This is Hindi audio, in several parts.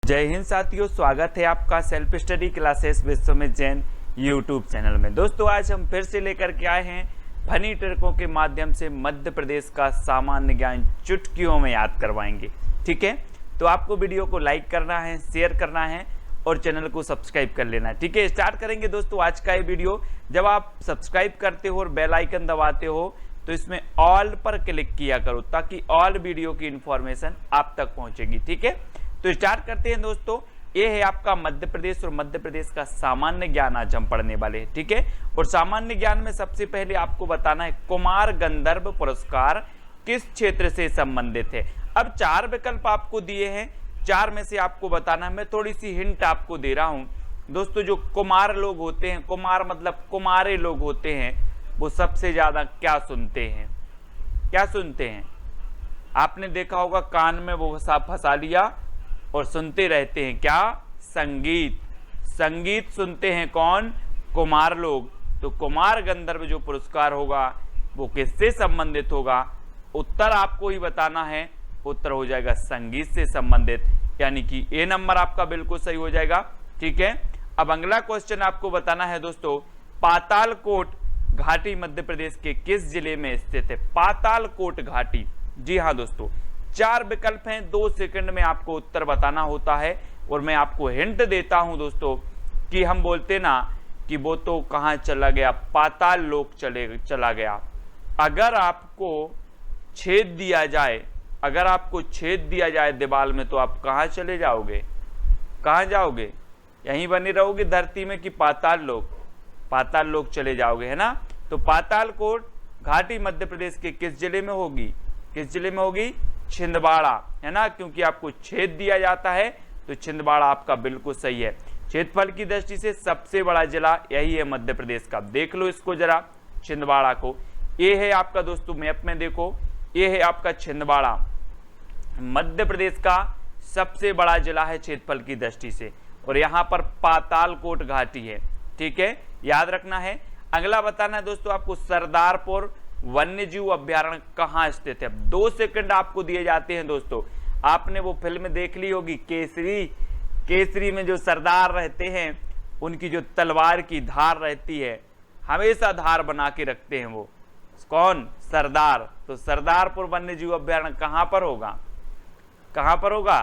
जय हिंद साथियों, स्वागत है आपका Self Study Classes Vishwamit Jain YouTube channel में। दोस्तों आज हम फिर से लेकर के आए हैं फनी ट्रिकों के माध्यम से मध्य प्रदेश का सामान्य ज्ञान चुटकियों में याद करवाएंगे। ठीक है, तो आपको वीडियो को लाइक करना है, शेयर करना है और चैनल को सब्सक्राइब कर लेना है। ठीक है, स्टार्ट करेंगे दोस्तों आज का ये वीडियो। जब आप सब्सक्राइब करते हो और बेल आइकन दबाते हो तो इसमें ऑल पर क्लिक किया करो ताकि ऑल वीडियो की इंफॉर्मेशन आप तक पहुंचेगी। ठीक है, तो स्टार्ट करते हैं दोस्तों। ये है आपका मध्य प्रदेश और मध्य प्रदेश का सामान्य ज्ञान आज हम पढ़ने वाले हैं। ठीक है, और सामान्य ज्ञान में सबसे पहले आपको बताना है कुमार गंधर्व पुरस्कार किस क्षेत्र से संबंधित है। अब चार विकल्प आपको दिए हैं, चार में से आपको बताना है। मैं थोड़ी सी हिंट आपको दे रहा हूं दोस्तों। जो कुमार लोग होते हैं, कुमार मतलब कुमारे लोग होते हैं, वो सबसे ज्यादा क्या सुनते हैं? क्या सुनते हैं? आपने देखा होगा कान में वो फंसा लिया और सुनते रहते हैं क्या? संगीत। संगीत सुनते हैं कौन? कुमार लोग। तो कुमार गंधर्व जो पुरस्कार होगा वो किससे संबंधित होगा? उत्तर आपको ही बताना है। उत्तर हो जाएगा संगीत से संबंधित, यानी कि ए नंबर आपका बिल्कुल सही हो जाएगा। ठीक है, अब अगला क्वेश्चन आपको बताना है दोस्तों, पातालकोट घाटी मध्य प्रदेश के किस जिले में स्थित है? पातालकोट घाटी। जी हाँ दोस्तों, चार विकल्प हैं, 2 सेकंड में आपको उत्तर बताना होता है। और मैं आपको हिंट देता हूं दोस्तों कि हम बोलते ना कि वो तो कहां चला गया, पाताल लोक चला गया। अगर आपको छेद दिया जाए, अगर आपको छेद दिया जाए दीवार में, तो आप कहां चले जाओगे? कहां जाओगे? यहीं बने रहोगे धरती में कि पाताल लोक? पाताल लोक चले जाओगे, है ना। तो पातालकोट घाटी मध्य प्रदेश के किस जिले में होगी? किस जिले में होगी? छिंदवाड़ा, है ना, क्योंकि आपको छेद दिया जाता है तो छिंदवाड़ा आपका बिल्कुल सही है। क्षेत्रफल की दृष्टि से सबसे बड़ा जिला यही है मध्य प्रदेश का। देख लो इसको जरा, छिंदवाड़ा को। ये है आपका दोस्तों मैप में देखो, ये है आपका छिंदवाड़ा, मध्य प्रदेश का सबसे बड़ा जिला है क्षेत्रफल की दृष्टि से। और यहाँ पर पातालकोट घाटी है। ठीक है, याद रखना है। अगला बताना है दोस्तों आपको, सरदारपुर वन्य जीव अभ्यारण्य कहां स्थित है? 2 सेकंड आपको दिए जाते हैं दोस्तों। आपने वो फिल्म देख ली होगी केसरी। केसरी में जो सरदार रहते हैं उनकी जो तलवार की धार रहती है, हमेशा धार बना के रखते हैं वो कौन? सरदार। तो सरदारपुर वन्य जीव अभ्यारण्य कहां पर होगा? कहां पर होगा?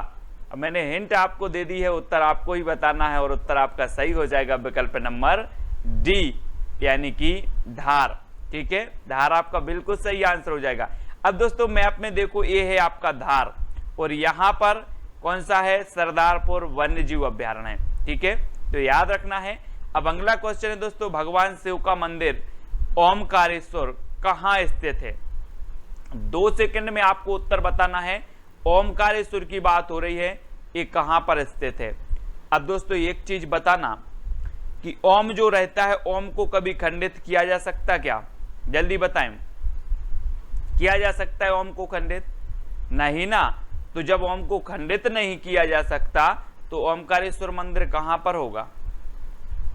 अब मैंने हिंट आपको दे दी है, उत्तर आपको ही बताना है और उत्तर आपका सही हो जाएगा विकल्प नंबर डी, यानी कि धार। ठीक है, धार आपका बिल्कुल सही आंसर हो जाएगा। अब दोस्तों मैप में देखो, ये है आपका धार और यहां पर कौन सा है? सरदारपुर वन्य जीव अभ्यारण्य है। ठीक है, तो याद रखना है। अब अगला क्वेश्चन है दोस्तों, भगवान शिव का मंदिर ओमकारेश्वर कहां स्थित है? 2 सेकंड में आपको उत्तर बताना है। ओमकारेश्वर की बात हो रही है, ये कहां पर स्थित है? अब दोस्तों एक चीज बताना कि ओम जो रहता है, ओम को कभी खंडित किया जा सकता क्या? जल्दी बताएं, किया जा सकता है ओम को खंडित? नहीं ना। तो जब ओम को खंडित नहीं किया जा सकता तो ओमकारेश्वर मंदिर कहां पर होगा?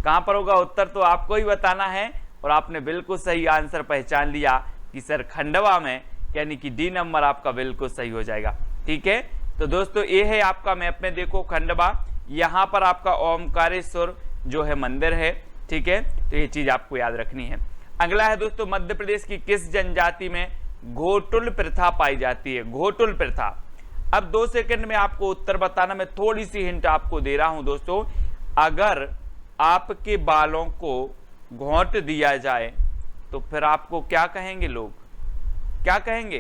कहां पर होगा? उत्तर तो आपको ही बताना है। और आपने बिल्कुल सही आंसर पहचान लिया कि सर खंडवा में, यानी कि डी नंबर आपका बिल्कुल सही हो जाएगा। ठीक है, तो दोस्तों ये है आपका मैप में देखो खंडवा, यहां पर आपका ओमकारेश्वर जो है मंदिर है। ठीक है, तो ये चीज आपको याद रखनी है। अगला है दोस्तों, मध्य प्रदेश की किस जनजाति में घोटुल प्रथा पाई जाती है? घोटुल प्रथा। अब 2 सेकंड में आपको उत्तर बताना। मैं थोड़ी सी हिंट आपको दे रहा हूं दोस्तों। अगर आपके बालों को घोंट दिया जाए तो फिर आपको क्या कहेंगे लोग? क्या कहेंगे?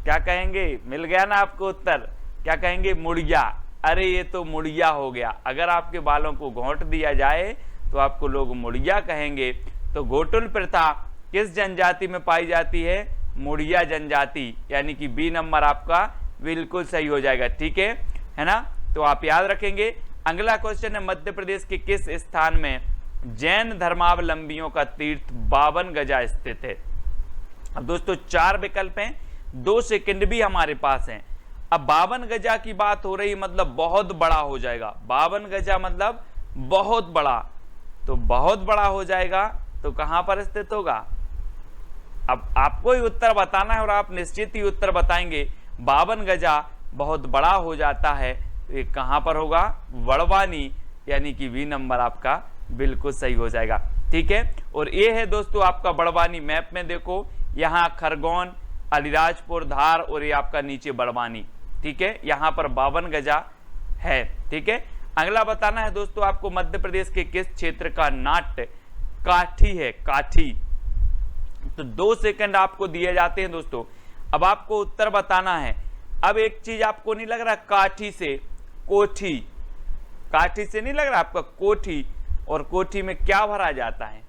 क्या कहेंगे? मिल गया ना आपको उत्तर। क्या कहेंगे? मुड़िया। अरे ये तो मुड़िया हो गया। अगर आपके बालों को घोंट दिया जाए तो आपको लोग मुड़िया कहेंगे। तो घोटुल प्रथा किस जनजाति में पाई जाती है? मुड़िया जनजाति, यानी कि बी नंबर आपका बिल्कुल सही हो जाएगा। ठीक है ना, तो आप याद रखेंगे। अगला क्वेश्चन है, मध्य प्रदेश के किस स्थान में जैन धर्मावलंबियों का तीर्थ 52 गजा स्थित है? अब दोस्तों 4 विकल्प हैं, 2 सेकंड भी हमारे पास हैं। अब 52 गजा की बात हो रही, मतलब बहुत बड़ा हो जाएगा। 52 गजा मतलब बहुत बड़ा, तो बहुत बड़ा हो जाएगा तो कहां पर स्थित होगा? अब आपको ही उत्तर बताना है और आप निश्चित ही उत्तर बताएंगे। 52 गजा बहुत बड़ा हो जाता है तो ये कहाँ पर होगा, बड़वानी, यानी कि बी नंबर आपका बिल्कुल सही हो जाएगा। ठीक है, और ये है दोस्तों आपका बड़वानी। मैप में देखो यहाँ खरगोन, अलीराजपुर, धार और ये आपका नीचे बड़वानी। ठीक है, यहाँ पर 52 गजा है। ठीक है, अगला बताना है दोस्तों आपको मध्य प्रदेश के किस क्षेत्र का नाट्य काठी है, काठी। तो 2 सेकंड आपको दिए जाते हैं दोस्तों। अब आपको उत्तर बताना है। अब एक चीज आपको नहीं लग रहा, काठी से कोठी, काठी से नहीं लग रहा आपका कोठी, और कोठी में क्या भरा जाता है,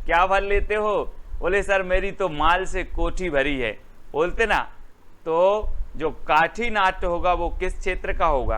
क्या भर लेते हो? बोले सर मेरी तो माल से कोठी भरी है, बोलते ना। तो जो काठी नाट्य होगा वो किस क्षेत्र का होगा?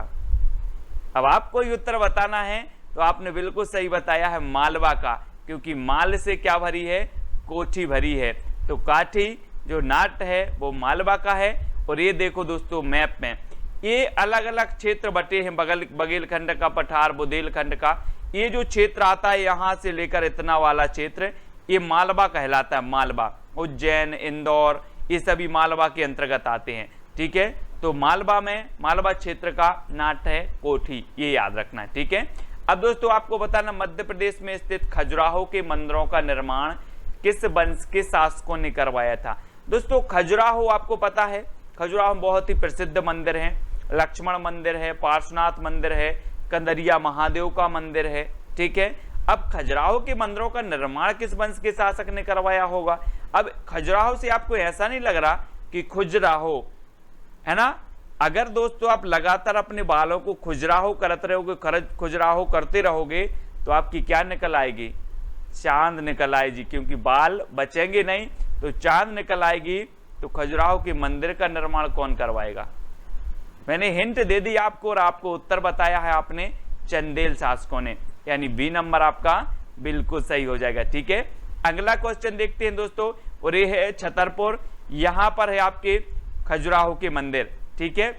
अब आपको ये उत्तर बताना है। तो आपने बिल्कुल सही बताया है, मालवा का, क्योंकि माल से क्या भरी है, कोठी भरी है। तो काठी जो नाट्य है वो मालवा का है। और ये देखो दोस्तों मैप में ये अलग अलग क्षेत्र बटे हैं, बघेलखंड का, पठार, बुंदेलखंड का। ये जो क्षेत्र आता है यहाँ से लेकर इतना वाला क्षेत्र, ये मालवा कहलाता है। मालवा, उज्जैन, इंदौर, ये सभी मालवा के अंतर्गत आते हैं। ठीक है, तो मालवा में, मालवा क्षेत्र का नाट्य है कोठी, ये याद रखना है। ठीक है, अब दोस्तों आपको बताना मध्य प्रदेश में स्थित खजुराहो के मंदिरों का निर्माण किस वंश के शासकों ने करवाया था? दोस्तों खजुराहो आपको पता है, खजुराहो बहुत ही प्रसिद्ध मंदिर है। लक्ष्मण मंदिर है, पार्श्वनाथ मंदिर है, कंदरिया महादेव का मंदिर है। ठीक है, अब खजुराहो के मंदिरों का निर्माण किस वंश के शासक ने करवाया होगा? अब खजुराहो से आपको ऐसा नहीं लग रहा कि खुजराहो है ना? अगर दोस्तों आप लगातार अपने बालों को खुजराहो करते रहोगे, खुजराहो करते रहोगे, तो आपकी क्या निकल आएगी? चांद निकल आएगी, क्योंकि बाल बचेंगे नहीं तो चांद निकल आएगी। तो खजुराहो के मंदिर का निर्माण कौन करवाएगा? मैंने हिंट दे दी आपको और आपको उत्तर बताया है आपने, चंदेल शासकों ने, यानी बी नंबर आपका बिल्कुल सही हो जाएगा। ठीक है, अगला क्वेश्चन देखते हैं दोस्तों, और ये है छतरपुर। यहां पर है आपके खजुराहो के मंदिर। ठीक है,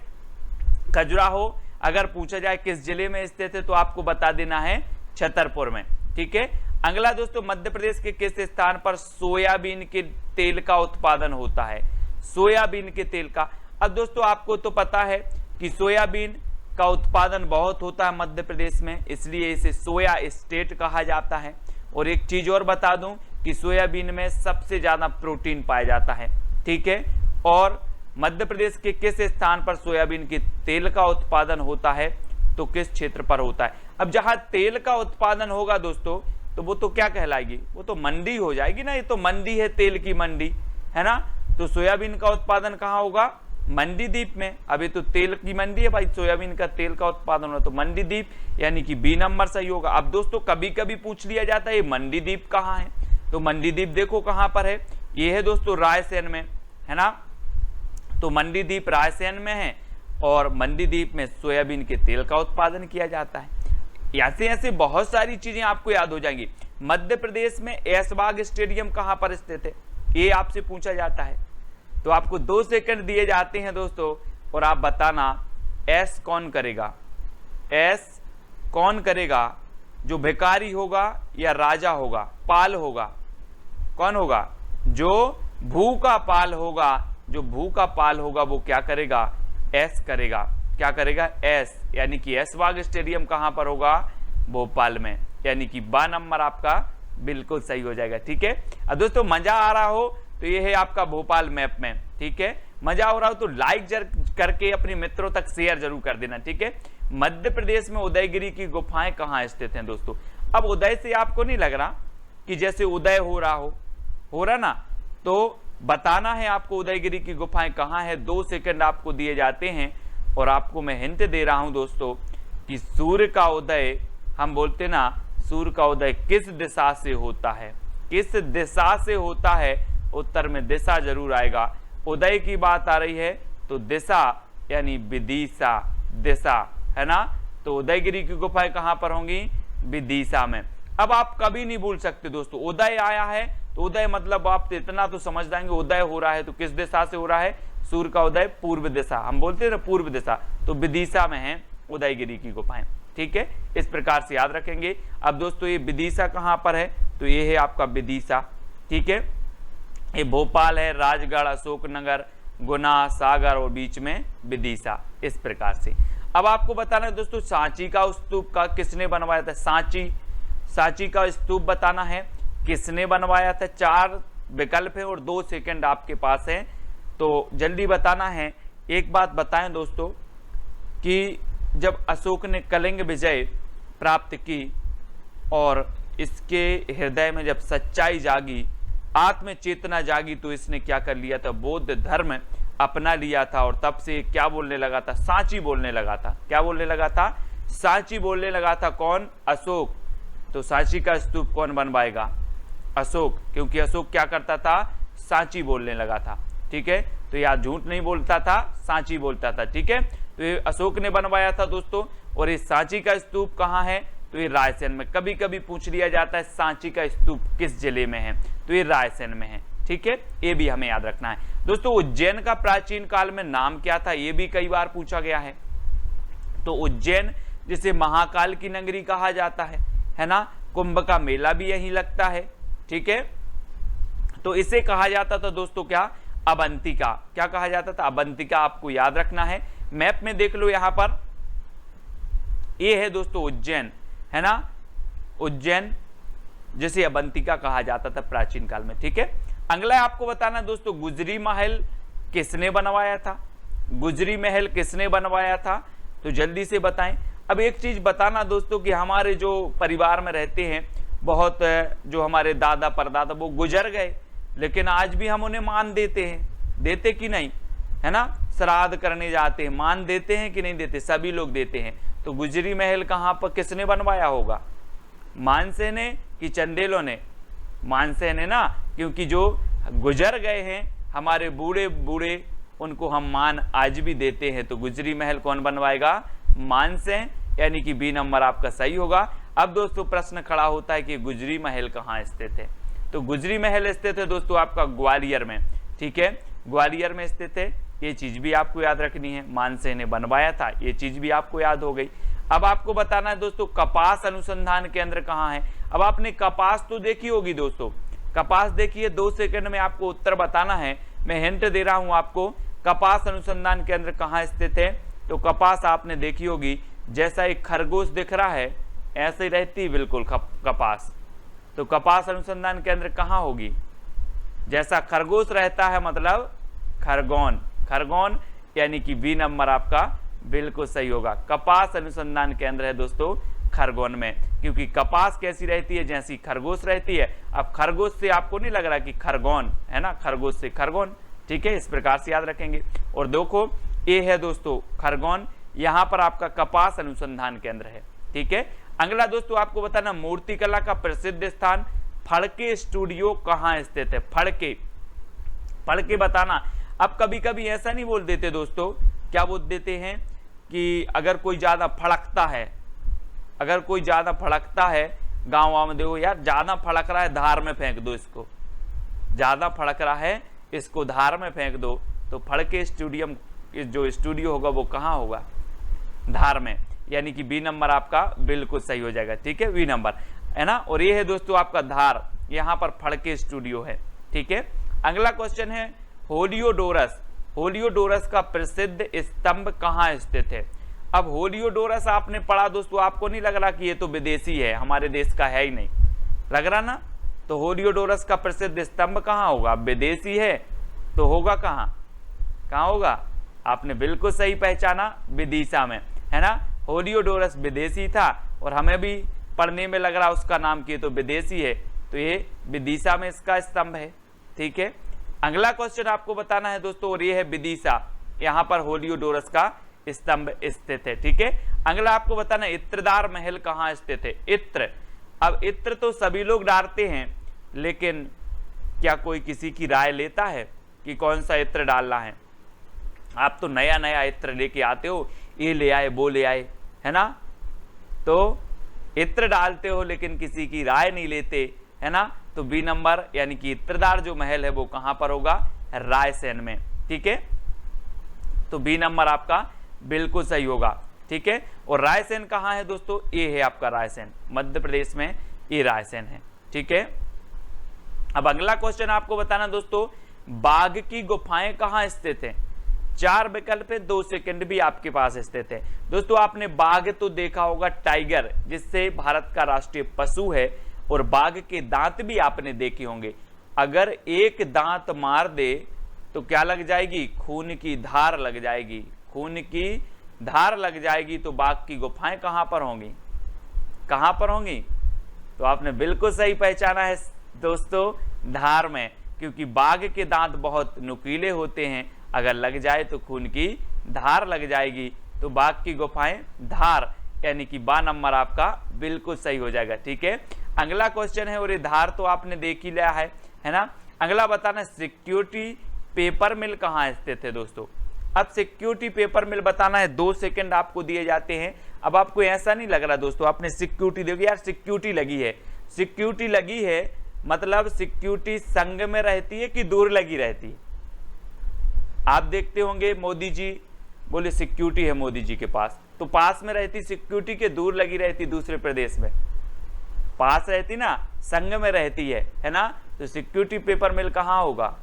खजुराहो अगर पूछा जाए किस जिले में स्थित है तो आपको बता देना है छतरपुर में। ठीक है, अगला दोस्तों मध्य प्रदेश के किस स्थान पर सोयाबीन के तेल का उत्पादन होता है? सोयाबीन के तेल का। अब दोस्तों आपको तो पता है कि सोयाबीन का उत्पादन बहुत होता है मध्य प्रदेश में, इसलिए इसे सोया स्टेट कहा जाता है। और एक चीज और बता दूं कि सोयाबीन में सबसे ज्यादा प्रोटीन पाया जाता है। ठीक है, और मध्य प्रदेश के किस स्थान पर सोयाबीन के तेल का उत्पादन होता है? तो किस क्षेत्र पर होता है? अब जहां तेल का उत्पादन होगा दोस्तों, तो वो तो क्या कहलाएगी? वो तो मंडी हो जाएगी ना। ये तो मंडी है, तेल की मंडी है ना। तो सोयाबीन का उत्पादन कहाँ होगा? मंडीदीप में। अभी तो तेल की मंडी है भाई, सोयाबीन का तेल का उत्पादन हो तो मंडीदीप, यानी कि बी नंबर सही होगा। अब दोस्तों कभी कभी पूछ लिया जाता है ये मंडीदीप कहाँ है? तो मंडीदीप देखो कहाँ पर है, ये है दोस्तों रायसेन में, है ना। तो मंडीदीप रायसेन में है और मंडीदीप में सोयाबीन के तेल का उत्पादन किया जाता है। ऐसे ऐसे बहुत सारी चीजें आपको याद हो जाएंगी। मध्य प्रदेश में ऐशबाग स्टेडियम कहां पर स्थित है, ये आपसे पूछा जाता है। तो आपको 2 सेकंड दिए जाते हैं दोस्तों, और आप बताना ऐश कौन करेगा? ऐश कौन करेगा? जो भिखारी होगा या राजा होगा, पाल होगा? कौन होगा? जो भू का पाल होगा। जो भू का पाल होगा वो क्या करेगा? ऐश करेगा। क्या करेगा? ऐश, यानी कि ऐशबाग स्टेडियम कहां पर होगा? भोपाल में, यानी कि बा नंबर आपका बिल्कुल सही हो जाएगा। ठीक है, अब दोस्तों मजा आ रहा हो तो ये है आपका भोपाल मैप में। ठीक है, मजा हो रहा हो तो लाइक करके अपने मित्रों तक शेयर जरूर कर देना। ठीक है, मध्य प्रदेश में उदयगिरी की गुफाएं कहाँ स्थित हैं दोस्तों? अब उदय से आपको नहीं लग रहा कि जैसे उदय हो रहा ना, तो बताना है आपको उदयगिरी की गुफाएं कहाँ है। 2 सेकंड आपको दिए जाते हैं और आपको मैं हिंट दे रहा हूं दोस्तों कि सूर्य का उदय, हम बोलते ना सूर्य का उदय किस दिशा से होता है? किस दिशा से होता है? उत्तर में दिशा जरूर आएगा। उदय की बात आ रही है तो दिशा, यानी विदिशा, दिशा, है ना। तो उदयगिरी की गुफाएं कहां पर होंगी? विदिशा में। अब आप कभी नहीं भूल सकते दोस्तों, उदय आया है तो उदय मतलब आप इतना तो समझ जाएंगे, उदय हो रहा है तो किस दिशा से हो रहा है? सूर्य का उदय पूर्व दिशा, हम बोलते हैं ना पूर्व दिशा, तो विदिशा में है उदयगिरी की गुफाएं। ठीक है, इस प्रकार से याद रखेंगे। अब दोस्तों ये विदिशा कहां पर है? तो ये है आपका विदिशा। ठीक है, ये भोपाल है, राजगढ़, अशोकनगर, गुना, सागर और बीच में विदिशा, इस प्रकार से। अब आपको बताना है दोस्तों सांची का स्तूप का किसने बनवाया था। सांची का स्तूप बताना है किसने बनवाया था। 4 विकल्प है और 2 सेकंड आपके पास है, तो जल्दी बताना है। एक बात बताएं दोस्तों कि जब अशोक ने कलिंग विजय प्राप्त की और इसके हृदय में जब सच्चाई जागी, आत्म चेतना जागी, तो इसने क्या कर लिया था, बौद्ध धर्म अपना लिया था। और तब से क्या बोलने लगा था, सांची बोलने लगा था। क्या बोलने लगा था, सांची बोलने लगा था। कौन, अशोक। तो सांची का स्तूप कौन बनवाएगा, अशोक, क्योंकि अशोक क्या करता था, सांची बोलने लगा था। ठीक है, तो यह झूठ नहीं बोलता था, सांची बोलता था। ठीक है, तो ये अशोक ने बनवाया था दोस्तों। और इस सांची का स्तूप कहाँ है, तो ये रायसेन में। कभी कभी पूछ लिया जाता है सांची का स्तूप किस जिले में है, तो ये रायसेन में है। ठीक है, ये भी हमें याद रखना है दोस्तों। उज्जैन का प्राचीन काल में नाम क्या था, ये भी कई बार पूछा गया है। तो उज्जैन जिसे महाकाल की नगरी कहा जाता है ना। कुंभ का मेला भी यहीं लगता है। ठीक है, तो इसे कहा जाता था दोस्तों क्या, अवंतिका। क्या कहा जाता था, अवंतिका। आपको याद रखना है, मैप में देख लो, यहां पर ये है दोस्तों उज्जैन, है ना। उज्जैन जिसे अवंतिका कहा जाता था प्राचीन काल में। ठीक है, अगला आपको बताना दोस्तों गुजरी महल किसने बनवाया था। गुजरी महल किसने बनवाया था, तो जल्दी से बताएं। अब एक चीज बताना दोस्तों कि हमारे जो परिवार में रहते हैं बहुत, जो हमारे दादा परदादा वो गुजर गए, लेकिन आज भी हम उन्हें मान देते हैं, देते कि नहीं, है ना। श्राद्ध करने जाते हैं, मान देते हैं कि नहीं देते, सभी लोग देते हैं। तो गुजरी महल कहाँ पर किसने बनवाया होगा, मानसेन ने कि चंदेलों ने, मानसेन ने ना, क्योंकि जो गुजर गए हैं हमारे बूढ़े बूढ़े उनको हम मान आज भी देते हैं। तो गुजरी महल कौन बनवाएगा, मानसेन, यानी कि बी नंबर आपका सही होगा। अब दोस्तों प्रश्न खड़ा होता है कि गुजरी महल कहाँ स्थित है, तो गुजरी महल स्थित है दोस्तों आपका ग्वालियर में। ठीक है, ग्वालियर में स्थित है। ये चीज भी आपको याद रखनी है, मानसेन ने बनवाया था, ये चीज भी आपको याद हो गई। अब आपको बताना है दोस्तों कपास अनुसंधान केंद्र कहाँ है। अब आपने कपास तो देखी होगी दोस्तों, कपास देखिए, 2 सेकंड में आपको उत्तर बताना है। मैं हिंट दे रहा हूं आपको, कपास अनुसंधान केंद्र कहाँ स्थित है। तो कपास आपने देखी होगी, जैसा एक खरगोश दिख रहा है ऐसे ही रहती है बिल्कुल कपास। तो कपास अनुसंधान केंद्र कहाँ होगी, जैसा खरगोश रहता है, मतलब खरगोन। खरगोन यानी कि बी नंबर आपका बिल्कुल सही होगा। कपास अनुसंधान केंद्र है दोस्तों खरगोन में, क्योंकि कपास कैसी रहती है, जैसी खरगोश रहती है। अब खरगोश से आपको नहीं लग रहा कि खरगोन है ना, खरगोश से खरगोन। ठीक है, इस प्रकार से याद रखेंगे। और देखो ये है दोस्तों खरगोन, यहां पर आपका कपास अनुसंधान केंद्र है। ठीक है, अगला दोस्तों आपको बताना मूर्तिकला का प्रसिद्ध स्थान फड़के स्टूडियो कहाँ स्थित है। फड़के, फड़के बताना। अब कभी कभी ऐसा नहीं बोल देते दोस्तों, क्या बोल देते हैं कि अगर कोई ज्यादा फड़कता है, अगर कोई ज्यादा फड़कता है, गाँव में देखो यार ज्यादा फड़क रहा है धार में फेंक दो इसको, ज्यादा फड़क रहा है इसको धार में फेंक दो। तो फड़के स्टूडियम जो स्टूडियो होगा वो कहाँ होगा, धार में, यानी कि बी नंबर आपका बिल्कुल सही हो जाएगा। ठीक है, बी नंबर है ना। और ये है दोस्तों आपका धार, यहाँ पर फड़के स्टूडियो है। ठीक है, अगला क्वेश्चन है होलियोडोरस। होलियोडोरस का प्रसिद्ध स्तंभ कहाँ स्थित है। अब होलियोडोरस आपने पढ़ा दोस्तों, आपको नहीं लग रहा कि ये तो विदेशी है, हमारे देश का है ही नहीं, लग रहा ना। तो होलियोडोरस का प्रसिद्ध स्तंभ कहाँ होगा, विदेशी है तो होगा कहाँ, कहाँ होगा, आपने बिल्कुल सही पहचाना, विदिशा में, है ना। होलियोडोरस विदेशी था और हमें भी पढ़ने में लग रहा उसका नाम की तो विदेशी है, तो ये विदिशा में इसका स्तंभ है। ठीक है, अगला क्वेश्चन आपको बताना है दोस्तों, और ये है विदिशा, यहाँ पर होलियोडोरस का स्तंभ स्थित है। ठीक है, अगला आपको बताना है इत्रदार महल कहाँ स्थित है। इत्र, अब इत्र तो सभी लोग डालते हैं, लेकिन क्या कोई किसी की राय लेता है कि कौन सा इत्र डालना है। आप तो नया नया इत्र लेके आते हो, ये ले आए वो ले आए, है ना। तो इत्र डालते हो लेकिन किसी की राय नहीं लेते, है ना। तो बी नंबर यानी कि इत्रदार जो महल है वो कहां पर होगा, रायसेन में। ठीक है, तो बी नंबर आपका बिल्कुल सही होगा। ठीक है, और रायसेन कहाँ है दोस्तों, ये है आपका रायसेन, मध्य प्रदेश में ये रायसेन है। ठीक है, अब अगला क्वेश्चन आपको बताना दोस्तों बाघ की गुफाएं कहाँ स्थित हैं। 4 विकल्प है, 2 सेकंड भी आपके पास स्थित है। दोस्तों आपने बाघ तो देखा होगा, टाइगर, जिससे भारत का राष्ट्रीय पशु है, और बाघ के दांत भी आपने देखे होंगे। अगर एक दांत मार दे तो क्या लग जाएगी? खून की धार लग जाएगी। खून की धार लग जाएगी तो बाघ की गुफाएं कहां पर होंगी? कहां पर होंगी? तो आपने बिल्कुल सही पहचाना है दोस्तों, धार में, क्योंकि बाघ के दांत बहुत नुकीले होते हैं, अगर लग जाए तो खून की धार लग जाएगी। तो बाघ की गुफाएं, धार, यानी कि बा नंबर आपका बिल्कुल सही हो जाएगा। ठीक है, अगला क्वेश्चन है, और ये धार तो आपने देख ही लिया है ना। अगला बताना, सिक्योरिटी पेपर मिल कहाँ स्थित है दोस्तों? अब सिक्योरिटी पेपर मिल बताना है, 2 सेकंड आपको दिए जाते हैं। अब आपको ऐसा नहीं लग रहा दोस्तों, आपने सिक्योरिटी देखी, यार सिक्योरिटी लगी है, सिक्योरिटी लगी है, मतलब सिक्योरिटी संग में रहती है कि दूर लगी रहती है? आप देखते होंगे मोदी जी बोले सिक्योरिटी है मोदी जी के पास, तो पास में रहती सिक्योरिटी के दूर लगी रहती दूसरे प्रदेश में? पास रहती ना, संग में रहती है ना। तो सिक्योरिटी पेपर मिल कहाँ होगा?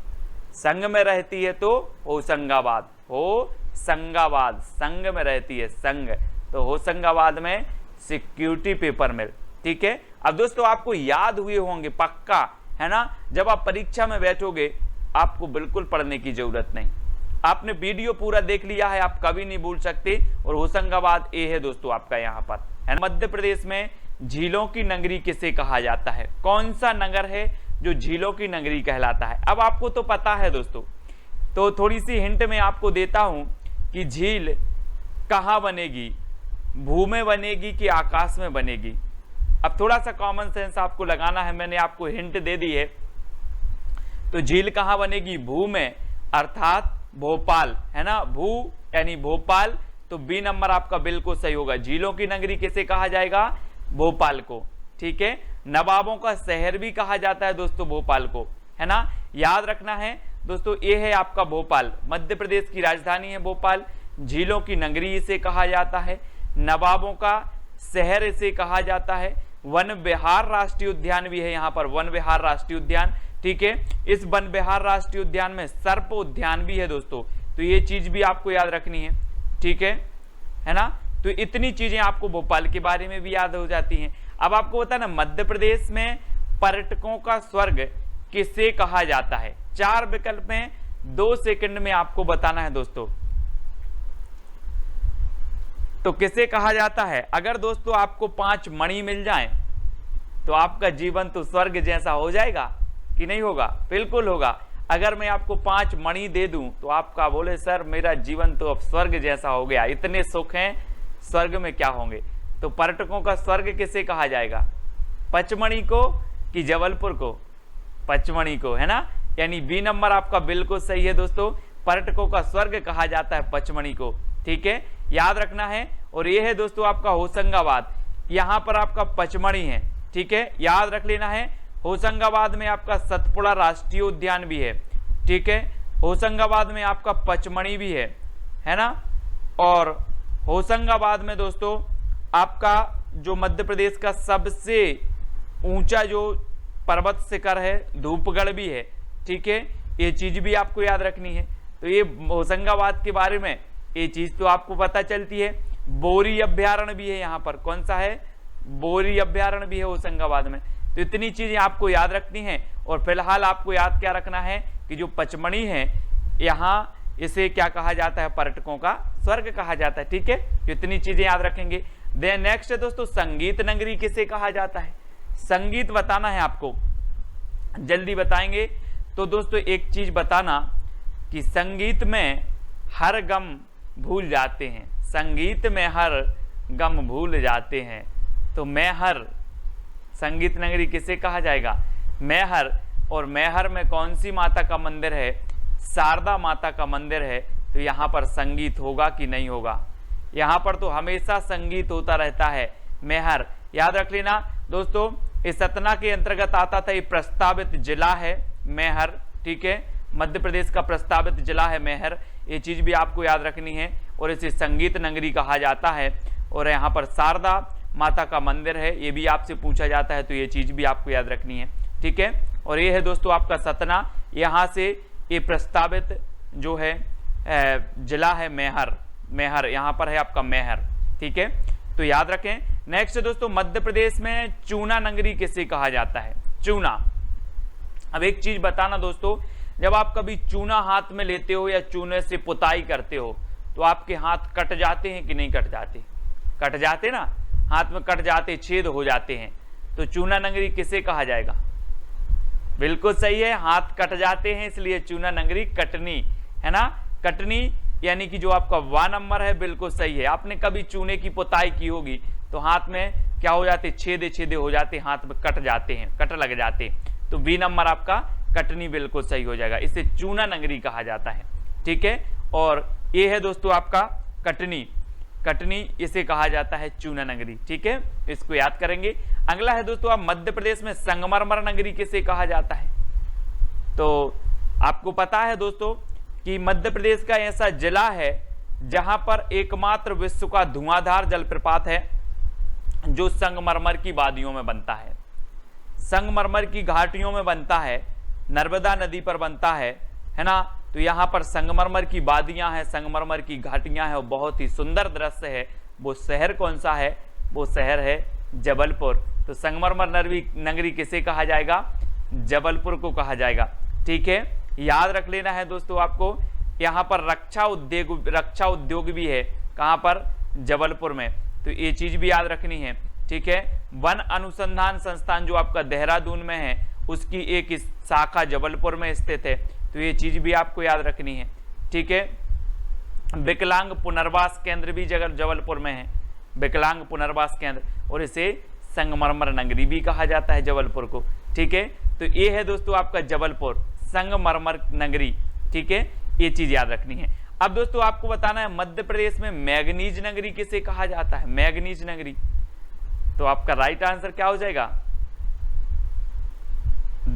संग में रहती है तो होशंगाबाद, होशंगाबाद, संग में रहती है, संग, तो होशंगाबाद में सिक्योरिटी पेपर मिल। ठीक है, अब दोस्तों आपको याद हुए होंगे पक्का, है ना। जब आप परीक्षा में बैठोगे आपको बिल्कुल पढ़ने की जरूरत नहीं, आपने वीडियो पूरा देख लिया है, आप कभी नहीं भूल सकते। और होशंगाबाद ए है दोस्तों आपका यहाँ पर, है। मध्य प्रदेश में झीलों की नगरी किसे कहा जाता है? कौन सा नगर है जो झीलों की नगरी कहलाता है? अब आपको तो पता है दोस्तों, तो थोड़ी सी हिंट मैं आपको देता हूं कि झील कहां बनेगी, भू में बनेगी कि आकाश में बनेगी? अब थोड़ा सा कॉमन सेंस आपको लगाना है, मैंने आपको हिंट दे दी है। तो झील कहां बनेगी? भू में, अर्थात भोपाल, है ना, भू यानी भोपाल। तो बी नंबर आपका बिल्कुल सही होगा। झीलों की नगरी किसे कहा जाएगा? भोपाल को। ठीक है, नवाबों का शहर भी कहा जाता है दोस्तों भोपाल को, है ना, याद रखना है दोस्तों। ये है आपका भोपाल, मध्य प्रदेश की राजधानी है भोपाल। झीलों की नगरी इसे कहा जाता है, नवाबों का शहर इसे कहा जाता है। वन विहार राष्ट्रीय उद्यान भी है यहाँ पर, वन विहार राष्ट्रीय उद्यान। ठीक है, इस वन विहार राष्ट्रीय उद्यान में सर्प उद्यान भी है दोस्तों, तो ये चीज भी आपको याद रखनी है। ठीक है ना। तो इतनी चीजें आपको भोपाल के बारे में भी याद हो जाती हैं। अब आपको बता ना, मध्य प्रदेश में पर्यटकों का स्वर्ग किसे कहा जाता है? 4 विकल्प में 2 सेकंड में आपको बताना है दोस्तों। तो किसे कहा जाता है? अगर दोस्तों आपको 5 मणि मिल जाएं तो आपका जीवन तो स्वर्ग जैसा हो जाएगा कि नहीं होगा? बिल्कुल होगा। अगर मैं आपको 5 मणि दे दूं तो आपका बोले सर मेरा जीवन तो अब स्वर्ग जैसा हो गया, इतने सुख हैं, स्वर्ग में क्या होंगे? तो पर्यटकों का स्वर्ग किसे कहा जाएगा? पचमणी को कि जबलपुर को? पचमणी को, है ना। यानी बी नंबर आपका बिल्कुल सही है दोस्तों, पर्यटकों का स्वर्ग कहा जाता है पचमणी को। ठीक है, याद रखना है। और ये है दोस्तों आपका होशंगाबाद, यहाँ पर आपका पचमणी है। ठीक है, याद रख लेना है। होशंगाबाद में आपका सतपुड़ा राष्ट्रीय उद्यान भी है। ठीक है, होशंगाबाद में आपका पचमणी भी है ना। और होशंगाबाद में दोस्तों आपका जो मध्य प्रदेश का सबसे ऊंचा जो पर्वत शिखर है धूपगढ़ भी है। ठीक है, ये चीज भी आपको याद रखनी है। तो ये होशंगाबाद के बारे में ये चीज तो आपको पता चलती है। बोरी अभ्यारण्य भी है यहाँ पर, कौन सा है? बोरी अभ्यारण्य भी है होशंगाबाद में। तो इतनी चीजें आपको याद रखनी है। और फिलहाल आपको याद क्या रखना है कि जो पचमणी है यहाँ, इसे क्या कहा जाता है? पर्यटकों का स्वर्ग कहा जाता है। ठीक है, इतनी चीजें याद रखेंगे। देन नेक्स्ट है दोस्तों, संगीत नगरी किसे कहा जाता है? संगीत बताना है आपको, जल्दी बताएंगे। तो दोस्तों एक चीज बताना कि संगीत में हर गम भूल जाते हैं, संगीत में हर गम भूल जाते हैं। तो मैहर, संगीत नगरी किसे कहा जाएगा? मैहर। और मैहर में कौन सी माता का मंदिर है? शारदा माता का मंदिर है। तो यहाँ पर संगीत होगा कि नहीं होगा? यहाँ पर तो हमेशा संगीत होता रहता है। मैहर याद रख लेना दोस्तों, इस सतना के अंतर्गत आता था। ये प्रस्तावित जिला है मैहर। ठीक है, मध्य प्रदेश का प्रस्तावित जिला है मैहर, ये चीज भी आपको याद रखनी है। और इसे संगीत नगरी कहा जाता है। और यहाँ पर शारदा माता का मंदिर है, ये भी आपसे पूछा जाता है, तो ये चीज भी आपको याद रखनी है। ठीक है, और ये है दोस्तों आपका सतना, यहाँ से ये प्रस्तावित जो है जिला है मैहर, मैहर यहाँ पर है आपका मैहर, ठीक है, तो याद रखें। नेक्स्ट दोस्तों, मध्य प्रदेश में चूना नगरी किसे कहा जाता है? चूना। अब एक चीज बताना दोस्तों, जब आप कभी चूना हाथ में लेते हो या चूने से पुताई करते हो तो आपके हाथ कट जाते हैं कि नहीं कट जाते? कट जाते ना, हाथ में कट जाते, छेद हो जाते हैं। तो चूना नगरी किसे कहा जाएगा? बिल्कुल सही है, हाथ कट जाते हैं इसलिए चूना नगरी कटनी, है ना, कटनी, यानी कि जो आपका वा नंबर है बिल्कुल सही है। आपने कभी चूने की पुताई की होगी तो हाथ में क्या हो जाते, छेदे छेदे हो जाते, हाथ में कट जाते हैं, कट लग जाते हैं। तो बी नंबर आपका कटनी बिल्कुल सही हो जाएगा, इसे चूना नगरी कहा जाता है, ठीक है। और ये है दोस्तों आपका कटनी, कटनी इसे कहा जाता है चूना नगरी, ठीक है, इसको याद करेंगे। अगला है दोस्तों, आप मध्य प्रदेश में संगमरमर नगरी किसे कहा जाता है? तो आपको पता है दोस्तों कि मध्य प्रदेश का ऐसा जिला है जहां पर एकमात्र विश्व का धुआंधार जलप्रपात है जो संगमरमर की वादियों में बनता है, संगमरमर की घाटियों में बनता है, नर्मदा नदी पर बनता है ना। तो यहाँ पर संगमरमर की वादियां हैं, संगमरमर की घाटियां हैं और बहुत ही सुंदर दृश्य है। वो शहर कौन सा है? वो शहर है जबलपुर। तो संगमरमर नगरी किसे कहा जाएगा? जबलपुर को कहा जाएगा, ठीक है, याद रख लेना है दोस्तों आपको। यहाँ पर रक्षा उद्योग भी है, कहाँ पर? जबलपुर में, तो ये चीज भी याद रखनी है, ठीक है। वन अनुसंधान संस्थान जो आपका देहरादून में है उसकी एक शाखा जबलपुर में स्थित है, तो ये चीज भी आपको याद रखनी है, ठीक है। विकलांग पुनर्वास केंद्र भी जबलपुर में है, विकलांग पुनर्वास केंद्र, और इसे संगमरमर नगरी भी कहा जाता है जबलपुर को, ठीक है। तो ये है दोस्तों आपका जबलपुर संगमरमर नगरी, ठीक है, ये चीज याद रखनी है। अब दोस्तों आपको बताना है मध्य प्रदेश में मैंगनीज नगरी किसे कहा जाता है? मैंगनीज नगरी। तो आपका राइट आंसर क्या हो जाएगा?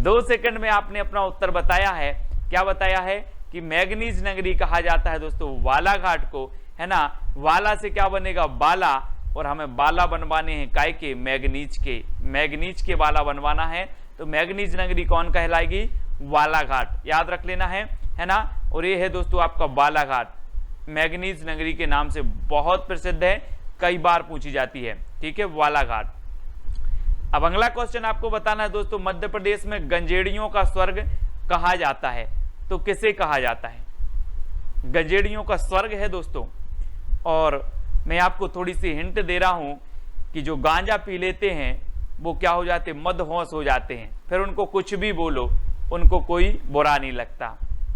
2 सेकंड में आपने अपना उत्तर बताया है। क्या बताया है? कि मैंगनीज नगरी कहा जाता है दोस्तों वाला घाट को, है ना। वाला से क्या बनेगा? बाला, और हमें बाला बनवाने हैं काय के? मैंगनीज के, मैंगनीज के बाला बनवाना है। तो मैंगनीज नगरी कौन कहलाएगी? वाला घाट, याद रख लेना है ना। और ये है दोस्तों आपका बाला घाट, मैंगनीज नगरी के नाम से बहुत प्रसिद्ध है, कई बार पूछी जाती है, ठीक है, वाला घाट। अब अगला क्वेश्चन आपको बताना है दोस्तों, मध्य प्रदेश में गंजेड़ियों का स्वर्ग कहा जाता है, तो किसे कहा जाता है? गंजेड़ियों का स्वर्ग है दोस्तों। और मैं आपको थोड़ी सी हिंट दे रहा हूं कि जो गांजा पी लेते हैं वो क्या हो जाते? मदहोश हो जाते हैं, फिर उनको कुछ भी बोलो उनको कोई बुरा नहीं लगता।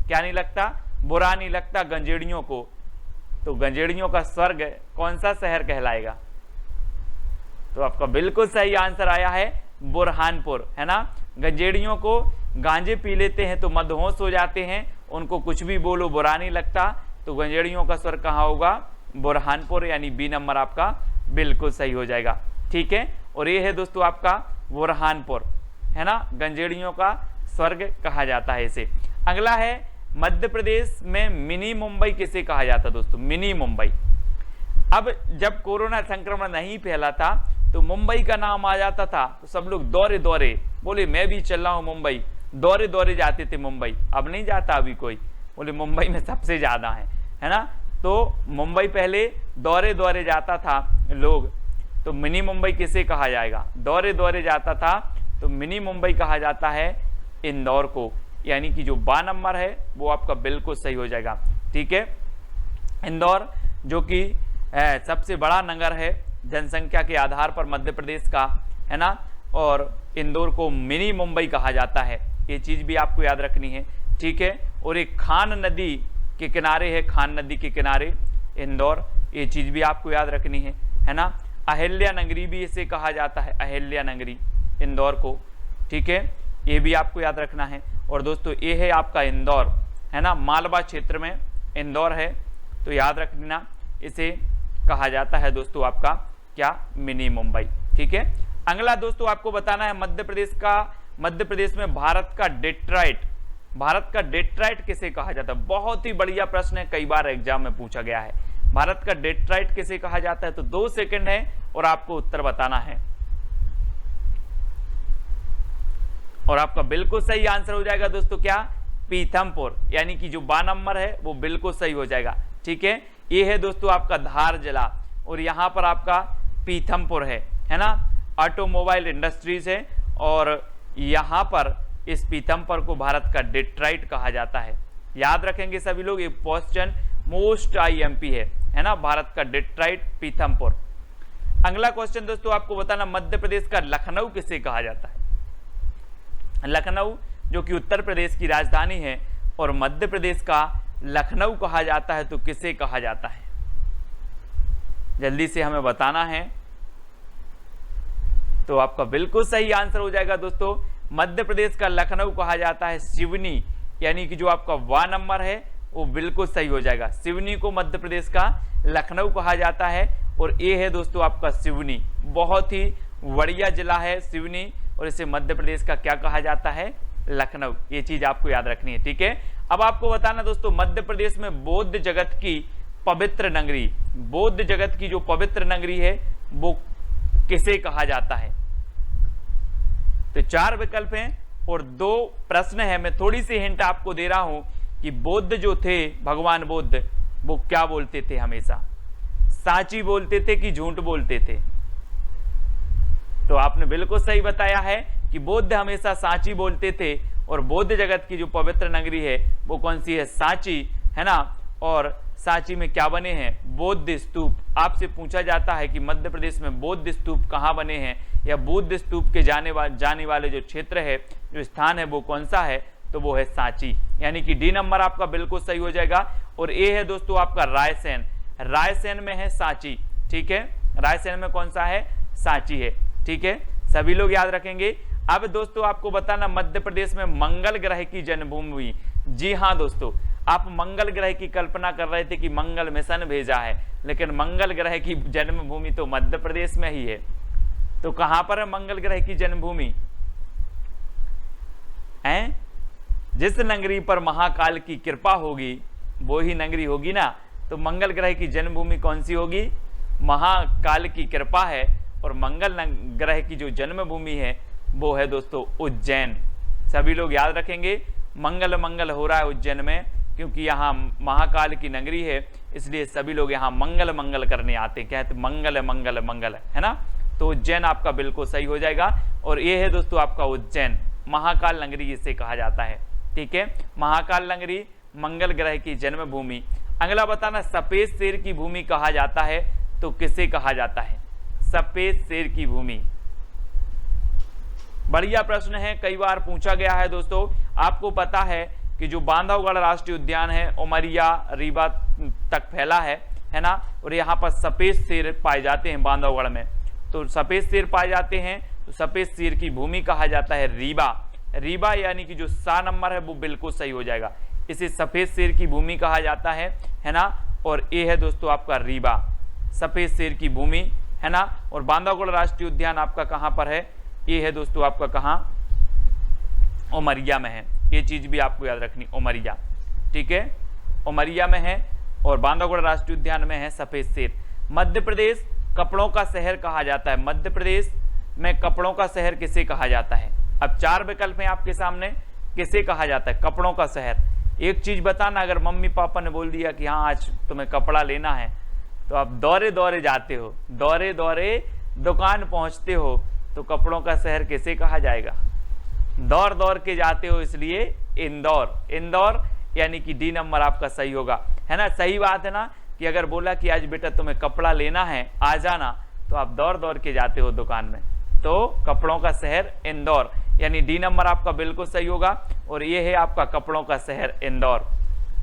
क्या नहीं लगता? बुरा नहीं लगता गंजेड़ियों को। तो गंजेड़ियों का स्वर्ग कौन सा शहर कहलाएगा? तो आपका बिल्कुल सही आंसर आया है बुरहानपुर, है ना। गंजेड़ियों को गांजे पी लेते हैं तो मदहोश हो जाते हैं, उनको कुछ भी बोलो बुरा नहीं लगता, तो गंजेड़ियों का स्वर्ग कहाँ होगा? बुरहानपुर, यानी बी नंबर आपका बिल्कुल सही हो जाएगा, ठीक है। और ये है दोस्तों आपका बुरहानपुर, है ना, गंजेड़ियों का स्वर्ग कहा जाता है इसे। अगला है मध्य प्रदेश में मिनी मुंबई किसे कहा जाता है दोस्तों? मिनी मुंबई। अब जब कोरोना संक्रमण नहीं फैला था तो मुंबई का नाम आ जाता था तो सब लोग दौरे दौरे बोले मैं भी चल रहा हूं मुंबई, दौरे दौरे जाते थे मुंबई। अब नहीं जाता अभी कोई, बोले मुंबई में सबसे ज्यादा है ना। तो मुंबई पहले दौरे दौरे जाता था लोग, तो मिनी मुंबई किसे कहा जाएगा? दौरे दौरे जाता था तो मिनी मुंबई कहा जाता है इंदौर को, यानी कि जो बा नंबर है वो आपका बिल्कुल सही हो जाएगा, ठीक है। इंदौर जो कि सबसे बड़ा नगर है जनसंख्या के आधार पर मध्य प्रदेश का, है ना, और इंदौर को मिनी मुंबई कहा जाता है, ये चीज भी आपको याद रखनी है, ठीक है। और एक खान नदी के किनारे है, खान नदी के किनारे इंदौर, ये चीज भी आपको याद रखनी है ना। अहिल्या नगरी भी इसे कहा जाता है, अहिल्या नगरी इंदौर को, ठीक है, ये भी आपको याद रखना है। और दोस्तों ये है आपका इंदौर, है ना, मालवा क्षेत्र में इंदौर है, तो याद रखना इसे कहा जाता है दोस्तों आपका क्या? मिनी मुंबई, ठीक है। अगला दोस्तों आपको बताना है मध्य प्रदेश में भारत का डेट्राइट किसे कहा जाता है? बहुत ही बढ़िया प्रश्न है, कई बार एग्जाम में पूछा गया है। भारत का डेट्राइट किसे कहा जाता है? तो 2 सेकंड है और आपको उत्तर बताना है, और आपका बिल्कुल सही आंसर हो जाएगा दोस्तों क्या? पीथमपुर, यानी कि जो 12 नंबर है वो बिल्कुल सही हो जाएगा। ठीक है, ये है दोस्तों आपका धार जिला और यहाँ पर आपका पीथमपुर है ना। ऑटोमोबाइल इंडस्ट्रीज है और यहाँ पर इस पीथमपुर को भारत का डेट्रॉइट कहा जाता है। याद रखेंगे सभी लोग, ये क्वेश्चन मोस्ट IMP है ना, भारत का डेट्रॉइट पीथमपुर। अगला क्वेश्चन दोस्तों आपको बताना, मध्य प्रदेश का लखनऊ किसे कहा जाता है। लखनऊ जो कि उत्तर प्रदेश की राजधानी है और मध्य प्रदेश का लखनऊ कहा जाता है, तो किसे कहा जाता है, जल्दी से हमें बताना है। तो आपका बिल्कुल सही आंसर हो जाएगा दोस्तों, मध्य प्रदेश का लखनऊ कहा जाता है सिवनी, यानी कि जो आपका 1 नंबर है वो बिल्कुल सही हो जाएगा। सिवनी को मध्य प्रदेश का लखनऊ कहा जाता है और ये है दोस्तों आपका सिवनी, बहुत ही बढ़िया जिला है सिवनी और इसे मध्य प्रदेश का क्या कहा जाता है, लखनऊ। ये चीज आपको याद रखनी है। ठीक है, अब आपको बताना दोस्तों, मध्य प्रदेश में बौद्ध जगत की पवित्र नगरी, बौद्ध जगत की जो पवित्र नगरी है वो किसे कहा जाता है। तो 4 विकल्प हैं और 2 प्रश्न है। मैं थोड़ी सी हिंट आपको दे रहा हूं कि बौद्ध जो थे, भगवान बुद्ध, वो क्या बोलते थे हमेशा, साची बोलते थे कि झूठ बोलते थे। तो आपने बिल्कुल सही बताया है कि बुद्ध हमेशा साची बोलते थे और बौद्ध जगत की जो पवित्र नगरी है वो कौन सी है, साची, है ना। और साची में क्या बने हैं, बौद्ध स्तूप। आपसे पूछा जाता है कि मध्य प्रदेश में बौद्ध स्तूप कहाँ बने हैं या बुद्ध स्तूप के जाने वाले जो क्षेत्र है, जो स्थान है वो कौन सा है, तो वो है सांची, यानी कि डी नंबर आपका बिल्कुल सही हो जाएगा। और ये है दोस्तों आपका रायसेन, रायसेन में है सांची। ठीक है, रायसेन में कौन सा है, सांची है। ठीक है, सभी लोग याद रखेंगे। अब दोस्तों आपको बताना, मध्य प्रदेश में मंगल ग्रह की जन्मभूमि हुई। जी हाँ दोस्तों, आप मंगल ग्रह की कल्पना कर रहे थे कि मंगल मिशन भेजा है, लेकिन मंगल ग्रह की जन्मभूमि तो मध्य प्रदेश में ही है। तो कहां पर है मंगल ग्रह की जन्मभूमि है, जिस नगरी पर महाकाल की कृपा होगी वो ही नगरी होगी ना। तो मंगल ग्रह की जन्मभूमि कौन सी होगी, महाकाल की कृपा है और मंगल ग्रह की जो जन्मभूमि है वो है दोस्तों उज्जैन। सभी लोग याद रखेंगे, मंगल मंगल हो रहा है उज्जैन में, क्योंकि यहाँ महाकाल की नगरी है, इसलिए सभी लोग यहाँ मंगल मंगल करने आते हैं, कहते मंगल मंगल मंगल, है ना। तो उज्जैन आपका बिल्कुल सही हो जाएगा और ये है दोस्तों आपका उज्जैन, महाकाल नगरी इसे कहा जाता है। ठीक है, महाकाल नगरी, मंगल ग्रह की जन्मभूमि। अगला बताना, सफेद शेर की भूमि कहा जाता है, तो किसे कहा जाता है, सफेद शेर की भूमि। बढ़िया प्रश्न है, कई बार पूछा गया है दोस्तों। आपको पता है कि जो बांधवगढ़ राष्ट्रीय उद्यान है उमरिया रीवा तक फैला है ना, और यहाँ पर सफेद शेर पाए जाते हैं बांधवगढ़ में। तो सफेद शेर पाए जाते हैं तो सफेद शेर की भूमि कहा जाता है रीवा। रीवा यानी कि जो 7 नंबर है वो बिल्कुल सही हो जाएगा, इसे सफेद शेर की भूमि कहा जाता है ना। और ये है दोस्तों आपका रीवा, सफेद शेर की भूमि, है ना। और बांधवगढ़ राष्ट्रीय उद्यान आपका कहाँ पर है, ये है दोस्तों आपका कहाँ, उमरिया में है। ये चीज भी आपको याद रखनी, उमरिया। ठीक है, उमरिया में है और बांधवगढ़ राष्ट्रीय उद्यान में है सफेद शेर। मध्य प्रदेश कपड़ों का शहर कहा जाता है, मध्य प्रदेश में कपड़ों का शहर किसे कहा जाता है। अब 4 विकल्प हैं आपके सामने, किसे कहा जाता है कपड़ों का शहर। एक चीज बताना, अगर मम्मी पापा ने बोल दिया कि हाँ आज तुम्हें कपड़ा लेना है, तो आप दौरे दौरे जाते हो, दौरे दौरे दुकान पहुंचते हो, तो कपड़ों का शहर किसे कहा जाएगा, दौड़ दौड़ के जाते हो, इसलिए इंदौर। इंदौर यानी कि डी नंबर आपका सही होगा, है ना। सही बात है ना, कि अगर बोला कि आज बेटा तुम्हें कपड़ा लेना है आ जाना, तो आप दौड़ दौड़ के जाते हो दुकान में, तो कपड़ों का शहर इंदौर, यानी डी नंबर आपका बिल्कुल सही होगा और ये है आपका कपड़ों का शहर इंदौर।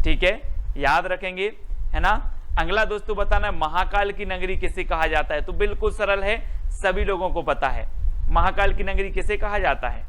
ठीक है, याद रखेंगे, है ना। अगला दोस्तों बताना, महाकाल की नगरी किसे कहा जाता है। तो बिल्कुल सरल है, सभी लोगों को पता है, महाकाल की नगरी किसे कहा जाता है।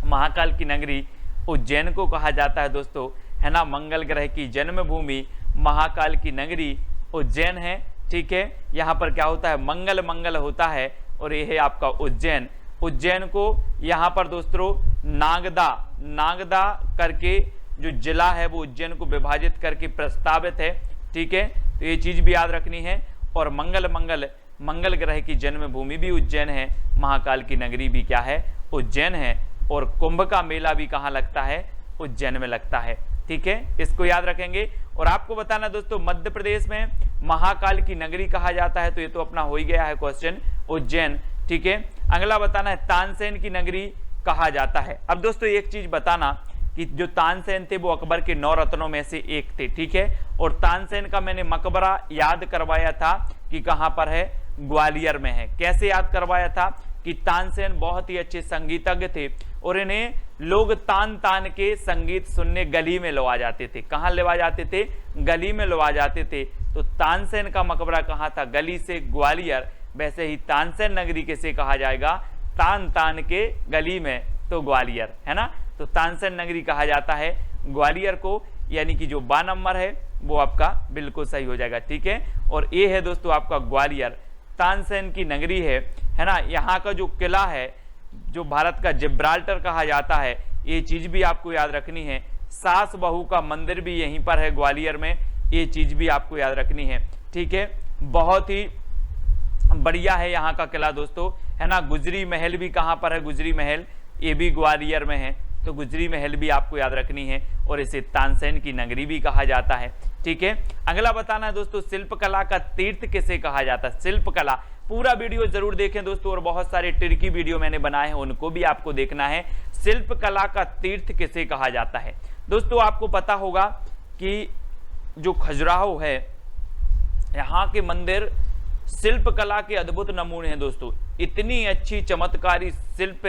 महाकाल की नगरी उज्जैन को कहा जाता है दोस्तों, है ना। मंगल ग्रह की जन्मभूमि महाकाल की नगरी उज्जैन है। ठीक है, यहाँ पर क्या होता है, मंगल मंगल होता है और ये है आपका उज्जैन। उज्जैन को यहाँ पर दोस्तों नागदा करके जो जिला है वो उज्जैन को विभाजित करके प्रस्तावित है। ठीक है, तो ये चीज भी याद रखनी है। और मंगल ग्रह की जन्मभूमि भी उज्जैन है, महाकाल की नगरी भी क्या है, उज्जैन है। और कुंभ का मेला भी कहाँ लगता है, उज्जैन में लगता है। ठीक है, इसको याद रखेंगे। और आपको बताना दोस्तों, मध्य प्रदेश में महाकाल की नगरी कहा जाता है, तो ये तो अपना हो ही गया है क्वेश्चन, उज्जैन। ठीक है, अगला बताना है तानसेन की नगरी कहा जाता है। अब दोस्तों एक चीज बताना कि जो तानसेन थे वो अकबर के 9 रत्नों में से एक थे। ठीक है, और तानसेन का मैंने मकबरा याद करवाया था कि कहां पर है, ग्वालियर में है। कैसे याद करवाया था कि तानसेन बहुत ही अच्छे संगीतज्ञ थे और इन्हें लोग तान तान के संगीत सुनने गली में लवा जाते थे। कहां लवा जाते थे, गली में लवा जाते थे। तो तानसेन का मकबरा कहां था, गली से ग्वालियर। वैसे ही तानसेन नगरी किसे कहा जाएगा, तान तान के गली में, तो ग्वालियर, है ना। तो तानसेन नगरी कहा जाता है ग्वालियर को, यानी कि जो 12 नंबर है वो आपका बिल्कुल सही हो जाएगा। ठीक है, और ये है दोस्तों आपका ग्वालियर, तानसेन की नगरी है ना। यहाँ का जो किला है, जो भारत का जिब्राल्टर कहा जाता है, ये चीज भी आपको याद रखनी है। सास बहू का मंदिर भी यहीं पर है ग्वालियर में, ये चीज भी आपको याद रखनी है। ठीक है, बहुत ही बढ़िया है यहाँ का किला दोस्तों, है ना। गुजरी महल भी कहाँ पर है, गुजरी महल ये भी ग्वालियर में है, तो गुजरी महल भी आपको याद रखनी है। और इसे तानसेन की नगरी भी कहा जाता है। ठीक है, अगला बताना है दोस्तों, शिल्पकला का तीर्थ किसे कहा जाता है। शिल्पकला, पूरा वीडियो जरूर देखें दोस्तों, और बहुत सारे ट्रिकी वीडियो मैंने बनाए हैं, उनको भी आपको देखना है। शिल्पकला का तीर्थ किसे कहा जाता है दोस्तों, आपको पता होगा कि जो खजुराहो है, यहाँ के मंदिर शिल्पकला के अद्भुत नमूने हैं दोस्तों। इतनी अच्छी चमत्कारी शिल्प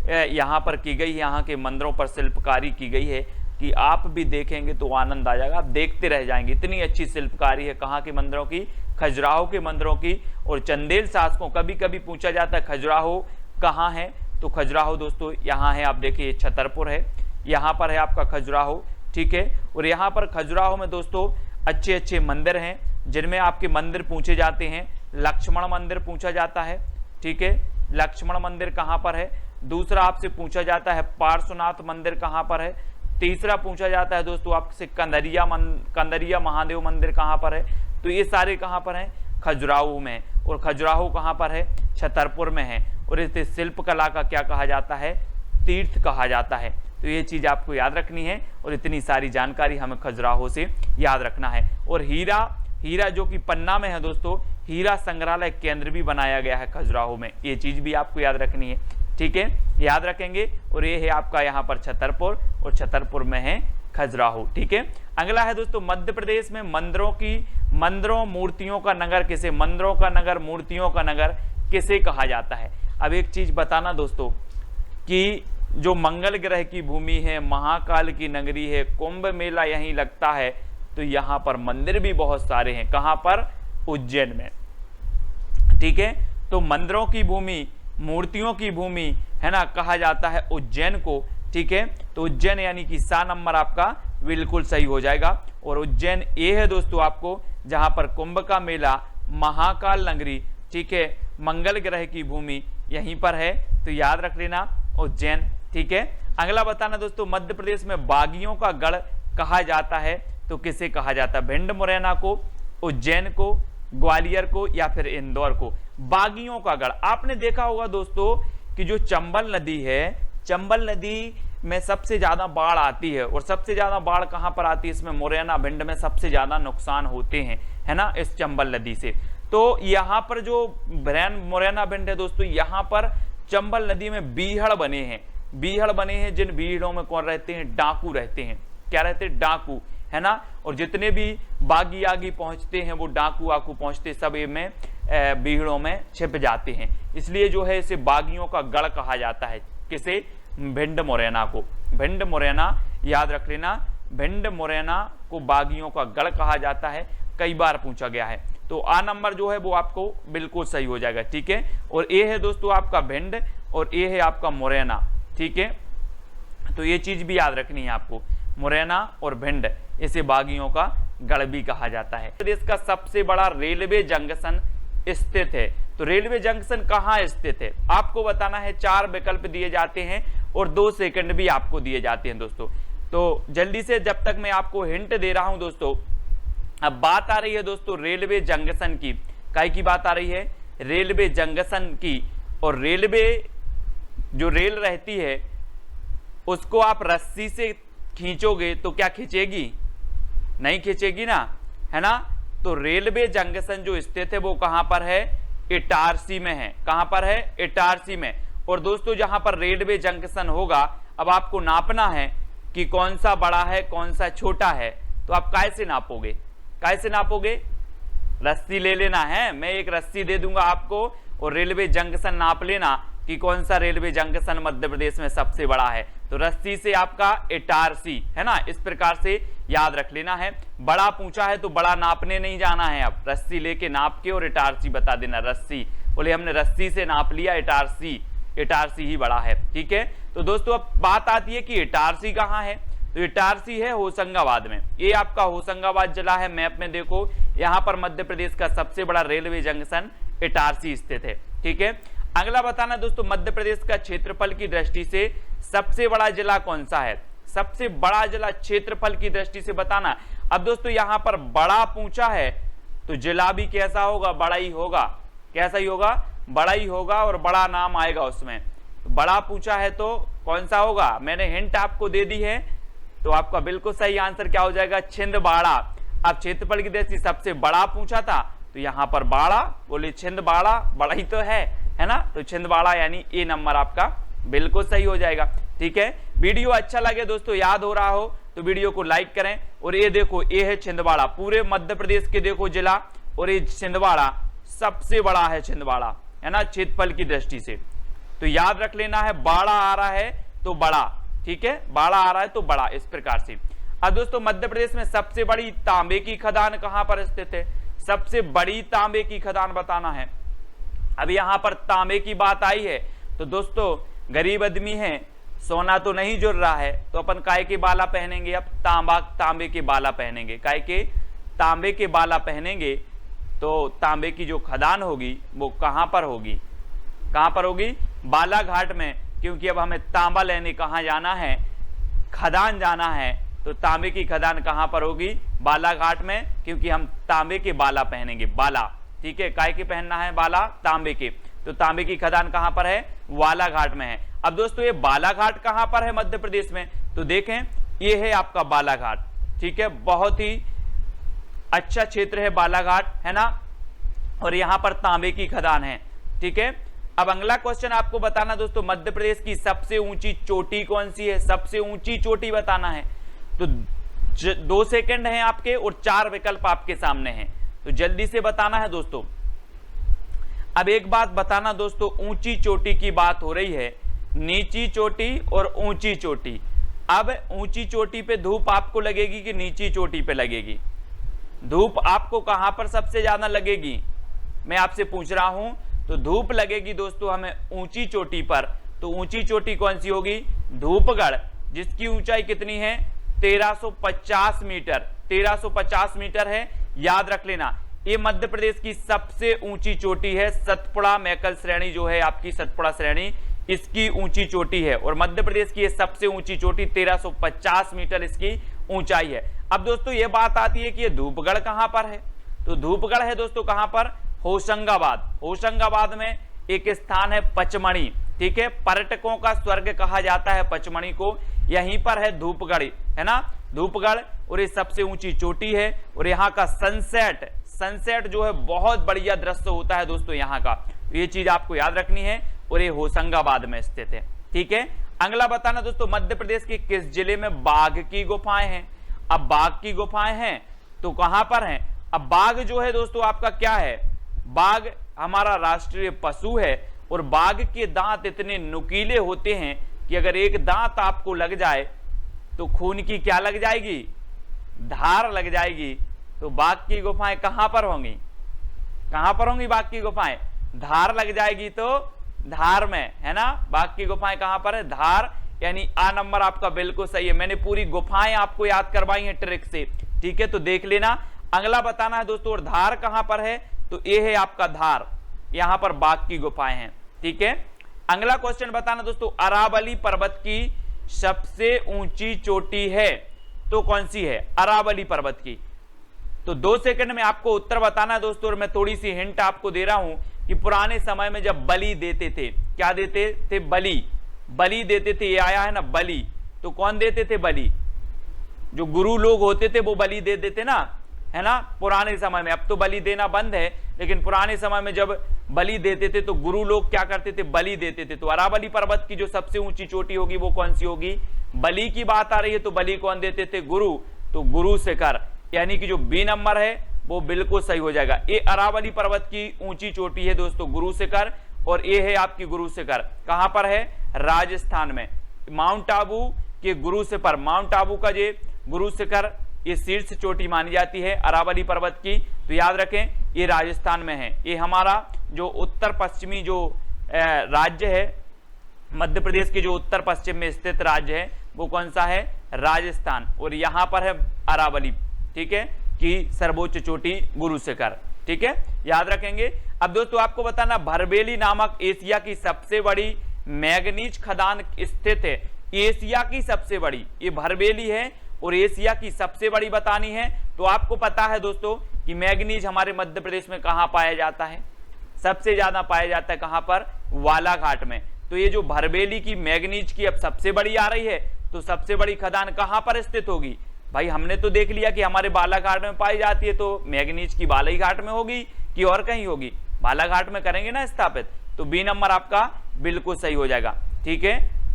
यहाँ पर की गई है, यहाँ के मंदिरों पर शिल्पकारी की गई है कि आप भी देखेंगे तो आनंद आ जाएगा, आप देखते रह जाएंगे। इतनी अच्छी शिल्पकारी है कहाँ के मंदिरों की, खजुराहो के मंदिरों की। और चंदेल शासकों, कभी कभी पूछा जाता है खजुराहो कहाँ है, तो खजुराहो दोस्तों यहाँ है, आप देखिए छतरपुर है, यहाँ पर है आपका खजुराहो। ठीक है, और यहाँ पर खजुराहो में दोस्तों अच्छे अच्छे मंदिर हैं, जिनमें आपके मंदिर पूछे जाते हैं। लक्ष्मण मंदिर पूछा जाता है। ठीक है, लक्ष्मण मंदिर कहाँ पर है। दूसरा आपसे पूछा जाता है पार्श्वनाथ मंदिर कहाँ पर है। तीसरा पूछा जाता है दोस्तों आपसे कंदरिया महादेव मंदिर कहाँ पर है। तो ये सारे कहाँ पर हैं, खजुराहो में। और खजुराहो कहाँ पर है, छतरपुर में है। और इसे शिल्पकला का क्या कहा जाता है, तीर्थ कहा जाता है। तो ये चीज आपको याद रखनी है, और इतनी सारी जानकारी हमें खजुराहो से याद रखना है। और हीरा जो कि पन्ना में है दोस्तों, हीरा संग्रहालय केंद्र भी बनाया गया है खजुराहो में, ये चीज भी आपको याद रखनी है। ठीक है, याद रखेंगे। और ये है आपका यहाँ पर छतरपुर, और छतरपुर में है खजुराहो। ठीक है, अगला है दोस्तों, मध्य प्रदेश में मंदिरों मूर्तियों का नगर किसे, मंदिरों का नगर, मूर्तियों का नगर किसे कहा जाता है। अब एक चीज बताना दोस्तों कि जो मंगल ग्रह की भूमि है, महाकाल की नगरी है, कुंभ मेला यहीं लगता है, तो यहाँ पर मंदिर भी बहुत सारे हैं। कहाँ पर, उज्जैन में। ठीक है, तो मंदिरों की भूमि, मूर्तियों की भूमि, है ना, कहा जाता है उज्जैन को। ठीक है, तो उज्जैन यानी कि 7 नंबर आपका बिल्कुल सही हो जाएगा। और उज्जैन ये है दोस्तों आपको, जहां पर कुंभ का मेला, महाकाल नगरी, ठीक है, मंगल ग्रह की भूमि यहीं पर है, तो याद रख लेना उज्जैन। ठीक है, अगला बताना दोस्तों, मध्य प्रदेश में बागियों का गढ़ कहा जाता है, तो किसे कहा जाता है, भिंड मुरैना को, उज्जैन को, ग्वालियर को, या फिर इंदौर को। बागियों का गढ़, आपने देखा होगा दोस्तों कि जो चंबल नदी है, चंबल नदी में सबसे ज्यादा बाढ़ आती है। और सबसे ज्यादा बाढ़ कहां पर आती है, इसमें मुरैना भिंड में सबसे ज्यादा नुकसान होते हैं, है ना, इस चंबल नदी से। तो यहाँ पर जो मुरैना भिंड है दोस्तों, यहाँ पर चंबल नदी में बीहड़ बने हैं, जिन बीहड़ों में कौन रहते हैं, डाकू रहते हैं। क्या रहते हैं, डाकू, है ना। और जितने भी बागी आगी पहुंचते हैं, वो डाकू आकू पहुंचते, सब में बीहड़ों में छिप जाते हैं। इसलिए जो है इसे बागियों का गढ़ कहा जाता है। किसे, भिंड मुरैना को। भिंड मुरैना याद रख लेना, भिंड मुरैना को बागियों का गढ़ कहा जाता है, कई बार पूछा गया है। तो आ नंबर जो है वो आपको बिल्कुल सही हो जाएगा। ठीक है, और ए है दोस्तों आपका भिंड, और ए है आपका मुरैना। ठीक है, तो ये चीज भी याद रखनी है आपको, मुरैना और भिंड, इसे बागियों का गढ़ भी कहा जाता है। प्रदेश का सबसे बड़ा रेलवे जंक्शन स्थित है, तो रेलवे जंक्शन कहाँ स्थित है आपको बताना है। 4 विकल्प दिए जाते हैं और 2 सेकंड भी आपको दिए जाते हैं दोस्तों। तो जल्दी से, जब तक मैं आपको हिंट दे रहा हूं दोस्तों, अब बात आ रही है दोस्तों रेलवे जंक्शन की। काय की बात आ रही है, रेलवे जंक्शन की। और रेलवे जो रेल रहती है उसको आप रस्सी से खींचोगे तो क्या खींचेगी? नहीं खींचेगी ना, है ना। तो रेलवे जंक्शन जो स्थित है वो कहां पर है? इटारसी में है। कहां पर है? इटारसी में। और दोस्तों जहां पर रेलवे जंक्शन होगा, अब आपको नापना है कि कौन सा बड़ा है कौन सा छोटा है। तो आप कैसे नापोगे? कैसे नापोगे? रस्सी ले लेना है, मैं एक रस्सी दे दूंगा आपको और रेलवे जंक्शन नाप लेना कि कौन सा रेलवे जंक्शन मध्य प्रदेश में सबसे बड़ा है। तो रस्सी से आपका इटारसी, है ना, इस प्रकार से याद रख लेना है। बड़ा पूछा है तो बड़ा नापने नहीं जाना है, अब रस्सी लेके नाप के और इटारसी बता देना। रस्सी बोले हमने रस्सी से नाप लिया, इटारसी, इटारसी ही बड़ा है। ठीक है, तो दोस्तों अब बात आती है कि इटारसी कहाँ है। तो इटारसी है होशंगाबाद में। ये आपका होशंगाबाद जिला है। मैप में देखो, यहाँ पर मध्य प्रदेश का सबसे बड़ा रेलवे जंक्शन इटारसी स्थित है। ठीक है, अगला बताना दोस्तों, मध्य प्रदेश का क्षेत्रफल की दृष्टि से सबसे बड़ा जिला कौन सा है? सबसे बड़ा जिला क्षेत्रफल की दृष्टि से बताना। अब दोस्तों यहाँ पर बड़ा पूछा है तो जिला भी कैसा होगा? बड़ा ही होगा। कैसा ही होगा? बड़ा ही होगा और बड़ा नाम आएगा उसमें। तो बड़ा पूछा है तो कौन सा होगा? मैंने हिंट आपको दे दी है, तो आपका बिल्कुल सही आंसर क्या हो जाएगा? छिंदवाड़ा। अब क्षेत्रफल की दृष्टि सबसे बड़ा पूछा था तो यहाँ पर बाड़ा, बोले छिंदवाड़ा, बड़ा ही तो है ना। तो छिंदवाड़ा यानी ए नंबर आपका बिल्कुल सही हो जाएगा। ठीक है, वीडियो अच्छा लगे दोस्तों, याद हो रहा हो तो वीडियो को लाइक करें। और ये देखो, ये है छिंदवाड़ा, पूरे मध्य प्रदेश के देखो जिला, और ये छिंदवाड़ा सबसे बड़ा है, छिंदवाड़ा, है ना, क्षेत्रफल की दृष्टि से। तो याद रख लेना है, बाड़ा आ रहा है तो बड़ा। ठीक है, बाड़ा आ रहा है तो बड़ा, इस प्रकार से। अब दोस्तों मध्य प्रदेश में सबसे बड़ी तांबे की खदान कहां पर स्थित है? सबसे बड़ी तांबे की खदान बताना है। अब यहां पर तांबे की बात आई है तो दोस्तों गरीब आदमी है, सोना तो नहीं जुड़ रहा है, तो अपन काय के बाला पहनेंगे? अब तांबे के बाला पहनेंगे। काय के? तांबे के बाला पहनेंगे। तो तांबे की जो खदान होगी वो कहां पर होगी? कहां पर होगी? बालाघाट में, क्योंकि अब हमें तांबा लेने कहां जाना है? खदान जाना है। तो तांबे की खदान कहां पर होगी? बालाघाट में, क्योंकि हम तांबे के बाला पहनेंगे, बाला। ठीक है, काय के पहनना है? बाला, तांबे के। तो तांबे की खदान कहां पर है? बालाघाट में है। अब दोस्तों ये बालाघाट कहां पर है मध्य प्रदेश में? तो देखें, ये है आपका बालाघाट। ठीक है, बहुत ही अच्छा क्षेत्र है बालाघाट, है ना, और यहां पर तांबे की खदान है। ठीक है, अब अगला क्वेश्चन आपको बताना दोस्तों, मध्य प्रदेश की सबसे ऊंची चोटी कौन सी है? सबसे ऊंची चोटी बताना है। तो 2 सेकंड है आपके और 4 विकल्प आपके सामने हैं, तो जल्दी से बताना है दोस्तों। अब एक बात बताना दोस्तों, ऊंची चोटी की बात हो रही है, नीची चोटी और ऊंची चोटी। अब ऊंची चोटी पे धूप आपको लगेगी कि नीची चोटी पे लगेगी? धूप आपको कहां पर सबसे ज्यादा लगेगी? मैं आपसे पूछ रहा हूं। तो धूप लगेगी दोस्तों हमें ऊंची चोटी पर। तो ऊंची चोटी कौन सी होगी? धूपगढ़, जिसकी ऊंचाई कितनी है? 1350 मीटर। 1350 मीटर है, याद रख लेना। ये मध्य प्रदेश की सबसे ऊंची चोटी है। सतपुड़ा मैकल श्रेणी जो है आपकी, सतपुड़ा श्रेणी, इसकी ऊंची चोटी है। और मध्य प्रदेश की ये सबसे ऊंची चोटी 1350 मीटर इसकी ऊंचाई है। अब दोस्तों ये बात आती है कि ये धूपगढ़ कहां पर है? तो धूपगढ़ है दोस्तों कहां पर? होशंगाबाद। होशंगाबाद में एक स्थान है पचमढ़ी। ठीक है, पर्यटकों का स्वर्ग कहा जाता है पचमढ़ी को। यहीं पर है धूपगढ़, है ना, धूपगढ़, और ये सबसे ऊंची चोटी है। और यहाँ का सनसेट जो है बहुत बढ़िया दृश्य होता है दोस्तों यहाँ का। ये चीज आपको याद रखनी है, और ये होशंगाबाद में स्थित है। ठीक है, अगला बताना दोस्तों, मध्य प्रदेश के किस जिले में बाघ की गुफाएं हैं? अब बाघ की गुफाएं हैं तो कहां पर हैं? अब बाघ जो है दोस्तों आपका क्या है? बाघ हमारा राष्ट्रीय पशु है, और बाघ के दांत इतने नुकीले होते हैं कि अगर एक दांत आपको लग जाए तो खून की क्या लग जाएगी? धार लग जाएगी। तो बाघ की गुफाएं कहां पर होंगी? कहां पर होंगी बाघ की गुफाएं? धार लग जाएगी तो धार में, है ना। बाघ की गुफाएं कहां पर है? धार, यानी आ नंबर आपका बिल्कुल सही है। मैंने पूरी गुफाएं आपको याद करवाई हैं ट्रिक से। ठीक है, तो देख लेना। अगला बताना है दोस्तों, और धार कहां पर है? तो ये है आपका धार, यहां पर बाघ की गुफाएं हैं। ठीक है, अगला क्वेश्चन बताना दोस्तों, अरावली पर्वत की सबसे ऊंची चोटी है तो कौन सी है? अरावली पर्वत की। तो 2 सेकंड में आपको उत्तर बताना है दोस्तों। और मैं थोड़ी सी हिंट आपको दे रहा हूं कि पुराने समय में जब बलि देते थे, क्या देते थे? बलि देते थे। ये आया है ना बलि, तो कौन देते थे बलि? जो गुरु लोग होते थे वो बलि दे देते ना, है ना, पुराने समय में। अब तो बलि देना बंद है, लेकिन पुराने समय में जब बलि देते थे तो गुरु लोग क्या करते थे, बलि देते थे। तो अरावली पर्वत की जो सबसे ऊंची चोटी होगी वो कौन सी होगी, बलि की बात आ रही है तो बलि कौन देते थे, गुरु। तो गुरु शिखर, यानी कि जो बी नंबर है वो बिल्कुल सही हो जाएगा। ये अरावली पर्वत की ऊंची चोटी है दोस्तों, गुरु शिखर, और ये है आपकी गुरु शिखर। कहां पर है, राजस्थान में। माउंट आबू के गुरु शिखर, माउंट आबू का ये गुरु शिखर, ये शीर्ष चोटी मानी जाती है अरावली पर्वत की। तो याद रखें ये राजस्थान में है। ये हमारा जो उत्तर पश्चिमी जो राज्य है, मध्य प्रदेश के जो उत्तर पश्चिम में स्थित राज्य है वो कौन सा है, राजस्थान। और यहां पर है अरावली, ठीक है, कि सर्वोच्च चोटी गुरु शिखर, ठीक है, याद रखेंगे। अब दोस्तों आपको बताना, भरबेली नामक एशिया की सबसे बड़ी मैग्नीज खदान स्थित है। एशिया की सबसे बड़ी, ये भरबेली है और एशिया की सबसे बड़ी बतानी है। तो आपको पता है दोस्तों कि मैग्नीज हमारे मध्य प्रदेश में कहां पाया जाता है, सबसे ज्यादा पाया जाता है कहां पर, वालाघाट में। तो ये जो भरबेली की मैग्नीज की अब सबसे बड़ी आ रही है, तो सबसे बड़ी खदान कहां पर स्थित होगी भाई, हमने तो देख लिया कि हमारे बालाघाट में पाई जाती है, तो मैग्नीज की बालाघाट में होगी कि और कहीं होगी, बालाघाट में करेंगे ना स्थापित। तो बी नंबर आपका बिल्कुल सही हो जाएगा, ठीक है।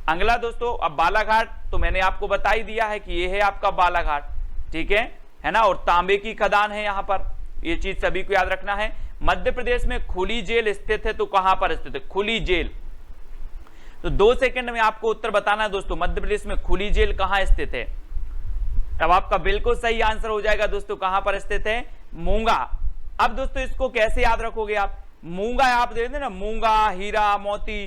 अगला दोस्तों, अब बालाघाट तो मैंने आपको बता ही दिया है कि ये है आपका बालाघाट, ठीक है ना, और तांबे की खदान है यहां पर, ये चीज सभी को याद रखना है। मध्य प्रदेश में खुली जेल स्थित है, तो कहां पर स्थित है, खुली जेल। तो 2 सेकंड में आपको उत्तर बताना है दोस्तों, मध्य प्रदेश में खुली जेल कहां स्थित है। तब आपका बिल्कुल सही आंसर हो जाएगा दोस्तों, कहां पर स्थित है, मूंगा। अब दोस्तों इसको कैसे याद रखोगे आप, मूंगा आप दे देना, मूंगा, हीरा, मोती,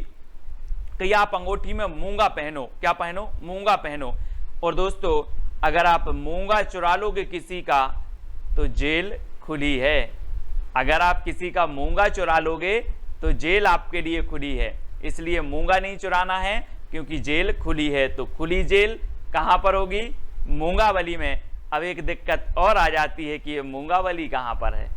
तो आप अंगूठी में मूंगा पहनो, क्या पहनो, मूंगा पहनो। और दोस्तों अगर आप मूंगा चुरा लोगे किसी का तो जेल खुली है। अगर आप किसी का मूंगा चुरा लोगे तो जेल आपके लिए खुली है, इसलिए मूंगा नहीं चुराना है क्योंकि जेल खुली है। तो खुली जेल कहां पर होगी, मूंगावली में। अब एक दिक्कत और आ जाती है कि ये मूंगावली कहां पर है,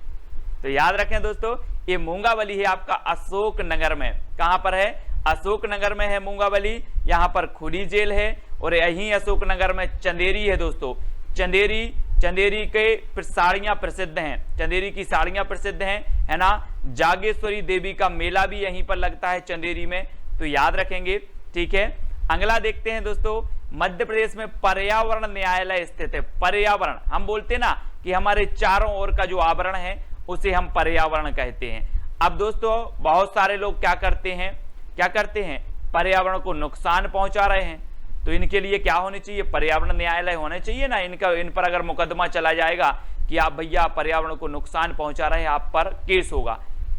तो याद रखें दोस्तों ये मूंगावली है आपका अशोक नगर में। कहां पर है, अशोक नगर में है मूंगावली, यहां पर खुली जेल है। और यहीं अशोक नगर में चंदेरी है दोस्तों, चंदेरी के साड़ियां प्रसिद्ध हैं, चंदेरी की साड़ियां प्रसिद्ध हैं, है ना। जागेश्वरी देवी का मेला भी यहीं पर लगता है चंदेरी में, तो याद रखेंगे, ठीक है। अगला देखते हैं दोस्तों, मध्य प्रदेश में पर्यावरण न्यायालय स्थित है। पर्यावरण हम बोलते ना कि हमारे चारों ओर का जो आवरण है उसे हम पर्यावरण कहते हैं। अब दोस्तों बहुत सारे लोग क्या करते हैं, पर्यावरण को नुकसान पहुंचा रहे हैं, तो इनके लिए क्या होने चाहिए, पर्यावरण न्यायालय होने चाहिए ना। इन पर अगर मुकदमा चला जाएगा कि आप भैया पर्यावरण को नुकसान पहुंचा रहे हैं, आप पर केस होगा,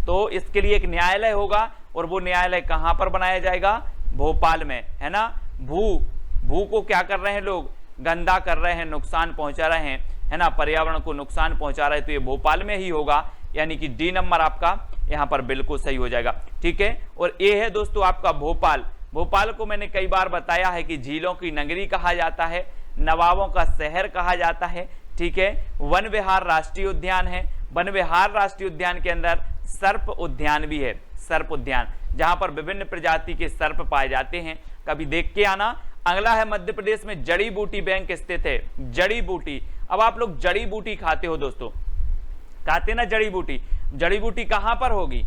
तो इसके लिए एक न्यायालय होगा। और वो न्यायालय कहां पर बनाया जाएगा, भोपाल में, है ना। भू को क्या कर रहे हैं लोग, गंदा कर रहे हैं, नुकसान पहुंचा रहे हैं, है ना, पर्यावरण को नुकसान पहुंचा रहे हैं, तो ये भोपाल में ही होगा, यानी कि डी नंबर आपका यहां पर बिल्कुल सही हो जाएगा, ठीक है। और ये है दोस्तों आपका भोपाल। भोपाल को मैंने कई बार बताया है कि झीलों की नगरी कहा जाता है, नवाबों का शहर कहा जाता है, ठीक है। वन विहार राष्ट्रीय उद्यान है, वन विहार राष्ट्रीय उद्यान के अंदर सर्प उद्यान भी है, सर्प उद्यान, जहां पर विभिन्न प्रजाति के सर्प पाए जाते हैं, कभी देख के आना। अगला है मध्य प्रदेश में जड़ी बूटी बैंक स्थित है, जड़ी बूटी। अब आप लोग जड़ी बूटी खाते हो दोस्तों, खाते ना जड़ी बूटी, जड़ी बूटी कहां पर होगी,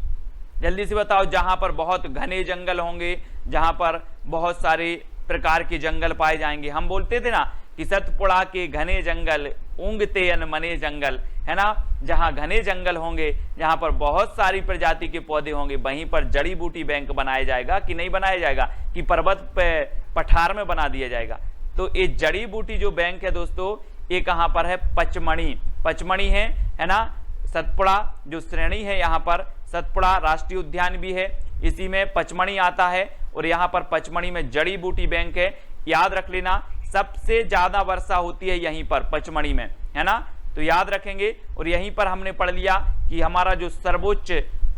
जल्दी से बताओ। जहां पर बहुत घने जंगल होंगे, जहां पर बहुत सारे प्रकार के जंगल पाए जाएंगे। हम बोलते थे ना कि सतपुड़ा के घने जंगल ऊंगते अनमने जंगल, है ना। जहां घने जंगल होंगे, जहां पर बहुत सारी प्रजाति के पौधे होंगे, वहीं पर जड़ी बूटी बैंक बनाया जाएगा कि नहीं बनाया जाएगा, कि पर्वत पे पठार में बना दिया जाएगा। तो ये जड़ी बूटी जो बैंक है दोस्तों, ये कहां पर है, पचमणी है ना। सतपुड़ा जो श्रेणी है, यहाँ पर सतपुड़ा राष्ट्रीय उद्यान भी है, इसी में पचमणी आता है, और यहाँ पर पचमणी में जड़ी बूटी बैंक है। याद रख लेना, सबसे ज्यादा वर्षा होती है यहीं पर पचमणी में, है ना, तो याद रखेंगे। और यहीं पर हमने पढ़ लिया कि हमारा जो सर्वोच्च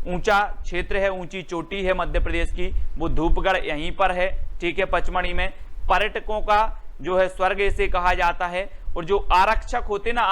ऊंचा क्षेत्र है, ऊंची चोटी है मध्य प्रदेश की, वो धूपगढ़ यहीं पर है, ठीक है, पचमणी में। पर्यटकों का जो है स्वर्ग इसे कहा जाता है। और जो आरक्षक होते ना,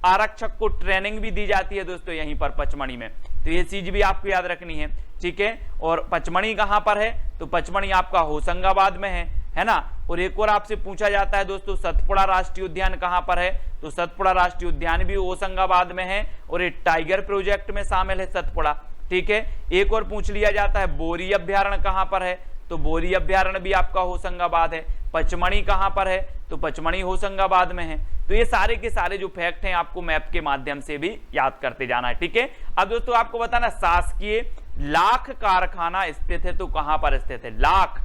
आरक्षक को ट्रेनिंग भी दी जाती है दोस्तों यहीं पर पचमणी में, तो ये चीज भी आपको याद रखनी है, ठीक है। और पचमणी कहां पर है, तो पचमणी आपका होशंगाबाद में है ना। और एक और आपसे पूछा जाता है दोस्तों सतपुड़ा राष्ट्रीय उद्यान कहां पर है, तो सतपुड़ा राष्ट्रीय उद्यान भी होशंगाबाद में है और ये टाइगर प्रोजेक्ट में शामिल है सतपुड़ा, ठीक है। एक और पूछ लिया जाता है बोरी अभ्यारण्य कहां पर है, तो बोरी अभ्यारण्य भी आपका होशंगाबाद है। पचमणी कहां पर है, तो पचमणी होशंगाबाद में है। तो ये सारे के सारे जो फैक्ट हैं आपको मैप के माध्यम से भी याद करते जाना है, ठीक है। अब दोस्तों आपको बताना शासकीय लाख कारखाना स्थित है तो कहां पर स्थित है। लाख,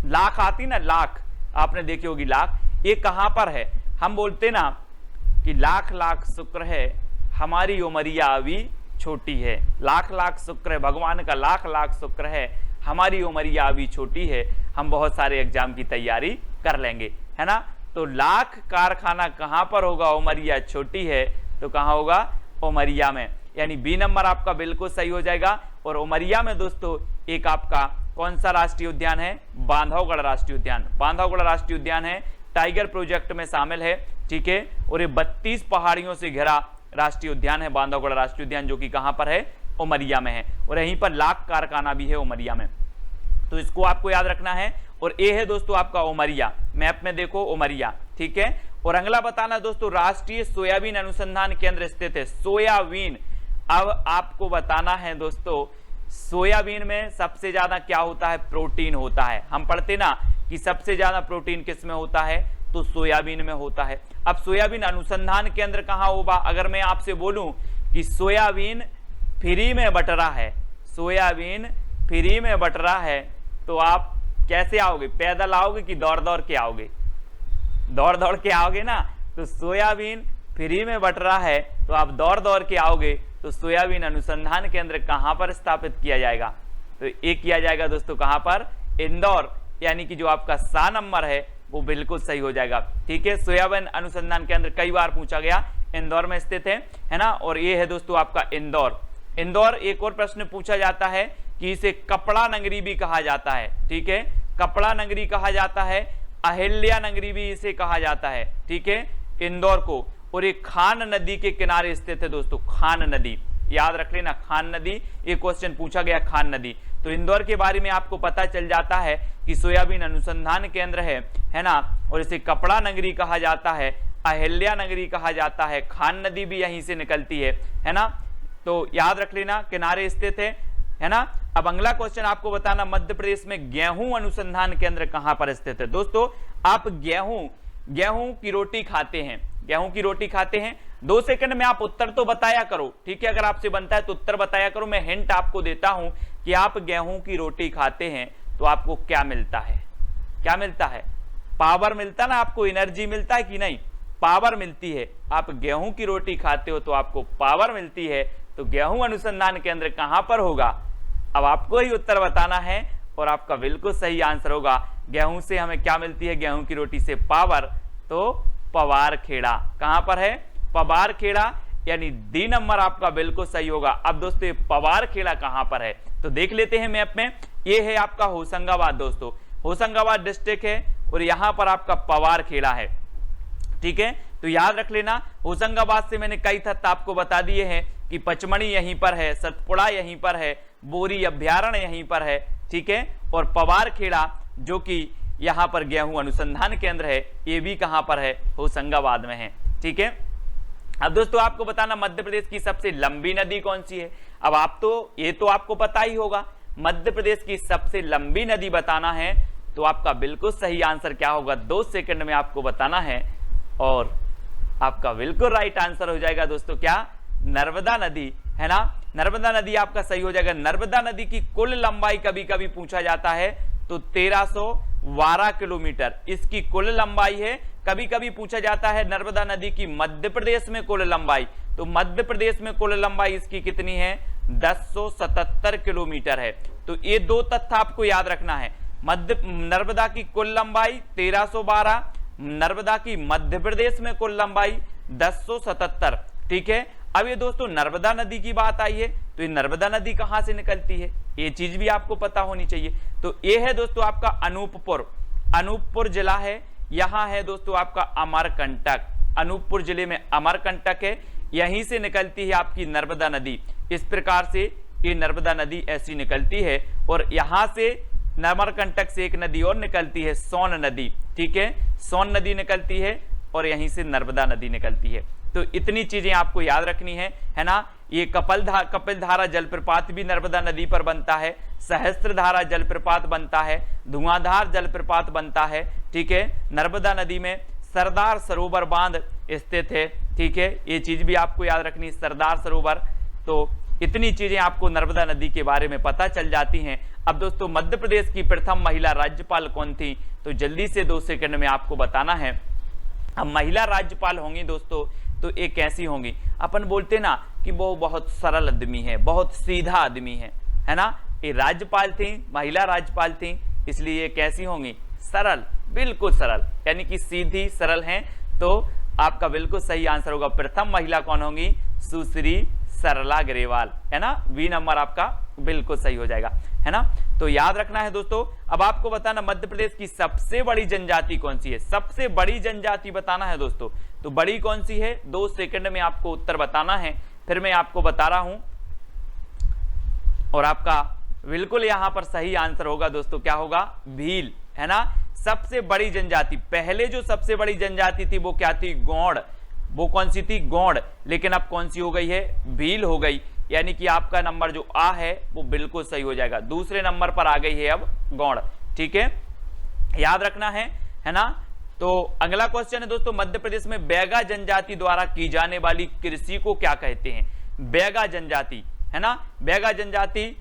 लाख आती ना, लाख आपने देखी होगी लाख, ये कहां पर है। हम बोलते ना कि लाख लाख शुक्र है हमारी उमरिया अभी छोटी है, लाख लाख शुक्र है, भगवान का लाख लाख शुक्र है हमारी उमरिया अभी छोटी है, हम बहुत सारे एग्जाम की तैयारी कर लेंगे, है ना। तो लाख कारखाना कहां पर होगा, उमरिया छोटी है तो कहां होगा, उमरिया में, यानी बी नंबर आपका बिल्कुल सही हो जाएगा। और उमरिया में दोस्तों एक आपका कौन सा राष्ट्रीय उद्यान है, बांधवगढ़ राष्ट्रीय उद्यान। बांधवगढ़ राष्ट्रीय उद्यान है, टाइगर प्रोजेक्ट में शामिल है, ठीक है। और ये 32 पहाड़ियों से घिरा राष्ट्रीय उद्यान है बांधवगढ़ राष्ट्रीय उद्यान, जो कि कहां पर है, उमरिया में है। और यहीं पर लाख कारखाना भी है उमरिया में, तो इसको आपको याद रखना है। और ये है दोस्तों आपका उमरिया, मैप में देखो उमरिया, ठीक है। और अगला बताना दोस्तों राष्ट्रीय सोयाबीन अनुसंधान केंद्र स्थित है। सोयाबीन, अब आपको बताना है दोस्तों सोयाबीन में सबसे ज्यादा क्या होता है, प्रोटीन होता है। हम पढ़ते ना कि सबसे ज्यादा प्रोटीन किस में होता है, तो सोयाबीन में होता है। अब सोयाबीन अनुसंधान केंद्र कहां होगा, अगर मैं आपसे बोलूं कि सोयाबीन फ्री में बट रहा है, सोयाबीन फ्री में बट रहा है, तो आप कैसे आओगे, पैदल आओगे कि दौड़ दौड़ के आओगे, दौड़ दौड़ के आओगे ना। तो सोयाबीन फ्री में बट रहा है तो आप दौड़ दौड़ के आओगे। तो सोयाबीन अनुसंधान केंद्र कहां पर स्थापित किया जाएगा, तो एक किया जाएगा दोस्तों कहां पर, इंदौर, यानी कि जो आपका सा नंबर है वो बिल्कुल सही हो जाएगा, ठीक है। सोयाबीन अनुसंधान केंद्र कई बार पूछा गया, इंदौर में स्थित है ना। और ये है दोस्तों आपका इंदौर। इंदौर, एक और प्रश्न पूछा जाता है कि इसे कपड़ा नगरी भी कहा जाता है, ठीक है। कपड़ा नगरी कहा जाता है, अहिल्या नगरी भी इसे कहा जाता है, ठीक है, इंदौर को। और ये खान नदी के किनारे स्थित है दोस्तों, खान नदी, याद रख लेना, खान नदी, एक क्वेश्चन पूछा गया खान नदी। तो इंदौर के बारे में आपको पता चल जाता है कि सोयाबीन अनुसंधान केंद्र है ना। और इसे कपड़ा नगरी कहा जाता है, अहिल्या नगरी कहा जाता है, खान नदी भी यहीं से निकलती है ना। तो याद रख लेना, किनारे स्थित है ना। अब अगला क्वेश्चन आपको बताना, मध्य प्रदेश में गेहूं अनुसंधान केंद्र कहां पर स्थित है। दोस्तों आप गेहूं की रोटी खाते हैं, गेहूं की रोटी खाते हैं, 2 सेकंड में आप उत्तर तो बताया करो, ठीक है। अगर आपसे बनता है तो उत्तर बताया करो। मैं हिंट आपको देता हूं कि आप गेहूं की रोटी खाते हैं तो आपको क्या मिलता है, क्या मिलता है, पावर मिलता ना, आपको एनर्जी मिलता है कि नहीं, पावर मिलती है। आप गेहूं की रोटी खाते हो तो आपको पावर मिलती है। तो गेहूं अनुसंधान केंद्र कहां पर होगा, अब आपको ही उत्तर बताना है और आपका बिल्कुल सही आंसर होगा, गेहूं से हमें क्या मिलती है, गेहूं की रोटी से पावर, तो पवार खेड़ा। कहां पर है, पवार खेड़ा, यानी डी नंबर आपका बिल्कुल सही होगा। अब दोस्तों ये पवार खेड़ा कहां पर है, तो देख लेते हैं मैप में। ये है आपका होशंगाबाद दोस्तों, होशंगाबाद डिस्ट्रिक्ट है और यहां पर आपका पवार खेड़ा है, ठीक है। तो याद रख लेना, होशंगाबाद से मैंने कई तथ्य आपको बता दिए हैं कि पचमणी यहीं पर है, सतपुड़ा यहीं पर है, बोरी अभ्यारण्य यहीं पर है, ठीक है। और पवार खेड़ा जो कि यहां पर गेहूं अनुसंधान केंद्र है, ये भी कहां पर है, होशंगाबाद में है, ठीक है। अब दोस्तों आपको बताना मध्य प्रदेश की सबसे लंबी नदी कौन सी है। अब आप तो ये तो आपको पता ही होगा, मध्य प्रदेश की सबसे लंबी नदी बताना है तो आपका बिल्कुल सही आंसर क्या होगा, 2 सेकंड में आपको बताना है और आपका बिल्कुल राइट आंसर हो जाएगा दोस्तों क्या, नर्मदा नदी, है ना। नर्मदा नदी आपका सही हो जाएगा। नर्मदा नदी की कुल लंबाई कभी कभी पूछा जाता है तो 1312 किलोमीटर इसकी कुल लंबाई है। कभी कभी पूछा जाता है नर्मदा नदी की मध्य प्रदेश में कुल लंबाई, तो मध्य प्रदेश में कुल लंबाई इसकी कितनी है, 1077 किलोमीटर है। तो ये 2 तथ्य आपको याद रखना है, नर्मदा की कुल लंबाई 1312, नर्मदा की मध्य प्रदेश में कुल लंबाई 1077, ठीक है। अब ये दोस्तों नर्मदा नदी की बात आई है तो ये नर्मदा नदी कहां से निकलती है, ये चीज भी आपको पता होनी चाहिए। तो ये है दोस्तों आपका अनूपपुर, अनूपपुर जिला है, यहां है दोस्तों आपका अमरकंटक, अनूपपुर जिले में अमरकंटक है, यहीं से निकलती है आपकी नर्मदा नदी। इस प्रकार से ये नर्मदा नदी ऐसी निकलती है और यहां से नमरकंटक से एक नदी और निकलती है, सोन नदी, ठीक है, सोन नदी निकलती है और यहीं से नर्मदा नदी निकलती है। तो इतनी चीजें आपको याद रखनी है ना। ये कपिलधारा जलप्रपात भी नर्मदा नदी पर बनता है, सहस्त्रधारा जलप्रपात बनता है, धुआंधार जलप्रपात बनता है, ठीक है, नर्मदा नदी में सरदार सरोवर बांध स्थित है, ठीक है, ये चीज भी आपको याद रखनी है, सरदार सरोवर। तो इतनी चीजें आपको नर्मदा नदी के बारे में पता चल जाती हैं। अब दोस्तों मध्य प्रदेश की प्रथम महिला राज्यपाल कौन थी, तो जल्दी से 2 सेकंड में आपको बताना है। अब महिला राज्यपाल होंगी दोस्तों तो एक कैसी होंगी, अपन बोलते ना कि वो बहुत सरल आदमी है, बहुत सीधा आदमी है ना। ये राज्यपाल थी, महिला राज्यपाल थी, इसलिए ये कैसी होंगी, सरल, बिल्कुल सरल, यानी कि सीधी सरल हैं। तो आपका बिल्कुल सही आंसर होगा, प्रथम महिला कौन होंगी, सुश्री सरला ग्रेवाल, है ना। बी नंबर आपका बिल्कुल सही हो जाएगा, है ना। तो याद रखना है दोस्तों। अब आपको बताना मध्य प्रदेश की सबसे बड़ी जनजाति कौन सी है, सबसे बड़ी जनजाति बताना है दोस्तों। तो बड़ी कौन सी है, 2 सेकंड में आपको उत्तर बताना है, फिर मैं आपको बता रहा हूं और आपका बिल्कुल यहां पर सही आंसर होगा दोस्तों, क्या होगा, भील, है ना। सबसे बड़ी जनजाति, पहले जो सबसे बड़ी जनजाति थी वो क्या थी, गौड़, वो कौन सी थी, गौड़, लेकिन अब कौन सी हो गई है, भील हो गई, यानी कि आपका नंबर जो आ है वो बिल्कुल सही हो जाएगा, दूसरे नंबर पर आ गई है अब गौड़, ठीक है, याद रखना है ना। तो अगला क्वेश्चन है दोस्तों, मध्य प्रदेश में बैगा जनजाति द्वारा की जाने वाली कृषि को क्या कहते हैं, बैगा जनजाति, है ना। बैगा जनजाति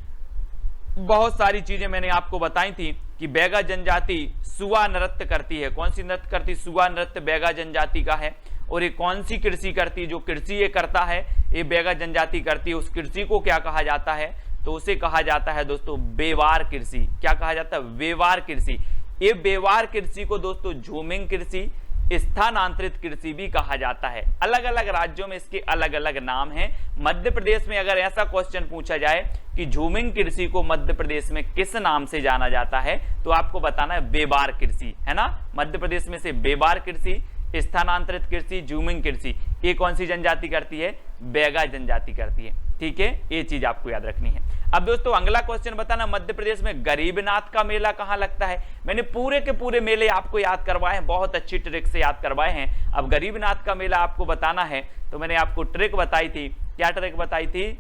बहुत सारी चीजें मैंने आपको बताई थी कि बैगा जनजाति सुआ नृत्य करती है, कौन सी नृत्य करती, सुआ नृत्य बैगा जनजाति का है। और ये कौन सी कृषि करती है, जो कृषि ये करता है ये बैगा जनजाति करती है, उस कृषि को क्या कहा जाता है, तो उसे कहा जाता है दोस्तों बेवार कृषि। क्या कहा जाता है, बेवार कृषि। ये बेवार कृषि को दोस्तों झूमिंग कृषि, स्थानांतरित कृषि भी कहा जाता है। अलग अलग राज्यों में इसके अलग अलग नाम हैं। मध्य प्रदेश में अगर ऐसा क्वेश्चन पूछा जाए कि झूमिंग कृषि को मध्य प्रदेश में किस नाम से जाना जाता है, तो आपको बताना है बेवार कृषि, है ना। मध्य प्रदेश में से बेवार कृषि, स्थानांतरित कृषि, झूमिंग कृषि, ये कौन सी जनजाति करती है, बैगा जनजाति करती है, ठीक है, ये चीज आपको याद रखनी है। अब दोस्तों अगला क्वेश्चन बताना, मध्य प्रदेश में गरीबनाथ का मेला कहां लगता है। मैंने पूरे के पूरे मेले आपको याद करवाए हैं, बहुत अच्छी ट्रिक से याद करवाए हैं। अब गरीबनाथ का मेला आपको बताना है, तो मैंने आपको ट्रिक बताई थी, क्या ट्रिक बताई थी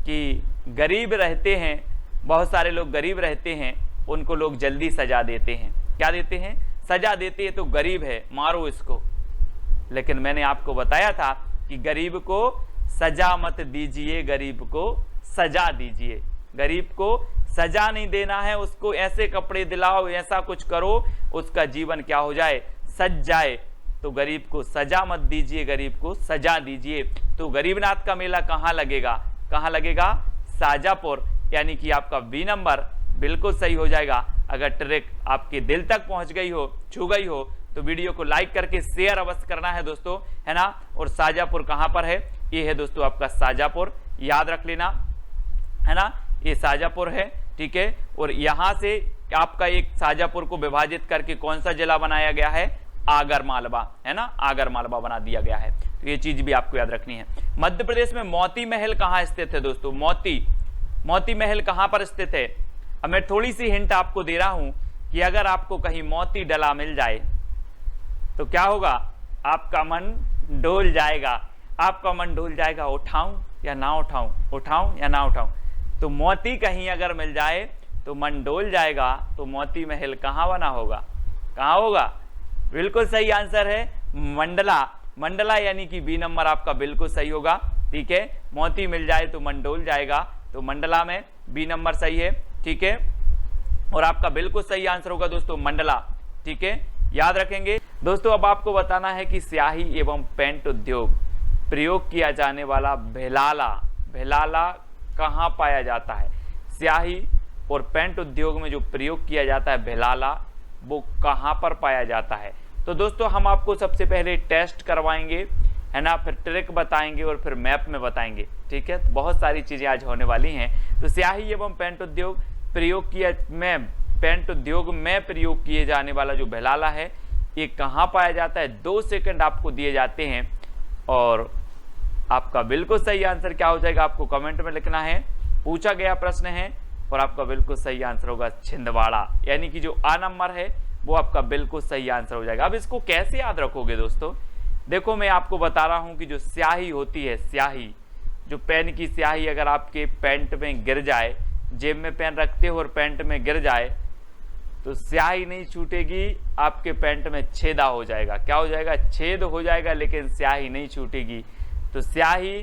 कि गरीब रहते हैं, बहुत सारे लोग गरीब रहते हैं, उनको लोग जल्दी सजा देते हैं, क्या देते हैं, सजा देते हैं, तो गरीब है मारो इसको। लेकिन मैंने आपको बताया था कि गरीब को सजा मत दीजिए, गरीब को सजा दीजिए, गरीब को सजा नहीं देना है, उसको ऐसे कपड़े दिलाओ, ऐसा कुछ करो, उसका जीवन क्या हो जाए, सज जाए। तो गरीब को सजा मत दीजिए, गरीब को सजा दीजिए। तो गरीबनाथ का मेला कहां लगेगा, कहां लगेगा, शाजापुर, यानी कि आपका बी नंबर बिल्कुल सही हो जाएगा। अगर ट्रिक आपके दिल तक पहुंच गई हो, छू गई हो, तो वीडियो को लाइक करके शेयर अवश्य करना है दोस्तों, है ना। और शाजापुर कहां पर है, ये है दोस्तों आपका शाजापुर, याद रख लेना, है ना, ये शाजापुर है, ठीक है। और यहां से आपका एक शाजापुर को विभाजित करके कौन सा जिला बनाया गया है, आगर मालवा, है ना, आगर मालवा बना दिया गया है। तो ये चीज भी आपको याद रखनी है। मध्य प्रदेश में मोती महल कहां स्थित है दोस्तों, मोती महल कहां पर स्थित है। अब मैं थोड़ी सी हिंट आपको दे रहा हूं कि अगर आपको कहीं मोती डला मिल जाए तो क्या होगा, आपका मन डोल जाएगा, आपका मन डोल जाएगा, उठाऊं या ना उठाऊं, उठाऊं या ना उठाऊं। तो मोती कहीं अगर मिल जाए तो मन डोल जाएगा। तो मोती महल कहां बना होगा, कहां होगा, बिल्कुल सही आंसर है मंडला, मंडला, यानी कि बी नंबर आपका बिल्कुल सही होगा, ठीक है। मोती मिल जाए तो मन डोल जाएगा, तो मंडला में बी नंबर सही है, ठीक है। और आपका बिल्कुल सही आंसर होगा दोस्तों मंडला, ठीक है, याद रखेंगे दोस्तों। अब आपको बताना है कि स्याही एवं पेंट उद्योग प्रयोग किया जाने वाला भेलाला, भेलाला कहाँ पाया जाता है। स्याही और पेंट उद्योग में जो प्रयोग किया जाता है भेलाला, वो कहाँ पर पाया जाता है। तो दोस्तों हम आपको सबसे पहले टेस्ट करवाएंगे, है ना, फिर ट्रिक बताएंगे और फिर मैप में बताएंगे, ठीक है। तो बहुत सारी चीजें आज होने वाली हैं। तो स्याही एवं पेंट उद्योग प्रयोग किया में, पेंट उद्योग में प्रयोग किए जाने वाला जो भेलाला है, ये कहाँ पाया जाता है। 2 सेकंड आपको दिए जाते हैं और आपका बिल्कुल सही आंसर क्या हो जाएगा, आपको कमेंट में लिखना है। पूछा गया प्रश्न है और आपका बिल्कुल सही आंसर होगा छिंदवाड़ा, यानी कि जो आ नंबर है वो आपका बिल्कुल सही आंसर हो जाएगा। अब इसको कैसे याद रखोगे दोस्तों, देखो मैं आपको बता रहा हूं कि जो स्याही होती है, स्याही, जो पेन की स्याही अगर आपके पैंट में गिर जाए, जेब में पेन रखते हो और पैंट में गिर जाए तो स्याही नहीं छूटेगी, आपके पैंट में छेदा हो जाएगा। क्या हो जाएगा? छेद हो जाएगा, लेकिन स्याही नहीं छूटेगी। तो स्याही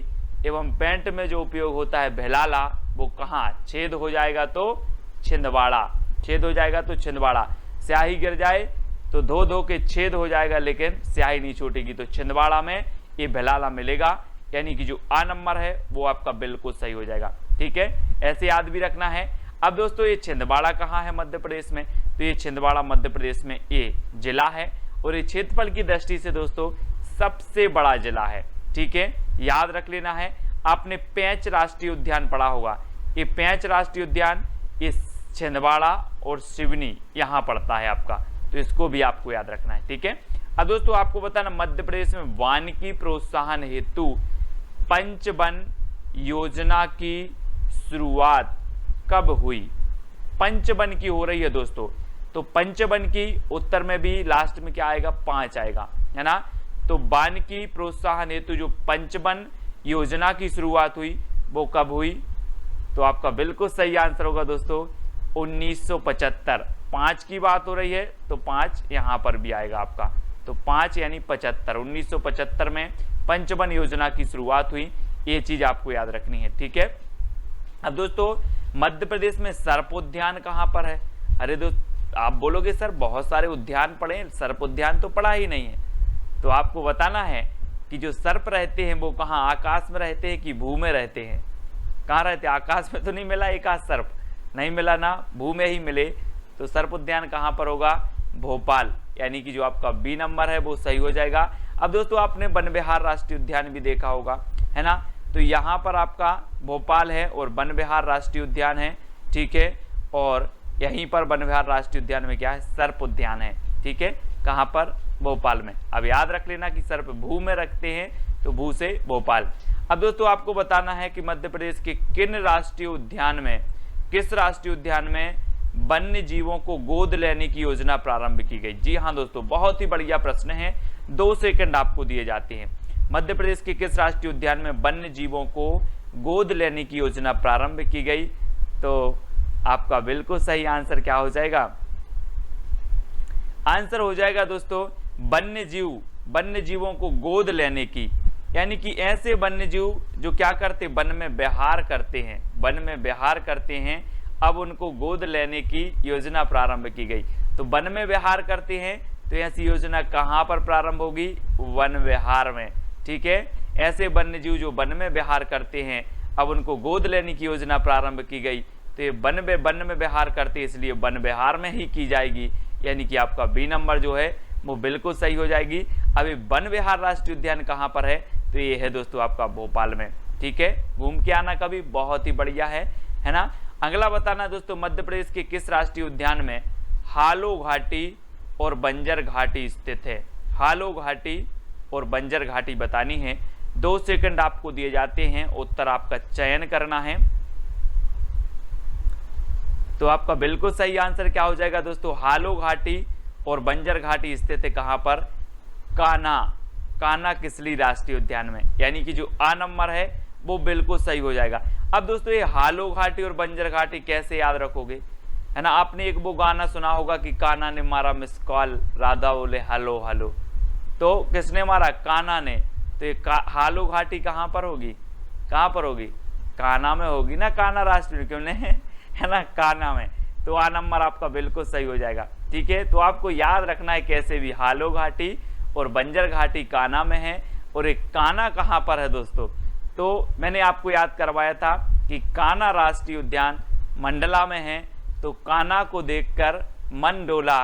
एवं पेंट में जो उपयोग होता है भेलाला, वो कहाँ छेद हो जाएगा? तो छिंदवाड़ा, छेद हो जाएगा तो छिंदवाड़ा। स्याही गिर जाए तो धो धो के छेद हो जाएगा, लेकिन स्याही नहीं छूटेगी, तो छिंदवाड़ा में ये भेलाला मिलेगा, यानी कि जो आ नंबर है वो आपका बिल्कुल सही हो जाएगा। ठीक है, ऐसे याद भी रखना है। अब दोस्तों ये छिंदवाड़ा कहाँ है मध्य प्रदेश में? तो ये छिंदवाड़ा मध्य प्रदेश में ये जिला है और ये क्षेत्रफल की दृष्टि से दोस्तों सबसे बड़ा जिला है। ठीक है, याद रख लेना है। आपने पेंच राष्ट्रीय उद्यान पढ़ा होगा, ये पेंच राष्ट्रीय उद्यान ये छिंदवाड़ा और सिवनी यहाँ पड़ता है आपका, तो इसको भी आपको याद रखना है। ठीक है, अब दोस्तों आपको बताना मध्य प्रदेश में वानिकी प्रोत्साहन हेतु पंचवन योजना की शुरुआत कब हुई? पंचवन की हो रही है दोस्तों, तो पंचवन की उत्तर में भी लास्ट में क्या आएगा? 5 आएगा, है ना। तो वानिकी प्रोत्साहन हेतु जो पंचवन योजना की शुरुआत हुई वो कब हुई? तो आपका बिल्कुल सही आंसर होगा दोस्तों 1975। 5 की बात हो रही है तो 5 यहाँ पर भी आएगा आपका, तो 5 यानी 75। 1975 में पंचवन योजना की शुरुआत हुई, ये चीज आपको याद रखनी है। ठीक है, अब दोस्तों मध्य प्रदेश में सर्प उद्यान कहाँ पर है? अरे दोस्त आप बोलोगे सर बहुत सारे उद्यान पढ़े, सर्प उद्यान तो पढ़ा ही नहीं है। तो आपको बताना है कि जो सर्प रहते हैं वो कहाँ, आकाश में रहते हैं कि भू में रहते हैं? कहाँ रहते हैं? आकाश में तो नहीं मिला एक आध सर्प, नहीं मिला ना, भू में ही मिले। तो सर्प उद्यान कहाँ पर होगा? भोपाल, यानी कि जो आपका बी नंबर है वो सही हो जाएगा। अब दोस्तों आपने वन विहार राष्ट्रीय उद्यान भी देखा होगा, है ना, तो यहाँ पर आपका भोपाल है और वन विहार राष्ट्रीय उद्यान है। ठीक है, और यहीं पर वन विहार राष्ट्रीय उद्यान में क्या है? सर्प उद्यान है। ठीक है, कहाँ पर? भोपाल में। अब याद रख लेना कि सर्प भू में रखते हैं, तो भू से भोपाल। अब दोस्तों आपको बताना है कि मध्य प्रदेश के किन राष्ट्रीय उद्यान में, किस राष्ट्रीय उद्यान में वन्य जीवों को गोद लेने की योजना प्रारंभ की गई? जी हाँ दोस्तों, बहुत ही बढ़िया प्रश्न है, 2 सेकंड आपको दिए जाते हैं। मध्य प्रदेश के किस राष्ट्रीय उद्यान में वन्य जीवों को गोद लेने की योजना प्रारंभ की गई? तो आपका बिल्कुल सही आंसर क्या हो जाएगा? आंसर हो जाएगा दोस्तों वन्य जीवों को गोद लेने की, यानी कि ऐसे वन्य जीव जो क्या करते, वन में विहार करते हैं, वन में विहार करते हैं, अब उनको गोद लेने की योजना प्रारंभ की गई। तो वन में विहार करते हैं तो ऐसी योजना कहाँ पर प्रारंभ होगी? वन विहार में। ठीक है, ऐसे वन्य जीव जो वन में विहार करते हैं अब उनको गोद लेने की योजना प्रारंभ की गई, तो ये वन में विहार करते हैं, इसलिए वन विहार में ही की जाएगी, यानी कि आपका बी नंबर जो है वो बिल्कुल सही हो जाएगी। अभी वन विहार राष्ट्रीय उद्यान कहाँ पर है? तो ये है दोस्तों आपका भोपाल में। ठीक है, घूम के आना कभी, बहुत ही बढ़िया है ना। अगला बताना दोस्तों मध्य प्रदेश के किस राष्ट्रीय उद्यान में हालो घाटी और बंजर घाटी स्थित है? हालो घाटी और बंजर घाटी बतानी है, 2 सेकंड आपको दिए जाते हैं, उत्तर आपका चयन करना है। तो आपका बिल्कुल सही आंसर क्या हो जाएगा दोस्तों? हालो घाटी और बंजर घाटी स्थित है कहां पर? कान्हा किसली राष्ट्रीय उद्यान में, यानी कि जो आ नंबर है वो बिल्कुल सही हो जाएगा। अब दोस्तों ये हालो घाटी और बंजर घाटी कैसे याद रखोगे, है ना। आपने एक वो गाना सुना होगा कि कान्हा ने मारा मिस कॉल, राधा बोले हेलो हेलो, तो किसने मारा? कान्हा ने। तो ये हालो घाटी कहाँ पर होगी? कहाँ पर होगी? कान्हा में होगी ना, कान्हा राष्ट्रीय, क्यों नहीं, है ना, कान्हा में। तो आ नंबर आपका बिल्कुल सही हो जाएगा। ठीक है, तो आपको याद रखना है कैसे भी, हालो घाटी और बंजर घाटी कान्हा में है, और एक कान्हा कहाँ पर है दोस्तों? तो मैंने आपको याद करवाया था कि कान्हा राष्ट्रीय उद्यान मंडला में है, तो कान्हा को देखकर मन डोला,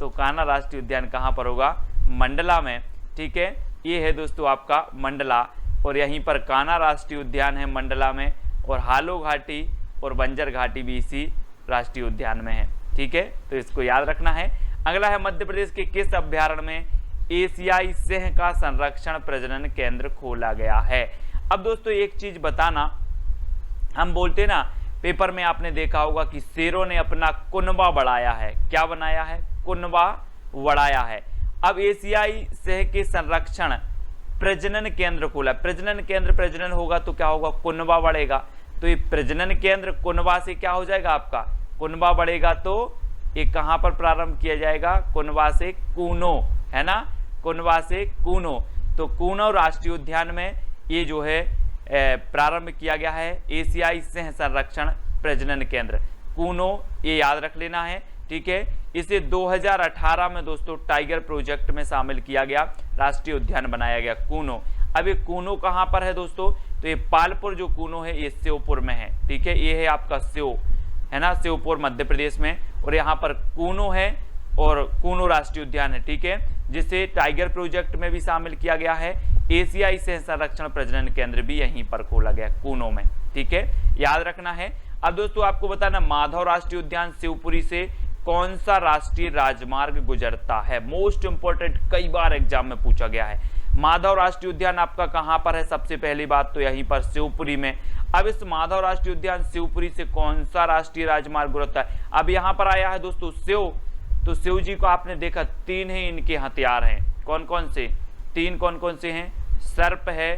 तो कान्हा राष्ट्रीय उद्यान कहाँ पर होगा? मंडला में। ठीक है, ये है दोस्तों आपका मंडला, और यहीं पर कान्हा राष्ट्रीय उद्यान है मंडला में, और हालो घाटी और बंजर घाटी भी इसी राष्ट्रीय उद्यान में है। ठीक है, तो इसको याद रखना है। अगला है मध्य प्रदेश के किस अभ्यारण्य में एशियाई सिंह का संरक्षण प्रजनन केंद्र खोला गया है? अब दोस्तों एक चीज बताना, हम बोलते ना पेपर में आपने देखा होगा कि शेरों ने अपना कुनबा बढ़ाया है। क्या बनाया है? कुनबा बढ़ाया है। अब एशियाई सिंह के संरक्षण प्रजनन केंद्र खोला। प्रजनन केंद्र, प्रजनन होगा तो क्या होगा? कुनबा बढ़ेगा। तो ये प्रजनन केंद्र कुनबा से क्या हो जाएगा? आपका कुनबा बढ़ेगा तो ये कहां पर प्रारंभ किया जाएगा? कुनबा से कूनो, है ना, कुनबा से कूनो। तो कूनो राष्ट्रीय उद्यान में ये जो है प्रारंभ किया गया है एशियाई सिंह संरक्षण प्रजनन केंद्र कूनो, ये याद रख लेना है, ठीक है। इसे 2018 में दोस्तों टाइगर प्रोजेक्ट में शामिल किया गया, राष्ट्रीय उद्यान बनाया गया कूनो। अब ये कूनो कहां पर है दोस्तों? तो ये पालपुर जो कूनो है ये श्योपुर में है, ठीक है। ये है आपका श्यो, है ना, श्योपुर मध्य प्रदेश में, और यहाँ पर कूनो है और कूनो राष्ट्रीय उद्यान है, ठीक है, जिसे टाइगर प्रोजेक्ट में भी शामिल किया गया है। एशियाई सिंह संरक्षण प्रजनन केंद्र भी यहीं पर खोला गया कूनो में, ठीक है, याद रखना है। अब दोस्तों आपको बताना, माधव राष्ट्रीय उद्यान शिवपुरी से कौन सा राष्ट्रीय राजमार्ग गुजरता है? मोस्ट इंपोर्टेंट, कई बार एग्जाम में पूछा गया है। माधव राष्ट्रीय उद्यान आपका कहां पर है? सबसे पहली बात तो यहीं पर शिवपुरी में। अब इस माधव राष्ट्रीय उद्यान शिवपुरी से कौन सा राष्ट्रीय राजमार्ग गुजरता है? अब यहां पर आया है दोस्तों शिव, तो शिव जी को आपने देखा 3 ही इनके हथियार हैं। कौन कौन से? 3 कौन कौन से हैं? सर्प है,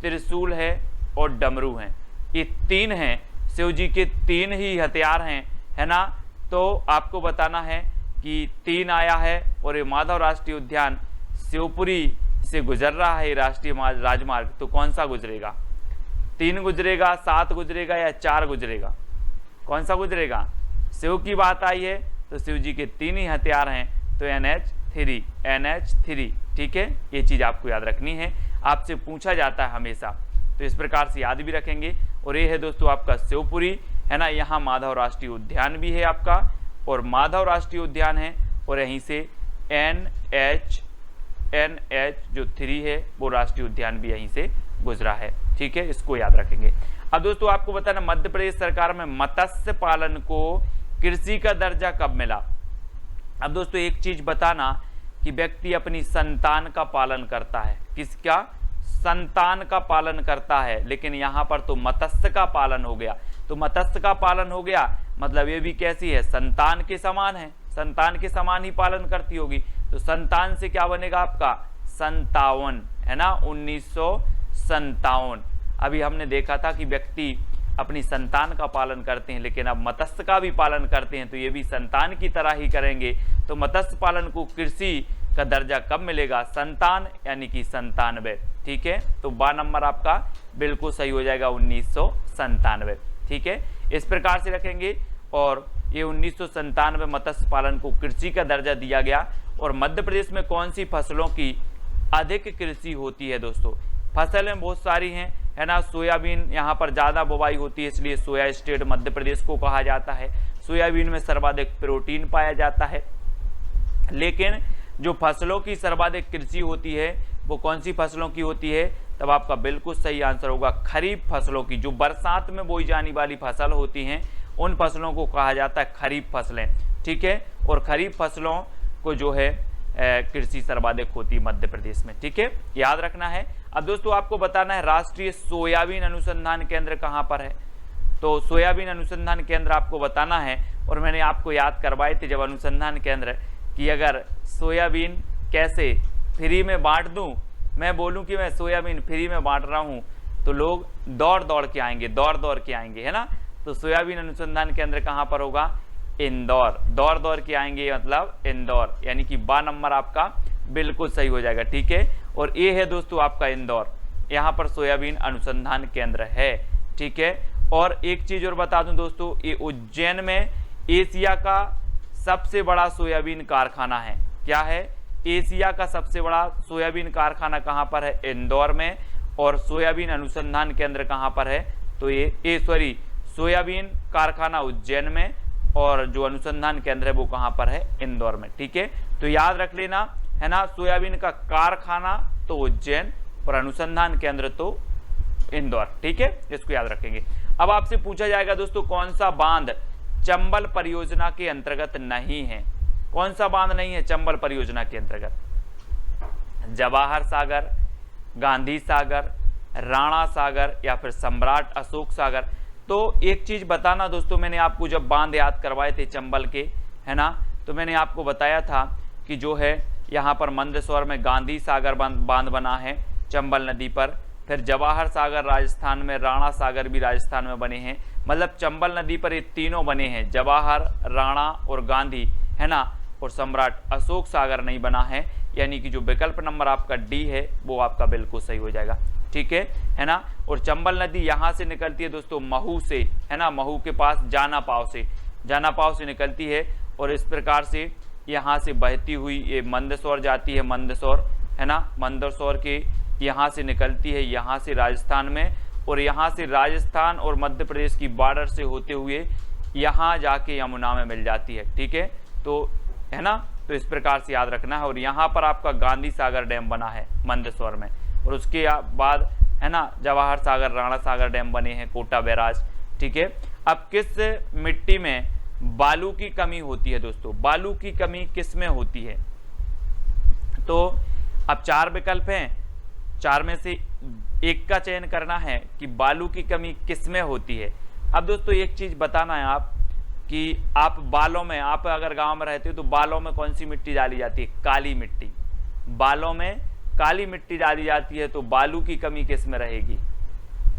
त्रिशूल है और डमरू हैं। ये 3 हैं, शिव जी के 3 ही हथियार हैं, है ना। तो आपको बताना है कि 3 आया है और ये माधव राष्ट्रीय उद्यान शिवपुरी से गुजर रहा है राष्ट्रीय राजमार्ग, तो कौन सा गुजरेगा? 3 गुजरेगा, 7 गुजरेगा या 4 गुजरेगा? कौन सा गुजरेगा? शिव की बात आई है तो शिव जी के 3 ही हथियार हैं, तो NH3, ठीक है, ये चीज आपको याद रखनी है, आपसे पूछा जाता है हमेशा, तो इस प्रकार से याद भी रखेंगे। और ये है दोस्तों आपका शिवपुरी, है ना, यहाँ माधव राष्ट्रीय उद्यान भी है आपका, और माधव राष्ट्रीय उद्यान है, और यहीं से NH जो 3 है वो राष्ट्रीय उद्यान भी यहीं से गुजरा है, ठीक है, इसको याद रखेंगे। अब दोस्तों आपको बताना, मध्य प्रदेश सरकार में मत्स्य पालन को कृषि का दर्जा कब मिला? अब दोस्तों एक चीज बताना कि व्यक्ति अपनी संतान का पालन करता है, किसका? संतान का पालन करता है, लेकिन यहाँ पर तो मत्स्य का पालन हो गया। तो मत्स्य का पालन हो गया मतलब ये भी कैसी है? संतान के समान है, संतान के समान ही पालन करती होगी। तो संतान से क्या बनेगा आपका? 57, है ना, 1957। अभी हमने देखा था कि व्यक्ति अपनी संतान का पालन करते हैं, लेकिन अब मत्स्य का भी पालन करते हैं, तो ये भी संतान की तरह ही करेंगे। तो मत्स्य पालन को कृषि का दर्जा कब मिलेगा? संतान, यानी कि 97, ठीक है। तो 12 नंबर आपका बिल्कुल सही हो जाएगा, 1997, ठीक है, इस प्रकार से रखेंगे। और ये 1997 मत्स्य पालन को कृषि का दर्जा दिया गया। और मध्य प्रदेश में कौन सी फसलों की अधिक कृषि होती है दोस्तों? फसलें बहुत सारी हैं, है ना। सोयाबीन यहाँ पर ज़्यादा बुवाई होती है, इसलिए सोया स्टेट मध्य प्रदेश को कहा जाता है। सोयाबीन में सर्वाधिक प्रोटीन पाया जाता है। लेकिन जो फसलों की सर्वाधिक कृषि होती है वो कौन सी फसलों की होती है? तब आपका बिल्कुल सही आंसर होगा खरीफ फसलों की। जो बरसात में बोई जाने वाली फसल होती हैं उन फसलों को कहा जाता है खरीफ फसलें, ठीक है। और खरीफ फसलों को जो है कृषि सर्वाधिक होती है मध्य प्रदेश में, ठीक है, याद रखना है। अब दोस्तों आपको बताना है राष्ट्रीय सोयाबीन अनुसंधान केंद्र कहाँ पर है? तो सोयाबीन अनुसंधान केंद्र आपको बताना है, और मैंने आपको याद करवाए थे जब अनुसंधान केंद्र कि अगर सोयाबीन कैसे फ्री में बांट दूं, मैं बोलूं कि मैं सोयाबीन फ्री में बांट रहा हूं, तो लोग दौड़ दौड़ के आएंगे, है ना। तो सोयाबीन अनुसंधान केंद्र कहां पर होगा? इंदौर, दौड़ के आएंगे मतलब इंदौर, यानी कि 12 नंबर आपका बिल्कुल सही हो जाएगा, ठीक है। और ये है दोस्तों आपका इंदौर, यहाँ पर सोयाबीन अनुसंधान केंद्र है, ठीक है। और एक चीज और बता दूं दोस्तों, ये उज्जैन में एशिया का सबसे बड़ा सोयाबीन कारखाना है। क्या है? एशिया का सबसे बड़ा सोयाबीन कारखाना कहाँ पर है? इंदौर में। और सोयाबीन अनुसंधान केंद्र कहाँ पर है? तो ये सोयाबीन कारखाना उज्जैन में, और जो अनुसंधान केंद्र है वो कहाँ पर है? इंदौर में, ठीक है। तो याद रख लेना, है ना, सोयाबीन का कारखाना तो उज्जैन और अनुसंधान केंद्र तो इंदौर, ठीक है, इसको याद रखेंगे। अब आपसे पूछा जाएगा दोस्तों कौन सा बांध चंबल परियोजना के अंतर्गत नहीं है? कौन सा बांध नहीं है चंबल परियोजना के अंतर्गत? जवाहर सागर, गांधी सागर, राणा सागर या फिर सम्राट अशोक सागर? तो एक चीज बताना दोस्तों, मैंने आपको जब बांध याद करवाए थे चंबल के, है ना, तो मैंने आपको बताया था कि जो है यहाँ पर मंदसौर में गांधी सागर बांध बना है चंबल नदी पर, फिर जवाहर सागर राजस्थान में, राणा सागर भी राजस्थान में बने हैं। मतलब चंबल नदी पर ये तीनों बने हैं, जवाहर, राणा और गांधी, है ना, और सम्राट अशोक सागर नहीं बना है। यानी कि जो विकल्प नंबर आपका डी है वो आपका बिल्कुल सही हो जाएगा, ठीक है ना। और चंबल नदी यहाँ से निकलती है दोस्तों महू से, है ना, महू के पास जाना पाव से निकलती है, और इस प्रकार से यहाँ से बहती हुई ये मंदसौर जाती है, मंदसौर, है ना, मंदसौर के यहाँ से निकलती है, यहाँ से राजस्थान में, और यहाँ से राजस्थान और मध्य प्रदेश की बॉर्डर से होते हुए यहाँ जाके यमुना में मिल जाती है, ठीक है, तो है ना। तो इस प्रकार से याद रखना है। और यहाँ पर आपका गांधी सागर डैम बना है मंदसौर में, और उसके बाद, है ना, जवाहर सागर, राणा सागर डैम बने हैं, कोटा बैराज, ठीक है। अब किस मिट्टी में बालू की कमी होती है दोस्तों, बालू की कमी किस में होती है? तो अब 4 विकल्प हैं, 4 में से एक का चयन करना है कि बालू की कमी किस में होती है। अब दोस्तों एक चीज बताना है आप कि आप बालों में, आप अगर गांव में रहते हो तो बालों में कौन सी मिट्टी डाली जाती है? काली मिट्टी। बालों में काली मिट्टी डाली जाती है, तो बालू की कमी किस में रहेगी?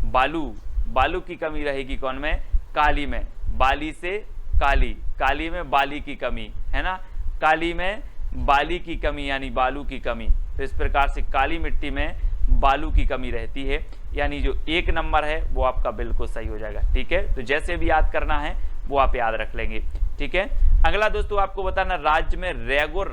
बालू की कमी रहेगी कौन में? काली में। बाली से काली में बाली की कमी, है ना, काली में बाली की कमी यानी बालू की कमी। तो इस प्रकार से काली मिट्टी में बालू की कमी रहती है, यानी जो 1 नंबर है वो आपका बिल्कुल सही हो जाएगा, ठीक है। तो जैसे भी याद करना है वो आप याद रख लेंगे, ठीक है। अगला दोस्तों आपको बताना, राज्य में रेगुर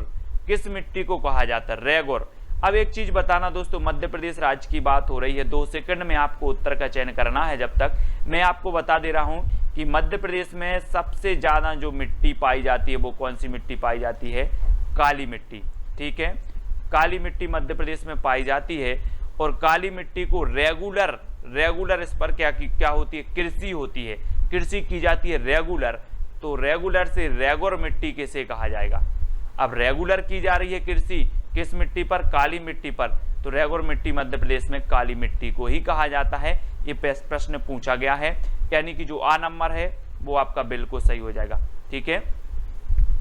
किस मिट्टी को कहा जाता है? रेगुर। अब एक चीज बताना दोस्तों, मध्य प्रदेश राज्य की बात हो रही है, 2 सेकंड में आपको उत्तर का चयन करना है। जब तक मैं आपको बता दे रहा हूं कि मध्य प्रदेश में सबसे ज्यादा जो मिट्टी पाई जाती है वो कौन सी मिट्टी पाई जाती है? काली मिट्टी, ठीक है। काली मिट्टी मध्य प्रदेश में पाई जाती है, और काली मिट्टी को रेगुलर इस पर क्या होती है? कृषि होती है, कृषि की जाती है रेगुलर। तो रेगुलर से रेगुर मिट्टी किसे कहा जाएगा? अब रेगुलर की जा रही है कृषि किस मिट्टी पर? काली मिट्टी पर। तो रेगुर मिट्टी मध्य प्रदेश में काली मिट्टी को ही कहा जाता है। ये प्रश्न पूछा गया है, यानी कि जो आ नंबर है वो आपका बिल्कुल सही हो जाएगा, ठीक है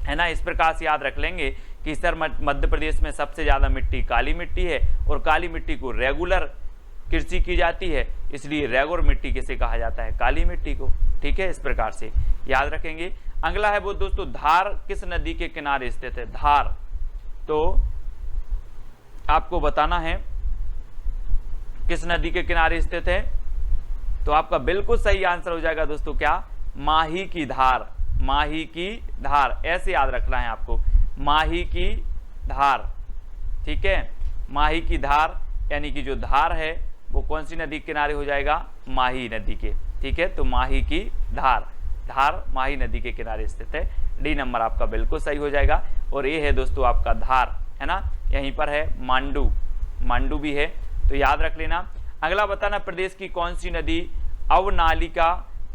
ना। इस प्रकार से याद रख लेंगे कि सर मध्य प्रदेश में सबसे ज्यादा मिट्टी काली मिट्टी है, और काली मिट्टी को रेगुलर कृषि की जाती है, इसलिए रेगुर मिट्टी किसे कहा जाता है? काली मिट्टी को, ठीक है। इस प्रकार से याद रखेंगे। अगला है वो दोस्तों, धार किस नदी के किनारे स्थित है? धार, तो आपको बताना है किस नदी के किनारे स्थित है, तो आपका बिल्कुल सही आंसर हो जाएगा दोस्तों क्या? माही की धार। माही की धार, ऐसे याद रखना है आपको, माही की धार, ठीक है। माही की धार यानी कि जो धार है वो कौन सी नदी के किनारे हो जाएगा? माही नदी के, ठीक है। तो माही की धार माही नदी के किनारे स्थित है। डी नंबर आपका बिल्कुल सही हो जाएगा। और ये है दोस्तों आपका धार, है ना, यहीं पर है। मांडू भी है, तो याद रख लेना। अगला बताना, प्रदेश की कौन सी नदी अवनालिका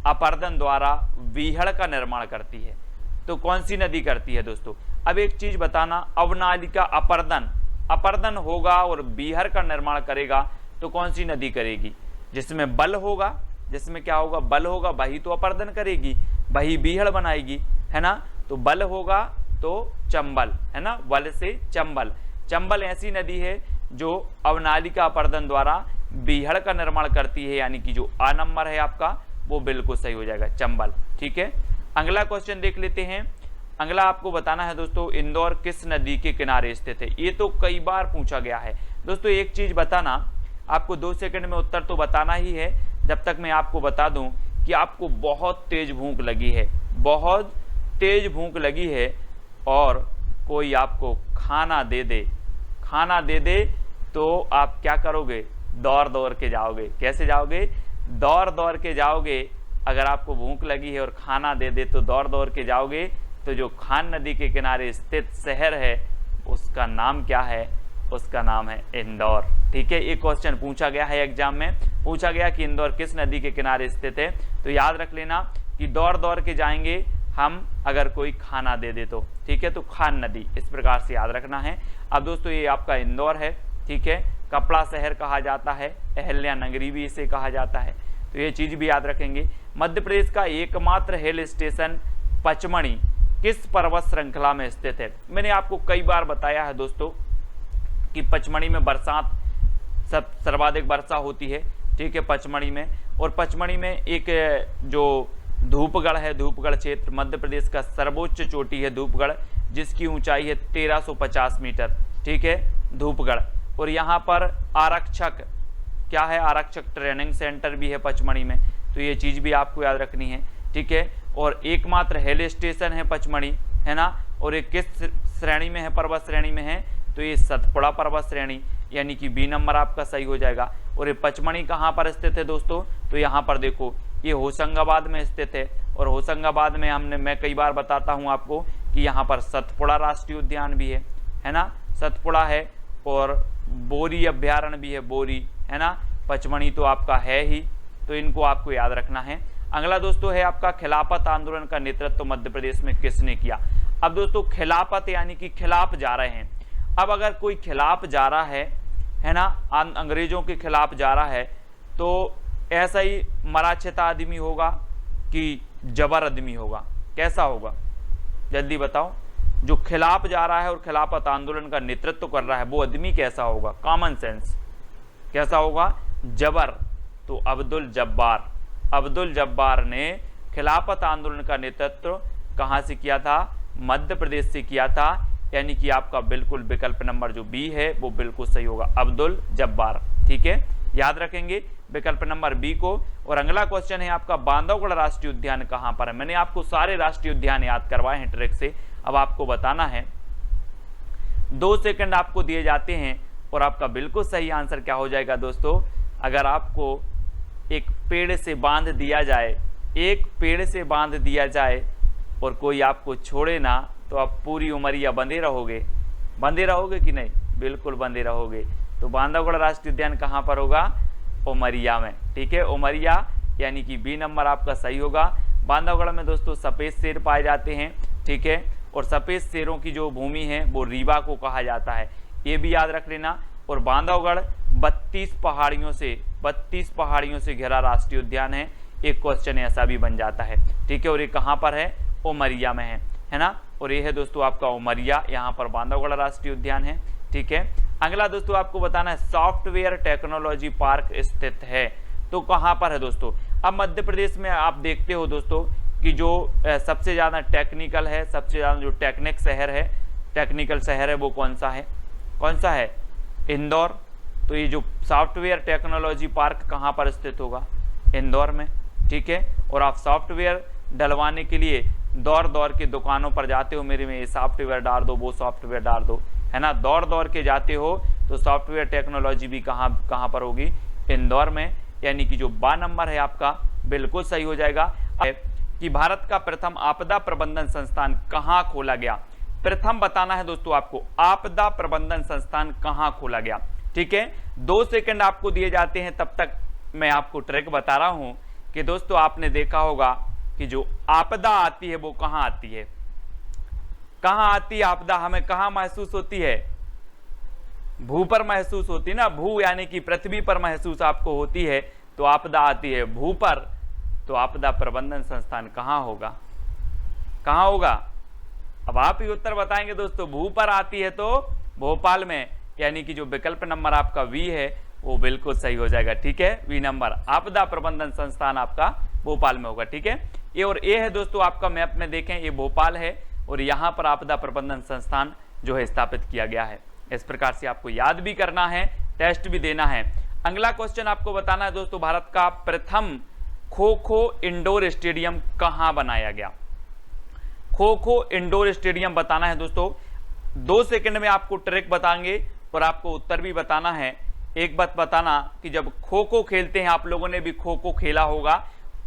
अपर्दन द्वारा बीहड़ का निर्माण करती है? तो कौन सी नदी करती है दोस्तों? अब एक चीज बताना, अवनालिका अपर्दन होगा और बीहड़ का निर्माण करेगा, तो कौन सी नदी करेगी? जिसमें बल होगा, जिसमें क्या होगा? बल होगा, वही तो अपर्दन करेगी, वही बीहड़ बनाएगी, है ना। तो बल होगा तो चंबल, है ना, बल से चंबल ऐसी नदी है जो अवनालिका अपर्दन द्वारा बीहड़ का निर्माण करती है, यानी कि जो आ नंबर है आपका वो बिल्कुल सही हो जाएगा, चंबल, ठीक है। अगला क्वेश्चन देख लेते हैं। अगला आपको बताना है दोस्तों, इंदौर किस नदी के किनारे स्थित है? ये तो कई बार पूछा गया है दोस्तों। एक चीज बताना, आपको 2 सेकंड में उत्तर तो बताना ही है। जब तक मैं आपको बता दूं कि आपको बहुत तेज भूख लगी है, और कोई आपको खाना दे दे तो आप क्या करोगे? दौड़ के जाओगे। कैसे जाओगे? दौड़ के जाओगे। अगर आपको भूख लगी है और खाना दे दे तो दौड़ के जाओगे। तो जो खान नदी के किनारे स्थित शहर है उसका नाम क्या है? उसका नाम है इंदौर, ठीक है। एक क्वेश्चन पूछा गया है एग्जाम में, पूछा गया कि इंदौर किस नदी के किनारे स्थित है, तो याद रख लेना कि दौड़ के जाएंगे हम अगर कोई खाना दे दे तो, ठीक है। तो खान नदी, इस प्रकार से याद रखना है। अब दोस्तों ये आपका इंदौर है, ठीक है। कपड़ा शहर कहा जाता है, अहिल्या नगरी भी इसे कहा जाता है। तो ये चीज भी याद रखेंगे। मध्य प्रदेश का एकमात्र हिल स्टेशन पचमढ़ी किस पर्वत श्रृंखला में स्थित है? मैंने आपको कई बार बताया है दोस्तों कि पचमढ़ी में बरसात सर्वाधिक वर्षा होती है, ठीक है, पचमढ़ी में। और पचमढ़ी में एक जो धूपगढ़ है, धूपगढ़ क्षेत्र मध्य प्रदेश का सर्वोच्च चोटी है धूपगढ़, जिसकी ऊंचाई है 1350 मीटर, ठीक है, धूपगढ़। और यहाँ पर आरक्षक क्या है, आरक्षक ट्रेनिंग सेंटर भी है पचमढ़ी में, तो ये चीज़ भी आपको याद रखनी है, ठीक है। और एकमात्र हिल स्टेशन है पचमढ़ी, है ना। और ये किस श्रेणी में है, पर्वत श्रेणी में है, तो ये सतपुड़ा पर्वत श्रेणी, यानी कि बी नंबर आपका सही हो जाएगा। और ये पचमढ़ी कहाँ पर स्थित है दोस्तों, तो यहाँ पर देखो ये होशंगाबाद में स्थित है। और होशंगाबाद में मैं कई बार बताता हूँ आपको कि यहाँ पर सतपुड़ा राष्ट्रीय उद्यान भी है ना, सतपुड़ा है। और बोरी अभ्यारण्य भी है, बोरी, है ना। पचमढ़ी तो आपका है ही, तो इनको आपको याद रखना है। अगला दोस्तों है आपका खिलाफत आंदोलन का नेतृत्व मध्य प्रदेश में किसने किया? अब दोस्तों खिलाफत यानी कि खिलाफ जा रहे हैं। अब अगर कोई खिलाफ जा रहा है ना, अंग्रेजों के खिलाफ जा रहा है, तो ऐसा ही मराठा आदमी होगा कि जबर आदमी होगा? कैसा होगा जल्दी बताओ। जो खिलाफ जा रहा है और खिलाफत आंदोलन का नेतृत्व कर रहा है वो आदमी कैसा होगा? कॉमन सेंस कैसा होगा? जबर। तो अब्दुल जब्बार, अब्दुल जब्बार ने खिलाफत आंदोलन का नेतृत्व कहाँ से किया था? मध्य प्रदेश से किया था, यानी कि आपका बिल्कुल विकल्प नंबर जो बी है वो बिल्कुल सही होगा, अब्दुल जब्बार, ठीक है, याद रखेंगे विकल्प नंबर बी को। और अगला क्वेश्चन है आपका बांधवगढ़ राष्ट्रीय उद्यान कहाँ पर है? मैंने आपको सारे राष्ट्रीय उद्यान याद करवाए हैं ट्रिक से, अब आपको बताना है। 2 सेकंड आपको दिए जाते हैं और आपका बिल्कुल सही आंसर क्या हो जाएगा दोस्तों? अगर आपको एक पेड़ से बांध दिया जाए, एक पेड़ से बांध दिया जाए और कोई आपको छोड़े ना, तो आप पूरी उमरिया बंधे रहोगे? बंधे रहोगे कि नहीं? बिल्कुल बंधे रहोगे। तो बांधवगढ़ राष्ट्रीय उद्यान कहाँ पर होगा? उमरिया में, ठीक है, उमरिया, यानी कि बी नंबर आपका सही होगा। बांधवगढ़ में दोस्तों सफ़ेद शेर पाए जाते हैं, ठीक है, और सफ़ेद शेरों की जो भूमि है वो रीवा को कहा जाता है, ये भी याद रख लेना। और बांधवगढ़ 32 पहाड़ियों से घिरा राष्ट्रीय उद्यान है, एक क्वेश्चन ऐसा भी बन जाता है, ठीक है। और ये कहाँ पर है? उमरिया में है ना। और ये है दोस्तों आपका उमरिया, यहाँ पर बांधवगढ़ राष्ट्रीय उद्यान है, ठीक है। अगला दोस्तों आपको बताना है सॉफ्टवेयर टेक्नोलॉजी पार्क स्थित है, तो कहाँ पर है दोस्तों? अब मध्य प्रदेश में आप देखते हो दोस्तों कि जो सबसे ज़्यादा टेक्निकल है, सबसे ज़्यादा जो टेक्निकल शहर है वो कौन सा है? इंदौर। तो ये जो सॉफ्टवेयर टेक्नोलॉजी पार्क कहाँ पर स्थित होगा? इंदौर में, ठीक है। और आप सॉफ्टवेयर डलवाने के लिए दौड़ के दुकानों पर जाते हो, मेरे में ये सॉफ्टवेयर डाल दो, वो सॉफ्टवेयर डाल दो, है ना, दौड़ के जाते हो, तो सॉफ्टवेयर टेक्नोलॉजी भी कहाँ पर होगी? इंदौर में, यानी कि जो बा नंबर है आपका बिल्कुल सही हो जाएगा। कि भारत का प्रथम आपदा प्रबंधन संस्थान कहाँ खोला गया? प्रथम बताना है दोस्तों आपको, आपदा प्रबंधन संस्थान कहाँ खोला गया, ठीक है। 2 सेकंड आपको दिए जाते हैं, तब तक मैं आपको ट्रिक बता रहा हूं कि दोस्तों आपने देखा होगा कि जो आपदा आती है वो कहाँ आती है? कहाँ आती है आपदा? हमें कहाँ महसूस होती है? भू पर महसूस होती है ना, भू यानी कि पृथ्वी पर महसूस आपको होती है, तो आपदा आती है भू पर। तो आपदा प्रबंधन संस्थान कहाँ होगा? कहाँ होगा? अब आप ही उत्तर बताएंगे दोस्तों। भू पर आती है तो भोपाल में, यानी कि जो विकल्प नंबर आपका वी है वो बिल्कुल सही हो जाएगा, ठीक है, वी नंबर, आपदा प्रबंधन संस्थान आपका भोपाल में होगा, ठीक है। ये और ए है दोस्तों आपका मैप में देखें, ये भोपाल है और यहाँ पर आपदा प्रबंधन संस्थान जो है स्थापित किया गया है। इस प्रकार से आपको याद भी करना है, टेस्ट भी देना है। अगला क्वेश्चन आपको बताना है दोस्तों, भारत का प्रथम खो खो इंडोर स्टेडियम कहाँ बनाया गया? खो खो इंडोर स्टेडियम बताना है दोस्तों। 2 सेकंड में आपको ट्रिक बताएंगे और आपको उत्तर भी बताना है। एक बात बताना कि जब खो खो खेलते हैं, आप लोगों ने भी खो खो खेला होगा,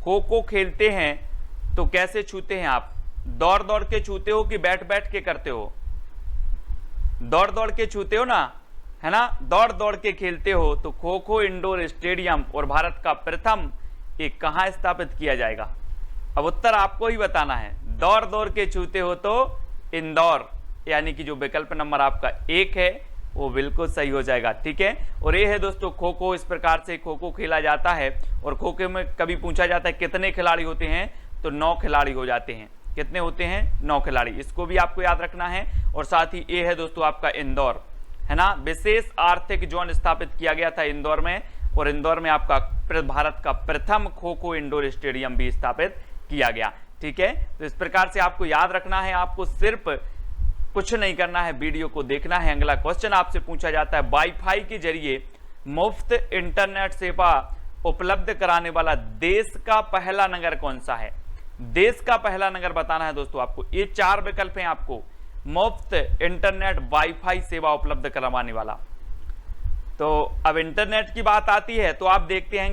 खो खो खेलते हैं तो कैसे छूते हैं आप? दौड़ के छूते हो कि बैठ के करते हो? दौड़ के छूते हो ना, है ना, दौड़ के खेलते हो। तो खो खो इंडोर स्टेडियम और भारत का प्रथम एक कहाँ स्थापित किया जाएगा? अब उत्तर आपको ही बताना है। दौड़ के छूते हो तो इंदौर, यानी कि जो विकल्प नंबर आपका 1 है वो बिल्कुल सही हो जाएगा। ठीक है, और ये है दोस्तों खो खो। इस प्रकार से खो खो खेला जाता है और खो खो में कभी पूछा जाता है कितने खिलाड़ी होते हैं, तो 9 खिलाड़ी हो जाते हैं। कितने होते हैं? 9 खिलाड़ी। इसको भी आपको याद रखना है। और साथ ही ये है दोस्तों आपका इंदौर, है ना, विशेष आर्थिक जोन स्थापित किया गया था इंदौर में, और इंदौर में आपका भारत का प्रथम खो खो इंडोर स्टेडियम भी स्थापित किया गया। ठीक है, तो इस प्रकार से आपको याद रखना है। आपको सिर्फ कुछ नहीं करना है, वीडियो को देखना है। अगला क्वेश्चन आपसे पूछा जाता है, वाईफाई के जरिए मुफ्त इंटरनेट सेवा उपलब्ध कराने वाला देश का पहला नगर कौन सा है? देश का पहला नगर बताना है दोस्तों आपको। ये 4 विकल्प हैं आपको, मुफ्त इंटरनेट वाईफाई सेवा उपलब्ध करवाने वाला। तो अब इंटरनेट की बात आती है तो आप देखते हैं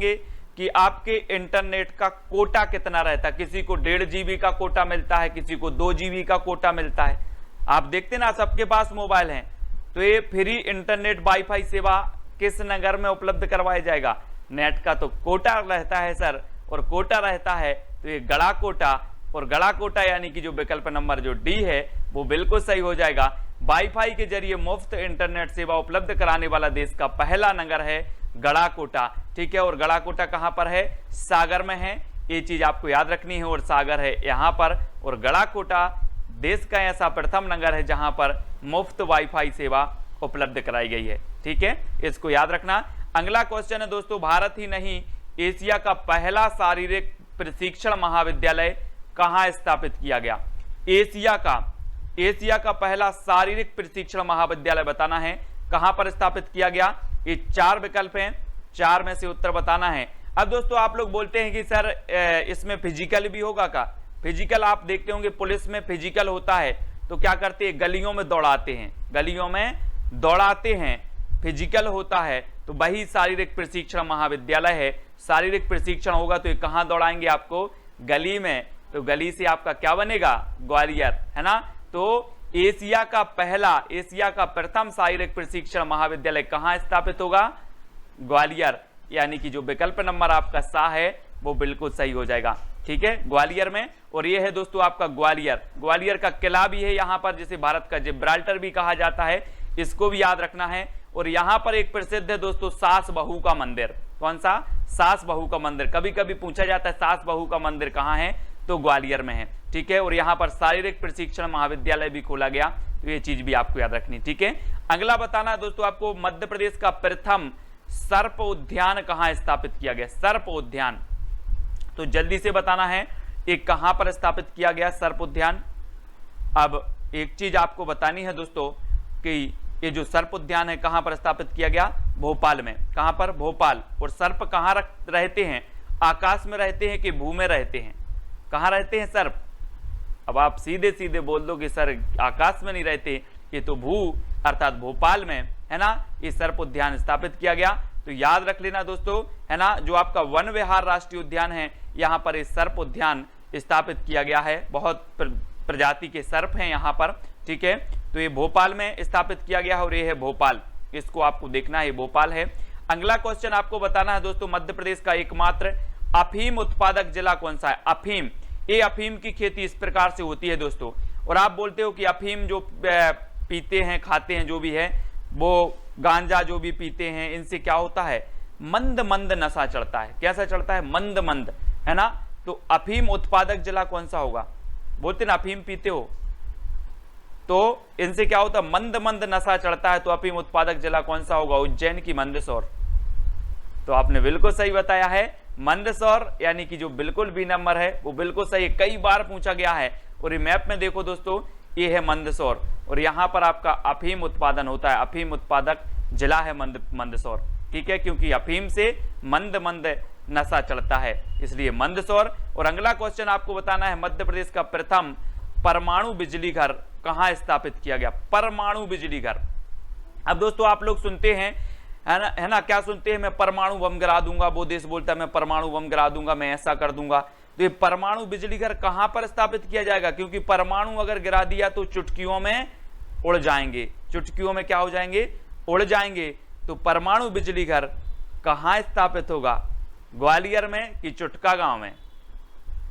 कि आपके इंटरनेट का कोटा कितना रहता है। किसी को 1.5 GB का कोटा मिलता है, किसी को 2 GB का कोटा मिलता है। आप देखते ना, सबके पास मोबाइल हैं। तो ये फ्री इंटरनेट वाईफाई सेवा किस नगर में उपलब्ध करवाया जाएगा? नेट का तो कोटा रहता है सर, और कोटा रहता है तो ये गड़ा कोटा, और गड़ा कोटा यानी कि जो विकल्प नंबर जो डी है वो बिल्कुल सही हो जाएगा। वाईफाई के जरिए मुफ्त इंटरनेट सेवा उपलब्ध कराने वाला देश का पहला नगर है गड़ा कोटा। ठीक है, और गड़ा कोटा कहां पर है? सागर में है। ये चीज आपको याद रखनी है, और सागर है यहां पर। और गड़ा कोटा देश का ऐसा प्रथम नगर है जहां पर मुफ्त वाईफाई सेवा उपलब्ध कराई गई है। ठीक है, इसको याद रखना। अगला क्वेश्चन है दोस्तों, भारत ही नहीं एशिया का पहला शारीरिक प्रशिक्षण महाविद्यालय कहां स्थापित किया गया? एशिया का पहला शारीरिक प्रशिक्षण महाविद्यालय बताना है, कहां पर स्थापित किया गया? ये 4 विकल्प हैं, 4 में से उत्तर बताना है। अब दोस्तों आप लोग बोलते हैं कि सर इसमें फिजिकल भी होगा का? फिजिकल आप देखते होंगे पुलिस में फिजिकल होता है तो क्या करते हैं? गलियों में दौड़ाते हैं, गलियों में दौड़ाते हैं, फिजिकल होता है। तो वही शारीरिक प्रशिक्षण महाविद्यालय है। शारीरिक प्रशिक्षण होगा तो ये कहां दौड़ाएंगे आपको? गली में। तो गली से आपका क्या बनेगा? ग्वालियर, है ना। तो एशिया का प्रथम शारीरिक प्रशिक्षण महाविद्यालय कहां स्थापित होगा? ग्वालियर, यानी कि जो विकल्प नंबर आपका सा है वो बिल्कुल सही हो जाएगा। ठीक है, ग्वालियर में। और ये है दोस्तों आपका ग्वालियर का किला भी है यहाँ पर, जिसे भारत का जिब्राल्टर भी कहा जाता है। इसको भी याद रखना है। और यहाँ पर एक प्रसिद्ध है दोस्तों सास बहू का मंदिर। कौन सा? सास बहू का मंदिर। कभी कभी पूछा जाता है सास बहू का मंदिर कहाँ है, तो ग्वालियर में है। ठीक है, और यहाँ पर शारीरिक प्रशिक्षण महाविद्यालय भी खोला गया। तो ये चीज भी आपको याद रखनी। ठीक है, अगला बताना है दोस्तों आपको, मध्य प्रदेश का प्रथम सर्प उद्यान कहाँ स्थापित किया गया? सर्प उद्यान, तो जल्दी से बताना है एक कहां पर स्थापित किया गया सर्प उद्यान। अब एक चीज आपको बतानी है दोस्तों कि ये जो सर्प उद्यान है कहां पर स्थापित किया गया? भोपाल में। कहां पर? भोपाल। और सर्प कहां रहते हैं? आकाश में रहते हैं कि भू में रहते हैं? कहां रहते हैं सर्प? अब आप सीधे सीधे बोल दो कि सर आकाश में नहीं रहते, ये तो भू अर्थात भोपाल में, है ना, ये सर्प उद्यान स्थापित किया गया। तो याद रख लेना दोस्तों, है ना, जो आपका वन विहार राष्ट्रीय उद्यान है यहाँ पर ये सर्प उद्यान स्थापित किया गया है। बहुत प्रजाति के सर्प हैं यहाँ पर। ठीक है, तो ये भोपाल में स्थापित किया गया है, और ये है भोपाल। इसको आपको देखना है, भोपाल है। अगला क्वेश्चन आपको बताना है दोस्तों, मध्य प्रदेश का एकमात्र अफीम उत्पादक जिला कौन सा है? अफीम, ये अफीम की खेती इस प्रकार से होती है दोस्तों। और आप बोलते हो कि अफीम जो पीते हैं, खाते हैं, जो भी है वो गांजा जो भी पीते हैं, इनसे क्या होता है? मंद मंद नशा चढ़ता है। कैसा चढ़ता है? मंद मंद, है ना। तो अफीम उत्पादक जिला कौन सा होगा? बोलते ना अफीम पीते हो तो इनसे क्या होता है? मंद मंद नशा चढ़ता है। तो अफीम उत्पादक जिला कौन सा होगा? उज्जैन की मंदसौर। तो आपने बिल्कुल सही बताया है, मंदसौर, यानी कि जो बिल्कुल बी नंबर है वो बिल्कुल सही, कई बार पूछा गया है। और ये मैप में देखो दोस्तों, ये है मंदसौर, और यहां पर आपका अफीम उत्पादन होता है। अफीम उत्पादक जिला है मंदसौर। ठीक है, क्योंकि अफीम से मंद मंद नशा चढ़ता है, इसलिए मंदसौर। और अगला क्वेश्चन आपको बताना है, मध्य प्रदेश का प्रथम परमाणु बिजली घर कहां स्थापित किया गया? परमाणु बिजली घर। अब दोस्तों आप लोग सुनते हैं, है ना, क्या सुनते हैं? मैं परमाणु बम गिरा दूंगा। वो देश बोलता है मैं परमाणु बम गिरा दूंगा, मैं ऐसा कर दूंगा। तो ये परमाणु बिजली घर कहां पर स्थापित किया जाएगा? क्योंकि परमाणु अगर गिरा दिया तो चुटकियों में उड़ जाएंगे। चुटकियों में क्या हो जाएंगे? उड़ जाएंगे। तो परमाणु बिजली घर कहां स्थापित होगा? ग्वालियर में कि चुटका गांव में?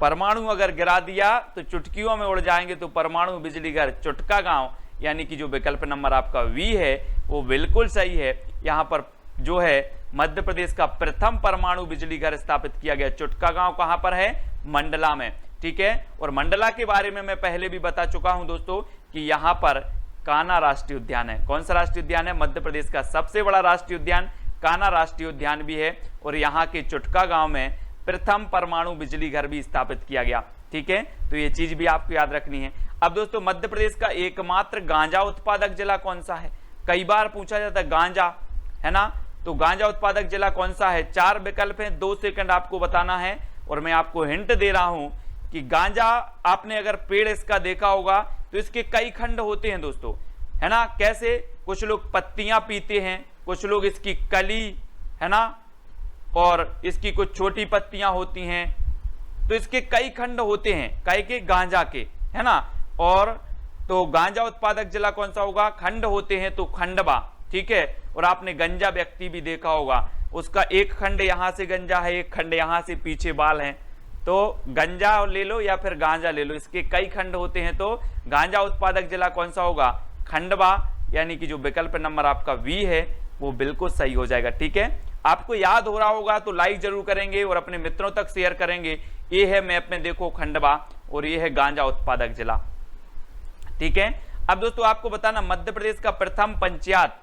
परमाणु अगर गिरा दिया तो चुटकियों में उड़ जाएंगे, तो परमाणु बिजली घर चुटका गांव यानी कि जो विकल्प नंबर आपका वी है वो बिल्कुल सही है। यहाँ पर जो है मध्य प्रदेश का प्रथम परमाणु बिजली घर स्थापित किया गया। चुटका गांव कहां पर है? मंडला में, ठीक है। और मंडला के बारे में मैं पहले भी बता चुका हूं दोस्तों कि यहां पर कान्हा राष्ट्रीय उद्यान है। कौन सा राष्ट्रीय उद्यान है? मध्य प्रदेश का सबसे बड़ा राष्ट्रीय उद्यान कान्हा राष्ट्रीय उद्यान भी है। और यहाँ के चुटका गांव में प्रथम परमाणु बिजली घर भी स्थापित किया गया, ठीक है। तो ये चीज भी आपको याद रखनी है। अब दोस्तों मध्य प्रदेश का एकमात्र गांजा उत्पादक जिला कौन सा है? कई बार पूछा जाता है गांजा, है ना। तो गांजा उत्पादक जिला कौन सा है? 4 विकल्प हैं, 2 सेकंड आपको बताना है। और मैं आपको हिंट दे रहा हूं कि गांजा आपने अगर पेड़ इसका देखा होगा तो इसके कई खंड होते हैं दोस्तों, है ना। कैसे? कुछ लोग पत्तियां पीते हैं, कुछ लोग इसकी कली, है ना, और इसकी कुछ छोटी पत्तियां होती हैं। तो इसके कई खंड होते हैं, कई के गांजा के, है ना। और तो गांजा उत्पादक जिला कौन सा होगा? खंड होते हैं तो खंडवा, ठीक है। और आपने गंजा व्यक्ति भी देखा होगा, उसका एक खंड यहां से गंजा है, एक खंड यहां से पीछे बाल हैं। तो गंजा ले लो या फिर गांजा ले लो, इसके कई खंड होते हैं। तो गांजा उत्पादक जिला कौन सा होगा? खंडवा, यानी कि जो विकल्प नंबर आपका वी है वो बिल्कुल सही हो जाएगा, ठीक है। आपको याद हो रहा होगा तो लाइक जरूर करेंगे और अपने मित्रों तक शेयर करेंगे। ये है मैप में देखो खंडवा और ये है गांजा उत्पादक जिला, ठीक है। अब दोस्तों आपको बताना मध्य प्रदेश का प्रथम पंचायत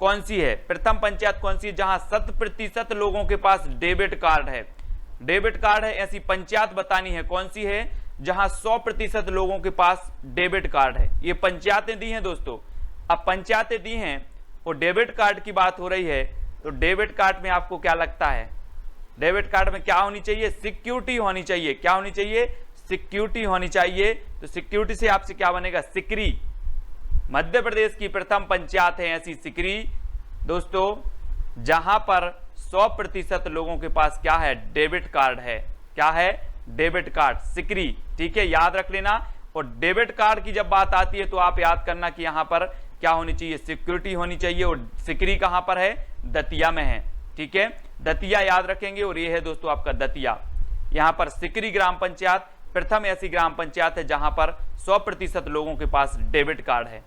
कौन सी है? प्रथम पंचायत कौन सी है जहां 100% लोगों के पास डेबिट कार्ड है? डेबिट कार्ड है, ऐसी पंचायत बतानी है कौन सी है जहां 100% लोगों के पास डेबिट कार्ड है। ये पंचायतें दी हैं दोस्तों। अब पंचायतें दी हैं और डेबिट कार्ड की बात हो रही है, तो डेबिट कार्ड में आपको क्या लगता है? डेबिट कार्ड में क्या होनी चाहिए? सिक्योरिटी होनी चाहिए। क्या होनी चाहिए? सिक्योरिटी होनी चाहिए। तो सिक्योरिटी से आपसे क्या बनेगा? सिकरी। मध्य प्रदेश की प्रथम पंचायत है ऐसी सिकरी दोस्तों जहां पर 100% लोगों के पास क्या है? डेबिट कार्ड है। क्या है? डेबिट कार्ड, सिकरी, ठीक है, याद रख लेना। और डेबिट कार्ड की जब बात आती है तो आप याद करना कि यहां पर क्या होनी चाहिए? सिक्योरिटी होनी चाहिए। और सिकरी कहां पर है? दतिया में है, ठीक है। दतिया याद रखेंगे। और ये है दोस्तों आपका दतिया। यहां पर सिकरी ग्राम पंचायत प्रथम ऐसी ग्राम पंचायत है जहां पर 100% लोगों के पास डेबिट कार्ड है।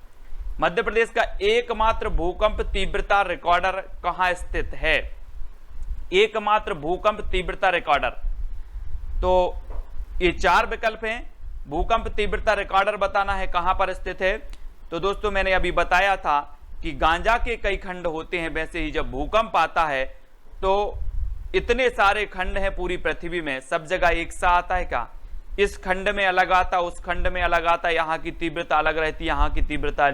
मध्य प्रदेश का एकमात्र भूकंप तीव्रता रिकॉर्डर कहां स्थित है? एकमात्र भूकंप तीव्रता रिकॉर्डर, तो ये 4 विकल्प हैं। भूकंप तीव्रता रिकॉर्डर बताना है कहां पर स्थित है। तो दोस्तों मैंने अभी बताया था कि गांजा के कई खंड होते हैं, वैसे ही जब भूकंप आता है तो इतने सारे खंड हैं पूरी पृथ्वी में, सब जगह एक सा आता है क्या? इस खंड में अलग आता, उस खंड में अलग आता, यहाँ की तीव्रता अलग रहती, यहाँ की तीव्रता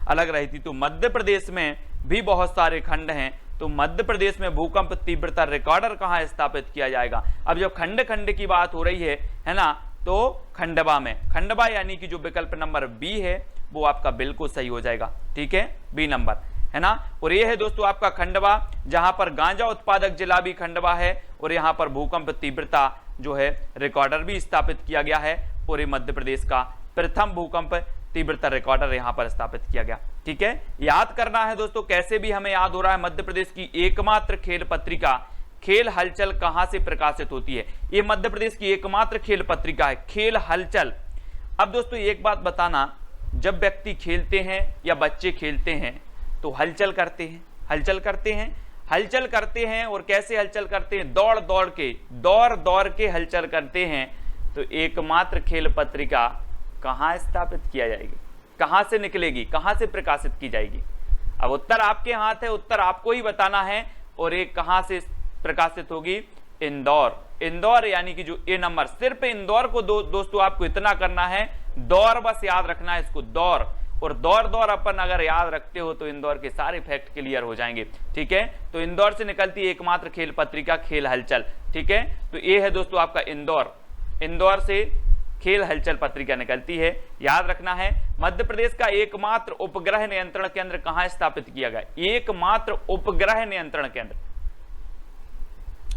अलग रहती। तो मध्य प्रदेश में भी बहुत सारे खंड हैं। तो मध्य प्रदेश में भूकंप तीव्रता रिकॉर्डर कहाँ स्थापित किया जाएगा? अब जब खंड खंड की बात हो रही है ना, तो खंडवा में। खंडवा यानी कि जो विकल्प नंबर बी है वो आपका बिल्कुल सही हो जाएगा, ठीक है, बी नंबर, है ना। और ये है दोस्तों आपका खंडवा जहां पर गांजा उत्पादक जिला भी खंडवा है और यहां पर भूकंप तीव्रता जो है रिकॉर्डर भी स्थापित किया गया है। और ये मध्य प्रदेश का प्रथम भूकंप तीव्रता रिकॉर्डर यहां पर स्थापित किया गया, ठीक है। याद करना है दोस्तों, कैसे भी हमें याद हो रहा है, मध्य प्रदेश की एकमात्र खेल पत्रिका खेल हलचल कहां से प्रकाशित होती है? ये मध्य प्रदेश की एकमात्र खेल पत्रिका है, खेल हलचल। अब दोस्तों एक बात बताना, जब व्यक्ति खेलते हैं या बच्चे खेलते हैं तो हलचल करते हैं, हलचल करते हैं, हलचल करते हैं। और कैसे हलचल करते हैं? दौड़ दौड़ के हलचल करते हैं। तो एकमात्र खेल पत्रिका कहां स्थापित किया जाएगी? कहां से निकलेगी? कहां से प्रकाशित की जाएगी? अब उत्तर आपके हाथ है, उत्तर आपको ही बताना है। और एक कहां से प्रकाशित होगी? इंदौर। इंदौर यानी कि जो ए नंबर, सिर्फ इंदौर को दोस्तों आपको इतना करना है, दौर बस याद रखना है इसको, दौर। और दौर अपन अगर याद रखते हो तो इंदौर के सारे फैक्ट क्लियर हो जाएंगे, ठीक है। तो इंदौर से निकलती है एकमात्र खेल पत्रिका खेल हलचल, ठीक है। तो ये है दोस्तों आपका इंदौर, इंदौर से खेल हलचल पत्रिका निकलती है, याद रखना है। मध्य प्रदेश का एकमात्र उपग्रह नियंत्रण केंद्र कहां स्थापित किया गया? एकमात्र उपग्रह नियंत्रण केंद्र,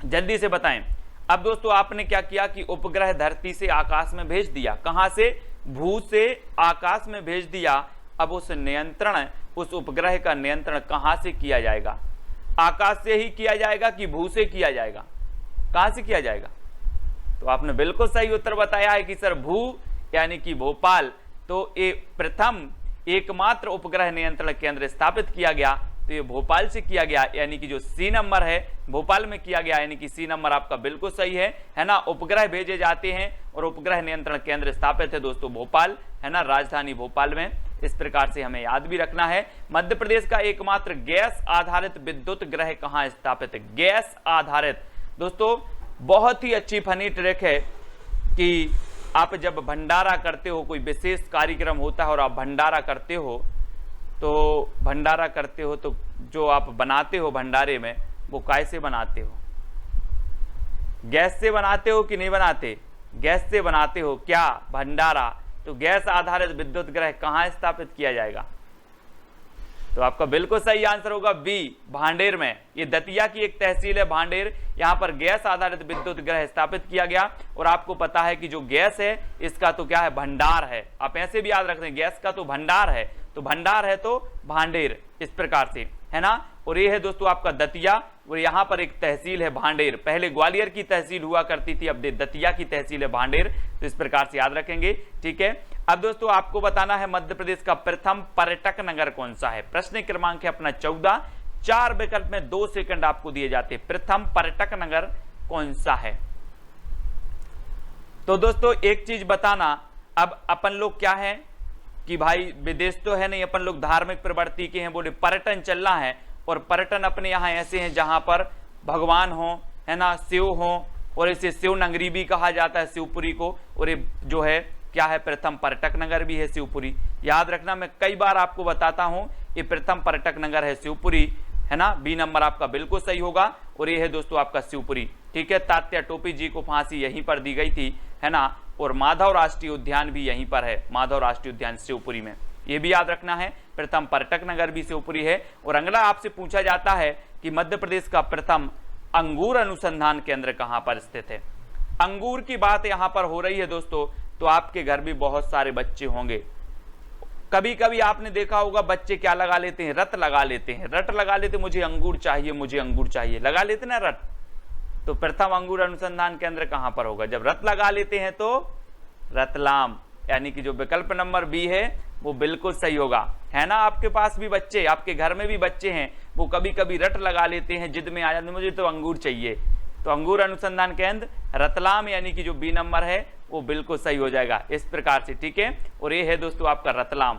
जल्दी से बताएं। अब दोस्तों आपने क्या किया कि उपग्रह धरती से आकाश में भेज दिया, कहां से? भू से आकाश में भेज दिया। अब उस नियंत्रण, उस उपग्रह का नियंत्रण कहां से किया जाएगा? आकाश से ही किया जाएगा कि भू से किया जाएगा? कहां से किया जाएगा? तो आपने बिल्कुल सही उत्तर बताया है कि सर भू, यानी कि भोपाल। तो ये प्रथम एकमात्र उपग्रह नियंत्रण केंद्र स्थापित किया गया, तो ये भोपाल से किया गया, यानी कि जो सी नंबर है भोपाल में किया गया, यानी कि सी नंबर आपका बिल्कुल सही है ना। उपग्रह भेजे जाते हैं और उपग्रह नियंत्रण केंद्र स्थापित है दोस्तों भोपाल, है ना, राजधानी भोपाल में। इस प्रकार से हमें याद भी रखना है। मध्य प्रदेश का एकमात्र गैस आधारित विद्युत ग्रह कहां स्थापित है? गैस आधारित दोस्तों बहुत ही अच्छी फनी ट्रिक है कि आप जब भंडारा करते हो, कोई विशेष कार्यक्रम होता है और आप भंडारा करते हो, तो जो आप बनाते हो भंडारे में, वो कैसे बनाते हो? गैस से बनाते हो कि नहीं बनाते? गैस से बनाते हो क्या भंडारा? तो गैस आधारित विद्युत ग्रह कहां स्थापित किया जाएगा? तो आपका बिल्कुल सही आंसर होगा बी, भांडेर में। ये दतिया की एक तहसील है भांडेर, यहां पर गैस आधारित विद्युत ग्रह स्थापित किया गया। और आपको पता है कि जो गैस है इसका तो क्या है? भंडार है। आप ऐसे भी याद रखते हैं, गैस का तो भंडार है, तो भंडार है तो भांडेर, इस प्रकार से, है ना। और ये है दोस्तों आपका दतिया, और यहाँ पर एक तहसील है भांडेर। पहले ग्वालियर की तहसील हुआ करती थी, अब दतिया की तहसील है भांडेर, तो इस प्रकार से याद रखेंगे, ठीक है। अब दोस्तों आपको बताना है मध्य प्रदेश का प्रथम पर्यटक नगर कौन सा है। प्रश्न क्रमांक है अपना 14, 4 विकल्प में 2 सेकंड आपको दिए जाते हैं। प्रथम पर्यटक नगर कौन सा है? तो दोस्तों एक चीज बताना, अब अपन लोग क्या है कि भाई विदेश तो है नहीं, अपन लोग धार्मिक प्रवृत्ति के हैं, बोले पर्यटन चलना है। और पर्यटन अपने यहाँ ऐसे हैं जहां पर भगवान हो, है ना, शिव हो, और इसे शिव नगरी भी कहा जाता है शिवपुरी को। और ये जो है क्या है? प्रथम पर्यटक नगर भी है शिवपुरी। याद रखना, मैं कई बार आपको बताता हूं, ये प्रथम पर्यटक नगर है शिवपुरी, है ना। बी नंबर आपका बिल्कुल सही होगा। और ये है दोस्तों आपका शिवपुरी, ठीक है। तात्या टोपी जी को फांसी यहीं पर दी गई थी, है ना। और माधव राष्ट्रीय उद्यान भी यहीं पर है, माधव राष्ट्रीय उद्यान शिवपुरी में, ये भी याद रखना है। प्रथम पर्यटक नगर भी शिवपुरी है। और अगला आपसे पूछा जाता है कि मध्य प्रदेश का प्रथम अंगूर अनुसंधान केंद्र कहां पर स्थित है। अंगूर की बात यहां पर हो रही है दोस्तों, तो आपके घर भी बहुत सारे बच्चे होंगे। कभी कभी आपने देखा होगा बच्चे क्या लगा लेते हैं? रट लगा लेते हैं, रट लगा लेते, मुझे अंगूर चाहिए, मुझे अंगूर चाहिए, लगा लेते ना रट। तो प्रथम अंगूर अनुसंधान केंद्र कहां पर होगा? जब रत लगा लेते हैं तो रतलाम, यानी कि जो विकल्प नंबर बी है वो बिल्कुल सही होगा, है ना। आपके पास भी बच्चे, आपके घर में भी बच्चे हैं, वो कभी कभी रट लगा लेते हैं, जिद में आ जाते हैं, मुझे तो अंगूर चाहिए। तो अंगूर अनुसंधान केंद्र रतलाम, यानी कि जो बी नंबर है वो बिल्कुल सही हो जाएगा, इस प्रकार से, ठीक है। और ये है दोस्तों आपका रतलाम,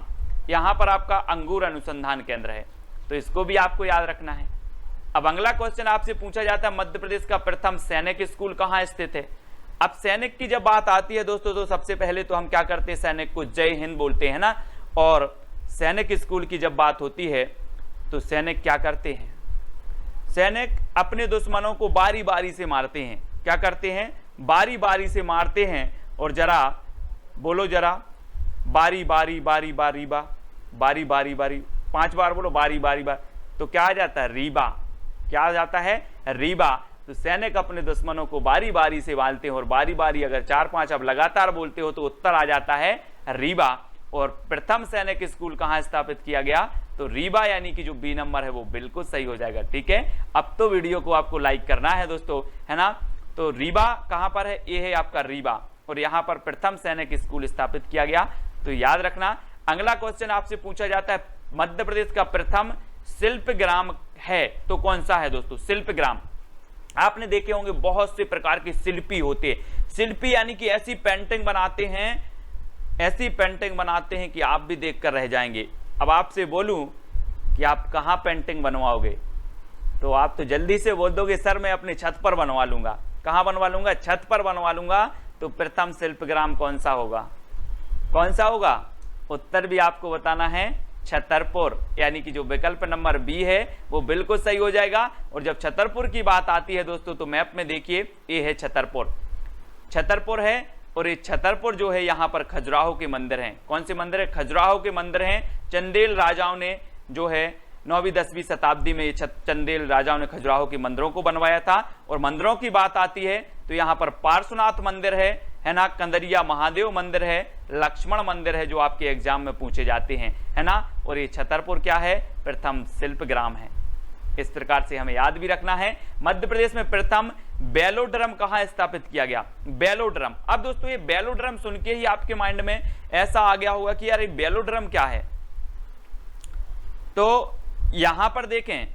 यहां पर आपका अंगूर अनुसंधान केंद्र है, तो इसको भी आपको याद रखना है। अब अगला क्वेश्चन आपसे पूछा जाता है, मध्य प्रदेश का प्रथम सैनिक स्कूल कहां स्थित है। अब सैनिक की जब बात आती है दोस्तों, तो सबसे पहले तो हम क्या करते हैं? सैनिक को जय हिंद बोलते हैं ना। और सैनिक स्कूल की जब बात होती है तो सैनिक क्या करते हैं? सैनिक अपने दुश्मनों को बारी बारी से मारते हैं। क्या करते हैं? बारी बारी से मारते हैं। और जरा बोलो, जरा बारी बारी बारी बारी बा, बारी बारी बारी, 5 बार बोलो, बारी बारी बार, तो क्या आ जाता है? रीबा। क्या आ जाता है? रीबा। तो सैनिक अपने दुश्मनों को बारी बारी से मारते हैं, और बारी बारी अगर 4-5 अब लगातार बोलते हो तो उत्तर आ जाता है रीबा। और प्रथम सैनिक स्कूल कहां स्थापित किया गया? तो रीबा, यानी कि जो बी नंबर है वो बिल्कुल सही हो जाएगा, ठीक है। अब तो वीडियो को आपको लाइक करना है दोस्तों, है ना। तो रीबा कहां पर है? ये है आपका रीबा, और यहां पर प्रथम सैनिक स्कूल स्थापित किया गया, तो याद रखना। अगला क्वेश्चन आपसे पूछा जाता है, मध्य प्रदेश का प्रथम शिल्प ग्राम है तो कौन सा है दोस्तों? शिल्प ग्राम आपने देखे होंगे, बहुत से प्रकार के शिल्पी होते हैं। शिल्पी यानी कि ऐसी पेंटिंग बनाते हैं, ऐसी पेंटिंग बनाते हैं कि आप भी देखकर रह जाएंगे। अब आपसे बोलूं कि आप कहां पेंटिंग बनवाओगे, तो आप तो जल्दी से बोल दोगे सर मैं अपने छत पर बनवा लूंगा। कहां बनवा लूंगा? छत पर बनवा लूंगा। तो प्रथम शिल्पग्राम कौन सा होगा? कौन सा होगा? उत्तर भी आपको बताना है, छतरपुर, यानी कि जो विकल्प नंबर बी है वो बिल्कुल सही हो जाएगा। और जब छतरपुर की बात आती है दोस्तों, तो मैप में देखिए ये है छतरपुर, छतरपुर है। और ये छतरपुर जो है यहाँ पर खजुराहो के मंदिर हैं। कौन से मंदिर है? खजुराहो के मंदिर हैं। चंदेल राजाओं ने जो है 9वीं-10वीं शताब्दी में चंदेल राजाओं ने खजुराहो के मंदिरों को बनवाया था। और मंदिरों की बात आती है तो यहाँ पर पार्श्वनाथ मंदिर है ना, कंदरिया महादेव मंदिर है, लक्ष्मण मंदिर है, जो आपके एग्जाम में पूछे जाते हैं, है ना। और ये छतरपुर क्या है? प्रथम शिल्पग्राम है। इस प्रकार से हमें याद भी रखना है। मध्य प्रदेश में प्रथम बेलोड्रम कहां स्थापित किया गया? बेलोड्रम। अब दोस्तों ये बेलोड्रम सुन के ही आपके माइंड में ऐसा आ गया होगा कि यार ये बेलोड्रम क्या है? तो यहां पर देखें,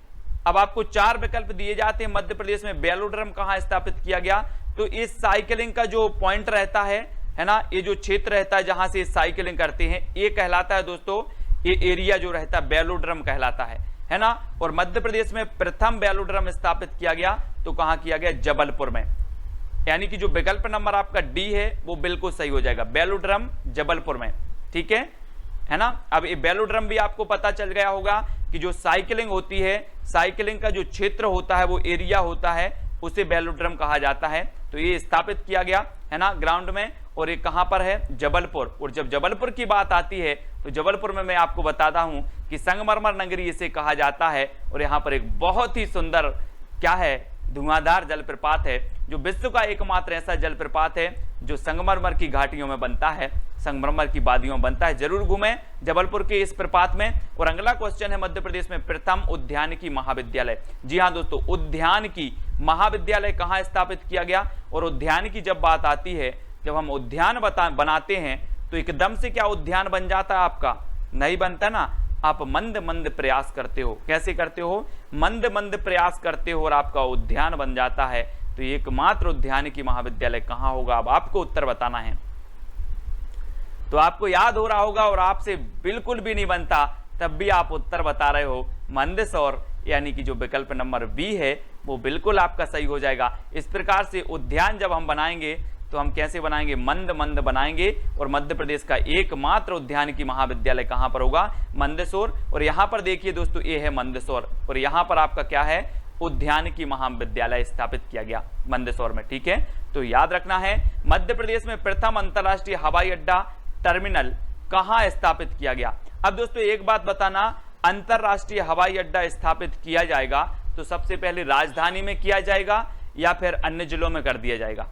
अब आपको 4 विकल्प दिए जाते हैं। मध्य प्रदेश में वेलोड्रम कहां स्थापित किया गया, तो इस साइकिलिंग का जो पॉइंट रहता है ना, ये जो क्षेत्र रहता है जहां से साइकिलिंग करते हैं, ये कहलाता है दोस्तों, ये एरिया जो रहता है वेलोड्रम कहलाता है ना। और मध्य प्रदेश में प्रथम वेलोड्रम स्थापित किया गया तो कहां किया गया, जबलपुर में। यानी कि जो विकल्प नंबर आपका डी है वो बिल्कुल सही हो जाएगा, वेलोड्रम जबलपुर में, ठीक है ना। अब ये वेलोड्रम भी आपको पता चल गया होगा कि जो साइकिलिंग होती है, साइकिलिंग का जो क्षेत्र होता है, वो एरिया होता है, उसे वेलोड्रम कहा जाता है। तो ये स्थापित किया गया है ना ग्राउंड में, और ये कहां पर है, जबलपुर। और जब जबलपुर की बात आती है तो जबलपुर में मैं आपको बताता हूं कि संगमरमर नगरी इसे कहा जाता है। और यहां पर एक बहुत ही सुंदर क्या है, धुआंधार जलप्रपात है, जो विश्व का एकमात्र ऐसा जलप्रपात है जो संगमरमर की घाटियों में बनता है, संगमरमर की वादियों में बनता है। जरूर घूमें जबलपुर के इस प्रपात में। और अगला क्वेश्चन है, मध्य प्रदेश में प्रथम उद्यानिकी महाविद्यालय। जी हाँ दोस्तों, उद्यानिकी महाविद्यालय कहाँ स्थापित किया गया। और उद्यानिकी जब बात आती है, जब हम उद्यान बनाते हैं तो एकदम से क्या उद्यान बन जाता है आपका, नहीं बनता ना। आप मंद मंद प्रयास करते हो, कैसे करते हो, मंद मंद प्रयास करते हो और आपका उद्यान बन जाता है। तो एकमात्र उद्यानिकी महाविद्यालय कहां होगा, अब आपको उत्तर बताना है। तो आपको याद हो रहा होगा और आपसे बिल्कुल भी नहीं बनता, तब भी आप उत्तर बता रहे हो मंदसौर, यानी कि जो विकल्प नंबर बी है वो बिल्कुल आपका सही हो जाएगा। इस प्रकार से उद्यान जब हम बनाएंगे तो हम कैसे बनाएंगे, मंद मंद बनाएंगे। और मध्य प्रदेश का एकमात्र उद्यानिकी महाविद्यालय कहां पर होगा, मंदसौर। और यहां पर देखिए दोस्तों, ये है मंदसौर, और यहां पर आपका क्या है, उद्यानिकी महाविद्यालय स्थापित किया गया मंदसौर में, ठीक है। तो याद रखना है, मध्य प्रदेश में प्रथम अंतरराष्ट्रीय हवाई अड्डा टर्मिनल कहां स्थापित किया गया। अब दोस्तों एक बात बताना, अंतरराष्ट्रीय हवाई अड्डा स्थापित किया जाएगा तो सबसे पहले राजधानी में किया जाएगा या फिर अन्य जिलों में कर दिया जाएगा।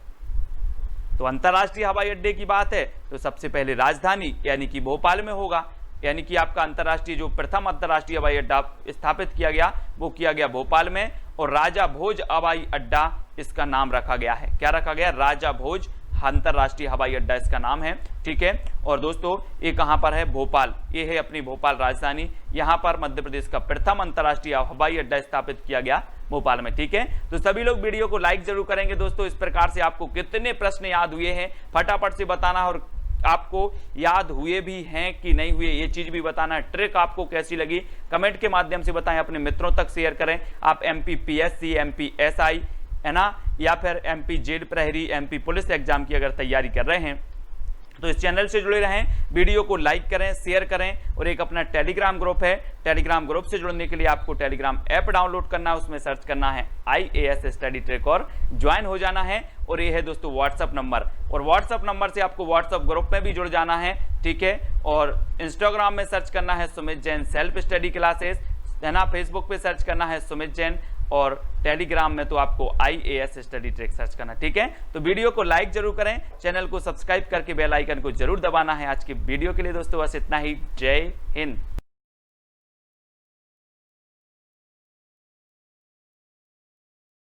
तो अंतरराष्ट्रीय हवाई अड्डे की बात है तो सबसे पहले राजधानी यानी कि भोपाल में होगा। यानी कि आपका अंतरराष्ट्रीय जो प्रथम अंतरराष्ट्रीय हवाई अड्डा स्थापित किया गया वो किया गया भोपाल में। और राजा भोज हवाई अड्डा इसका नाम रखा गया है, क्या रखा गया, राजा भोज अंतरराष्ट्रीय हवाई अड्डा इसका नाम है, ठीक है। और दोस्तों ये कहां पर है, भोपाल, ये है अपनी भोपाल राजधानी। यहां पर मध्य प्रदेश का प्रथम अंतरराष्ट्रीय हवाई अड्डा स्थापित किया गया भोपाल में, ठीक है। तो सभी लोग वीडियो को लाइक जरूर करेंगे दोस्तों। इस प्रकार से आपको कितने प्रश्न याद हुए हैं फटाफट से बताना, और आपको याद हुए भी हैं कि नहीं हुए ये चीज भी बताना। ट्रिक आपको कैसी लगी कमेंट के माध्यम से बताएं, अपने मित्रों तक शेयर करें। आप MPPSC, MPSI है ना, या फिर MP जेल प्रहरी, MP पुलिस एग्जाम की अगर तैयारी कर रहे हैं तो इस चैनल से जुड़े रहें, वीडियो को लाइक करें, शेयर करें। और एक अपना टेलीग्राम ग्रुप है, टेलीग्राम ग्रुप से जुड़ने के लिए आपको टेलीग्राम ऐप डाउनलोड करना है, उसमें सर्च करना है IAS स्टडी ट्रिक और ज्वाइन हो जाना है। और ये है दोस्तों व्हाट्सअप नंबर, और व्हाट्सअप नंबर से आपको व्हाट्सअप ग्रुप में भी जुड़ जाना है, ठीक है। और इंस्टाग्राम में सर्च करना है Sumit Jain self Study classes, है ना। फेसबुक पे सर्च करना है सुमित जैन, और टेलीग्राम में तो आपको IAS स्टडी ट्रिक सर्च करना, ठीक है। तो वीडियो को लाइक जरूर करें, चैनल को सब्सक्राइब करके बेल आइकन को जरूर दबाना है। आज की वीडियो के लिए दोस्तों बस इतना ही। जय हिंद।